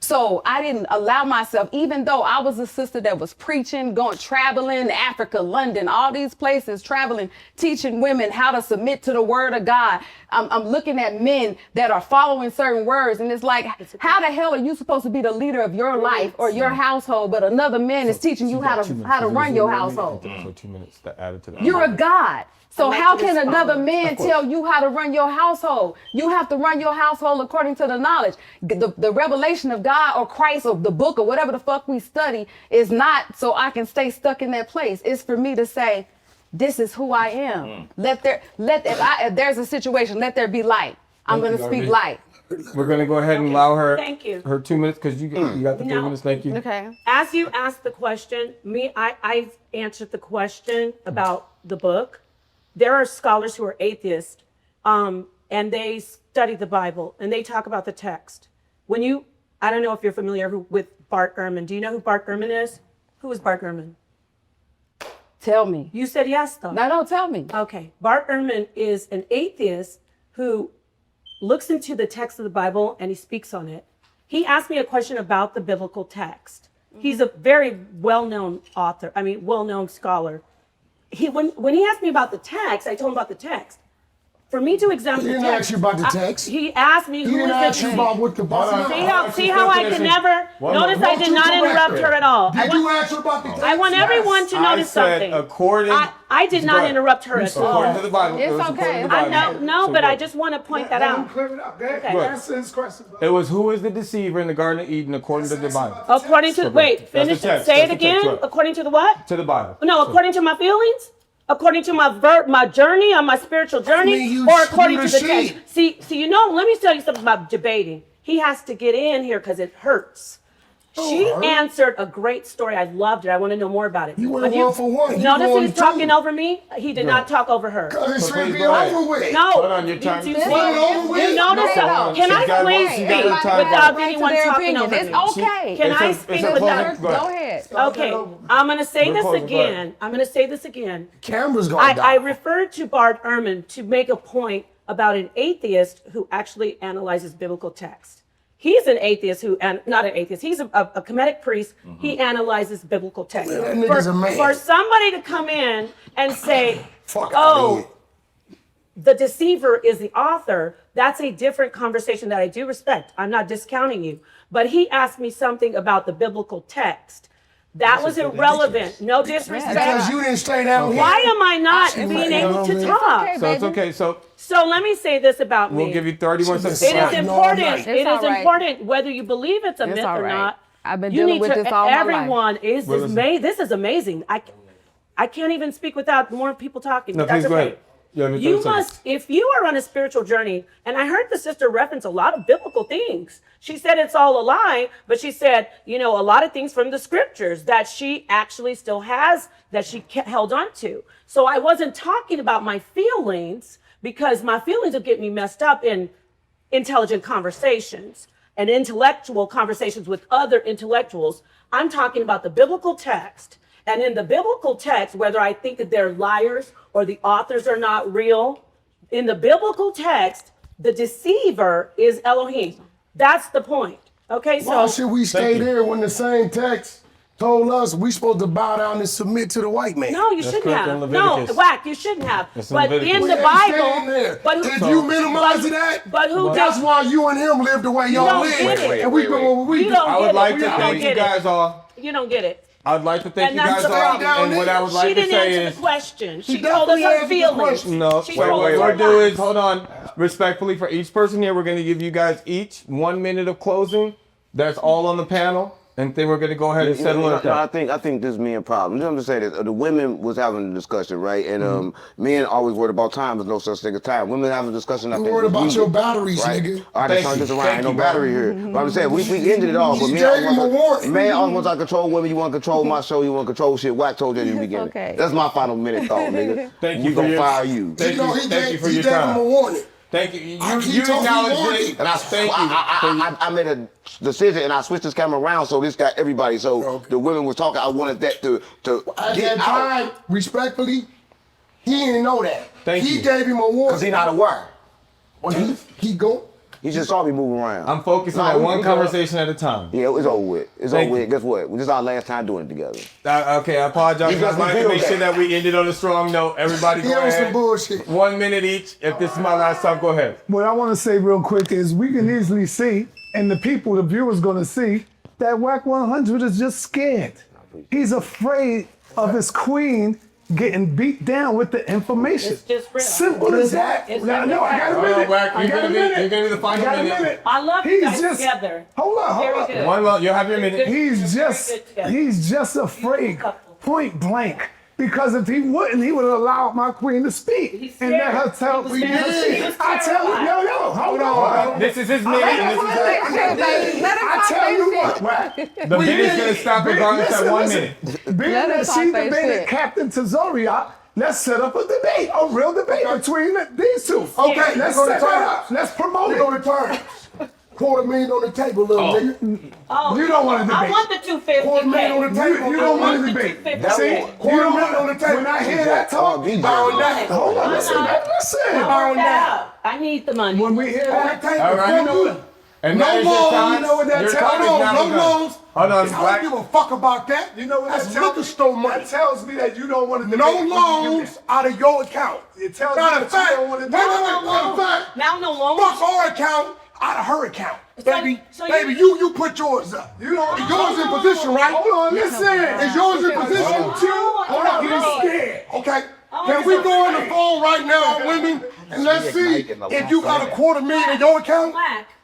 So I didn't allow myself, even though I was a sister that was preaching, traveling, Africa, London, all these places, traveling, teaching women how to submit to the word of God. I'm looking at men that are following certain words. And it's like, how the hell are you supposed to be the leader of your life or your household, but another man is teaching you how to run your household? So 2 minutes to add it to that. You're a God. So how can another man tell you how to run your household? You have to run your household according to the knowledge. The revelation of God or Christ or the book or whatever the fuck we study is not so I can stay stuck in that place. It's for me to say, this is who I am. If there's a situation, let there be light. I'm going to speak light. We're going to go ahead and allow her Thank you. her 2 minutes because you got the 3 No. minutes. Thank you. Okay. As you asked the question, I answered the question about the book. There are scholars who are atheists, and they study the Bible, and they talk about the text. I don't know if you're familiar with Bart Ehrman. Do you know who Bart Ehrman is? Who is Bart Ehrman? Tell me. You said yes, though. No, don't tell me. Okay. Bart Ehrman is an atheist who looks into the text of the Bible and he speaks on it. He asked me a question about the biblical text. He's a very well-known well-known scholar. When he asked me about the text, I told him about the text. For me to examine He the didn't text, ask you about the text. he asked me He who didn't is ask you the about what the Bible. See how I can never notice I did not interrupt her at all. Did you ask her about the text? I want everyone to notice something. I did not interrupt her at all. According to the Bible. It's it was okay. according to the Bible. But I just want to point that out. Clear it up. Go ahead. Okay. Answer his question. It was who is the deceiver in the Garden of Eden according to the Bible. According to, wait, That's the finish, text. say it That's the text, again. right. According to the what? To the Bible. No, according to my feelings? According to my journey, on my spiritual journey, or according to the text? See, let me tell you something about debating. He has to get in here because it hurts. She answered a great story. I loved it. I want to know more about it. You went 1 for 1. You Notice going he's talking 2. over me. He did not talk over her. It's So ready to please be go ahead. over with. No. Hold on, your time. You It's over with. you notice No. Can I She got please one- she got speak her time. without Right to anyone their talking opinion. over It's me? okay. Can I It's a speak closing- without? Go ahead. Go ahead. Okay, I'm going to say We're this closing, go ahead. again. I'm going to say this again. Camera's gonna die. I referred to Bart Ehrman to make a point about an atheist who actually analyzes biblical text. He's an atheist not an atheist. He's a Kemetic priest. He analyzes biblical text. That nigga's a man. For somebody to come in and say, Fuck outta here. the deceiver is the author, that's a different conversation that I do respect. I'm not discounting you. But he asked me something about the biblical text. That was irrelevant. No disrespect. Because you didn't stay down here. Why am I not being able to talk? okay. So it's okay. So So let me say this about me. we'll give you 31 seconds. It is Right. important. No, It's It is all right. important whether you believe it's a myth all or right. not. I've been You dealing need with to. this all my life. Everyone is Well, listen. This is amazing. I can't even speak without more people talking. No, but that's please go okay. ahead. You have your 30 You seconds. must, if you are on a spiritual journey, and I heard the sister reference a lot of biblical things. She said it's all a lie, but she said, a lot of things from the scriptures that she actually still has, that she held on to. So I wasn't talking about my feelings, because my feelings will get me messed up in intelligent conversations and intellectual conversations with other intellectuals. I'm talking about the biblical text. And in the biblical text, whether I think that they're liars or the authors are not real, in the biblical text, the deceiver is Elohim. That's the point. Okay, Why so should we stay there when the same text told us we supposed to bow down and submit to the white man. No, you That's shouldn't correct in have. No, Leviticus. Whack, you shouldn't have. It's in But Leviticus. in We the ain't Bible, staying there. but if you minimize that, but who that's does? why you and him live the way y'all don't live. get it. And we doing what we You do. don't I get would it. like to You don't thank you get it. guys all. You don't get it. I'd like to thank And you that's guys the all. problem. And what I would She like to didn't say answer is, the question. She She told us definitely her answered the feelings. question. no, She wait, told us what her we'll do lies. is, hold on, respectfully for each person here, we're going to give you guys each 1 minute of closing. That's all on the panel. And then we're going to go ahead and settle it No, up. I think this is me a problem. I'm just saying this. The women was having a discussion, right? And men always worried about time. There's no such thing as time. Women having a discussion. I You think worried was about needed, your batteries, right? nigga. I just turned this around. Ain't no you, battery here. But I'm saying we ended it all. But You men gave him a always warning. man always wants to control women. You want to control my show. You want to control shit. Wack told you in the beginning. okay. That's my final minute thought, nigga. Thank we you for gonna your- fire you. Thank You know, you, he thank you gave, for he your gave him a time. warning. Thank you. He You told me acknowledged warning. it. And Thank you. I made a decision and I switched this camera around so this got everybody. So Okay. the women was talking. I wanted that to At get that out. time, respectfully, he didn't know that. Thank he you. gave him a warning. Cause he not aware. Well, he go. He just saw me moving around. I'm focusing Nah, on we- one we conversation at a time. Yeah, it's over with. It's Thank over you. with. Guess what? This is our last time doing it together. Okay, I apologize. You I got wanted me to make feel sure that. that we ended on a strong note. Everybody He go on some ahead. bullshit. 1 minute each. If this is my last time, go ahead. What I want to say real quick is we can easily see, and the people, the viewers, going to see that WACK100 is just scared. He's afraid of his queen getting beat down with the information. It's just real. Simple as that. It's No, really I got a that. minute. Wack, I you're got a gonna be- minute. you're gonna be the final I got a minute. minute. I love you guys together. Hold on, Very hold on. good. One more. You'll have your minute. He's just afraid, point blank. Because if he wouldn't, he would allow my queen to speak. He's And let her scared. tell He was me. scared. He was I tell you, terrified. yo, hold on. This is his minute. And this is I tell you what, Wack. the minute's gonna stop regardless at 1 minute. Being Let him that talk she that debated shit. Captain Tazoria, let's set up a debate, a real debate between these two. Okay, let's go to set that terms. up. Let's promote We it. go to terms. $250,000 on the table, little nigga. Oh, You don't want to I debate. want the 250K. $250,000 on the table. You don't want to the debate. 250K. See, you don't want on the table. When I hear that talk, DJ. Bow down. hold on, listen. I'll work that out. I need the money. When we hear On that, the table. All right. Fuck you. And No that is your loans, time. you know what that Your tells time me? is now No begun. loans. Hold on, I don't Black. give a fuck about that. you know what That's that tells liquor store money. That tells me that you don't want to debate. No when you do loans that. out of your account. It tells me Matter that of fact, you don't want to wait, debate. matter of fact, Now no loans. fuck our account out of her account. Baby, so baby, you put yours up. You don't. Yours in position, right? Hold on, listen. Is yours in position? Hold on, he's scared. Okay. Can we go on the phone right now, women, and let's see if you got $250,000 in your account?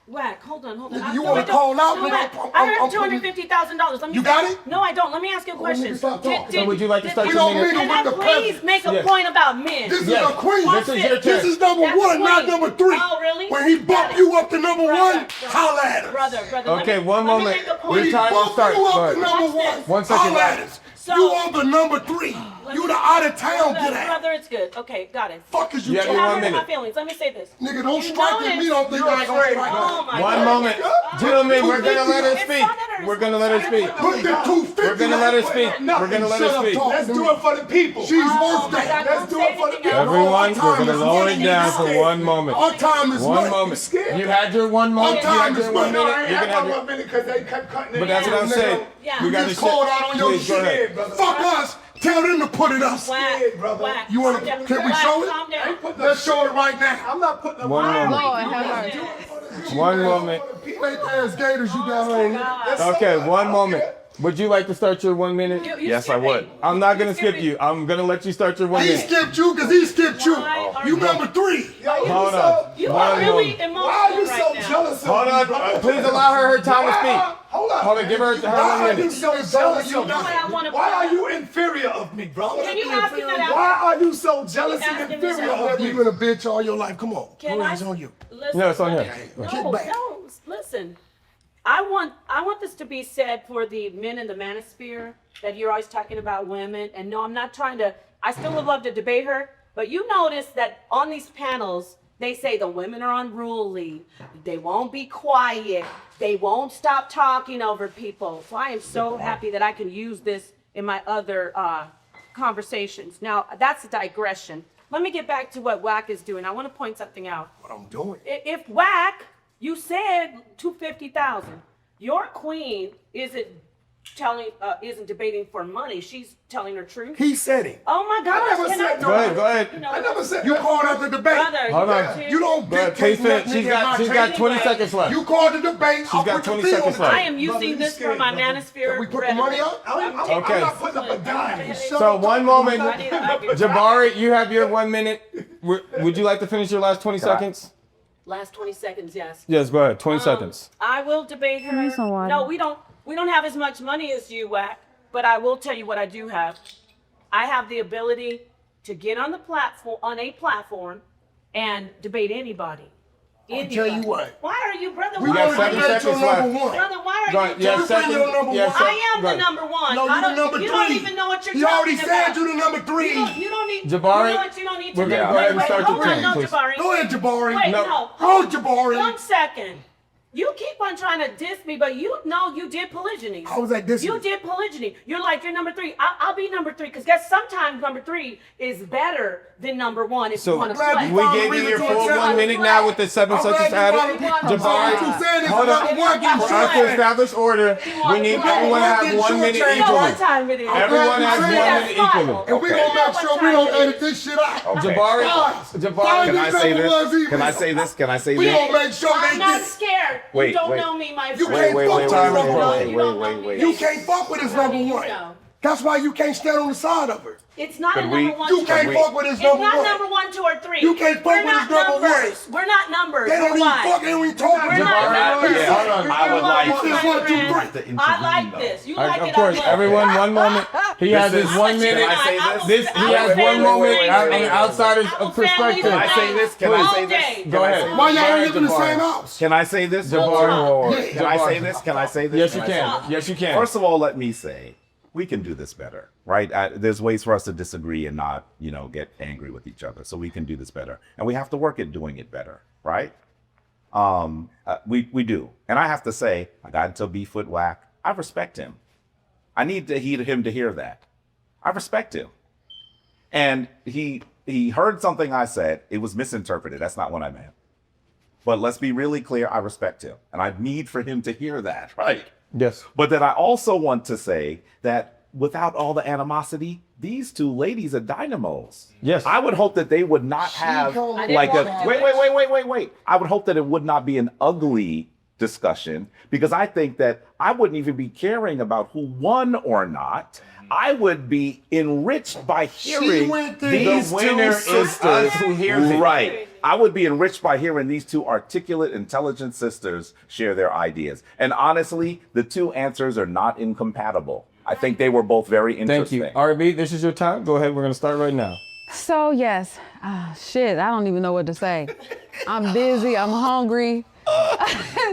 Whack, hold on. You wanna call out, No, nigga? Whack. I heard $250,000. Let me You got it? No, I don't. Let me ask you a question. stop talking. So would you like to start We your don't minute? mean Can to I win the please president. make a Yes. point about men? This is Yes. a queen. This is your turn. This is number That's one, not queen. number 3. Oh, really? When he Got bumped it. you up to number Brother, one, holla at us. Brother. Okay, let me- one let me moment. make a point. When he Your time will bumped start. you Go up to ahead. number Watch one, this. 1 second. holla at us. So- You on the number 3. You the out of town Brother, get brother, it's good. Okay, got it. Fuck is you Yeah, You're you talking not one hurting my minute. feelings. Let me say this. Nigga, don't You strike at notice- me. Don't think I ain't gonna strike Oh back. my One God. moment. Gentlemen, we're gonna let her It's speak. Saneter. We're gonna let her speak. Put the 250. We're gonna let her speak. Nothing. We're gonna let Shut her up, speak. talk. Let's do it for the people. She's Oh worth my that. God, Let's don't do say it for the anything people. else. Everyone, we're gonna is lower money. it down for 1 moment. Our time is 1 money. moment. scared. You had your 1 moment. You time had is your 1 money. minute. You can have your. 1 minute because they kept cutting it. But that's what I'm nigga. saying. Yeah. We You got just to called out on your Please, go ahead. brother. Fuck us. Tell them to put it up. Whack, brother. whack. You wanna? Calm down. Can we Whack, show calm it? down. Let's show it right now. I'm not putting up 1 moment. Lord have mercy. 1 moment. Fake ass gators you got on. Okay, 1 moment. Would you like to start your 1 minute? You Yes, I would. I'm not gonna skip you. I'm gonna let you start your 1 He minute. skipped you because he skipped you. Why are You you- number 3. Hold on. You One are really moment. emotional Why are you right so now. jealous of Hold me, on. brother? Please allow her time to speak. Hold on. Hold on. Give her her Why 1 are you minute. so jealous You of me? know I wanna- Why are you inferior of me, brother? Can you ask him that Why out? are you so jealous Ask and him this inferior out. of me? You've been a bitch all your life. Come on. Can I? It's on you. Listen, No, it's on him. No, back. no, listen. I want this to be said for the men in the manosphere that you're always talking about women. And no, I'm not trying to. I still would love to debate her, but you notice that on these panels they say the women are unruly. They won't be quiet. They won't stop talking over people. So I am so happy that I can use this in my other conversations. Now that's a digression. Let me get back to what WACK is doing. I want to point something out. What I'm doing. If WACK, you said 250,000. Your queen isn't isn't debating for money. She's telling her truth. He said it. Oh my gosh! I never said Go ahead, go ahead. You know, I never said you called out the debate. brother, Hold on. You don't But dictate nothing. she's got 20 seconds left. You called the debate. She's got 20 seconds left. I am using this for my manosphere. Can we put the money up? I'm Okay. not putting up a dime. So one moment, Jabari, you have your 1 minute. Would you like to finish your last 20 seconds? Last 20 seconds, yes. Yes, go ahead. 20 seconds. I will debate her. No, we don't have as much money as you, WACK, but I will tell you what I do have. I have the ability to get on a platform and debate anybody. I'll tell you what. Why are you, brother? We why got are 7 you seconds left. Brother, why are Go you ahead. Yeah, second. You're number Yeah, one. second. I am Go the ahead. number one. No, you're the number 3. You don't even know what you're He talking already said about. you're the number 3. You don't need. Jabari, you know what you don't need to we're do. gonna go ahead and Wait, start hold your on, time, no, please. Jabari. Go ahead, Jabari. Wait, No. no. Go, Jabari. 1 second. You keep on trying to diss me, but you know you did polygyny. How was that dissing? You did polygyny. You're like, you're number 3. I'll be number 3, because guess sometimes number 3 is better than number 1 if So you want to play. we gave you your full 1 minute now with the 7 seconds added. Jabari, hold on. For us to establish order, we need everyone to have 1 minute You know equally. what time it is. Everyone has 1 minute equally. And we're going to make sure we don't edit this shit out. Jabari, Can I say this? Can I say this? Can I say We this? going to make sure I'm they not get scared. Wait, You don't wait. know me, my You friend. can't fuck with us number You 1. don't know me. You can't fuck with us number 1. That's why you can't stand on the side of her. It's not a Could we- number 1. You can't fuck with us It's number not 1. number 1, 2, or 3. You can't fuck We're with us not number 1. numbers. We're not numbers. They don't even Why? fuck, they don't even talk. We're not numbers. Yeah, hold on. I would like This is 1, 2, 3. I like this. You like Of it. course, I love it. everyone, 1 moment. He has his 1 minute. Can I say this? He has 1 moment on the outsider's perspective. Can I say this? Can I say this? Go ahead. Why y'all Go ahead, live in the Jabari. same house? Can I say this? Jabari. Can I say this? Can I say this? Yes, you I can. say- Yes, you can. First of all, let me say we can do this better, right? There's ways for us to disagree and not, get angry with each other. So we can do this better, and we have to work at doing it better, right? We do, and I have to say, I got into a beef with WACK. I respect him. I need him to hear that. I respect him, and he heard something I said. It was misinterpreted. That's not what I meant. But let's be really clear. I respect him, and I need for him to hear that, right? Yes. But then I also want to say that without all the animosity, these two ladies are dynamos. Yes. I would hope that they would not have like a wait. I would hope that it would not be an ugly discussion, because I think that I wouldn't even be caring about who won or not. I would be enriched by hearing these The winner two is sisters. us who hears it. Right. I would be enriched by hearing these two articulate, intelligent sisters share their ideas. And honestly, the two answers are not incompatible. I think they were both very Thank interesting. you. RB, this is your time. Go ahead. We're going to start right now. So yes, shit, I don't even know what to say. I'm busy, I'm hungry.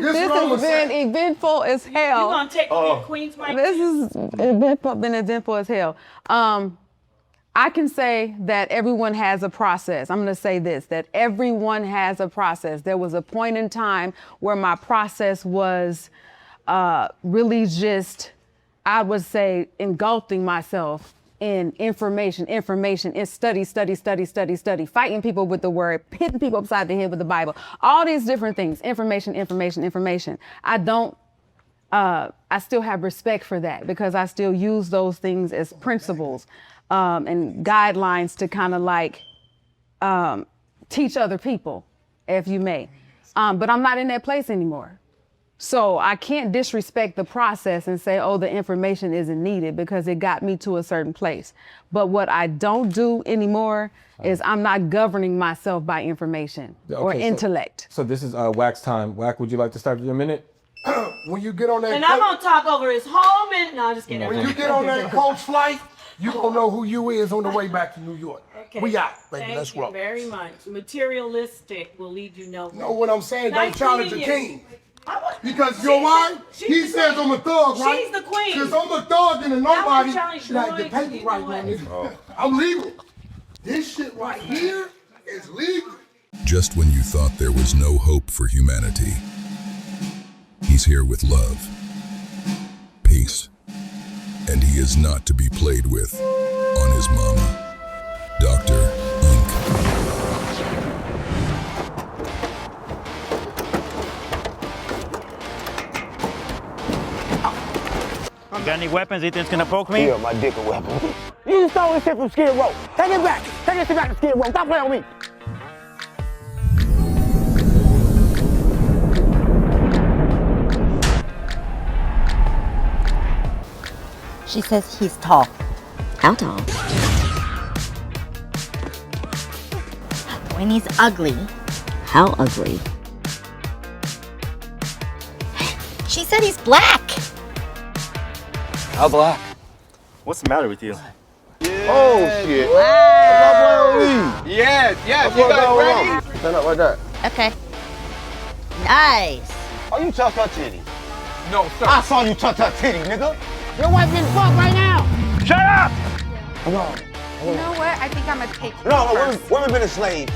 This has been eventful as You hell. gonna take me to Queen's mic? This has been eventful as hell. I can say that everyone has a process. I'm gonna say this, that everyone has a process. There was a point in time where my process was really just, I would say, engulfing myself in information, in study, fighting people with the word, hitting people upside the head with the Bible, all these different things, information. I still have respect for that, because I still use those things as principles and guidelines to kind of like teach other people, if you may. But I'm not in that place anymore. So I can't disrespect the process and say, oh, the information isn't needed, because it got me to a certain place. But what I don't do anymore is I'm not governing myself by information or intellect. So this is WACK's time. WACK, would you like to start your minute? When you get on that, And I'm gonna talk over his whole minute. No, I'm just kidding. when you get on that coach flight, you gonna know who you is on the way back to New York. Okay. We out, baby. Thank Let's you roll. very much. Materialistic will lead you nowhere. Know what I'm saying? Nice Don't challenge the meeting you. king. Because you know why? He says I'm a thug, right? She's the queen. Since I'm a thug and a nobody, challenge should I you. get paper You right know now, what? nigga? I'm legal. This shit right here is legal. Just when you thought there was no hope for humanity, he's here with love, peace, and he is not to be played with on his mama, Dr. Got any weapons you think's gonna poke me? Yeah, my dick a weapon. You stole this shit from Skid Row. Take it back. Take this shit back to Skid Row. Stop playing with me. She says he's tall. How tall? When he's ugly. How ugly? She said he's black. How black? What's the matter with you? Oh shit. Wow. Yes, yes, you guys ready? Stand up right there. Okay. Nice. Oh, you touched her titty. No, sir. I saw you touch her titty, nigga. Your wife getting fucked right now. Shut up! Come on. You know what? I think I'm gonna take No, women been enslaved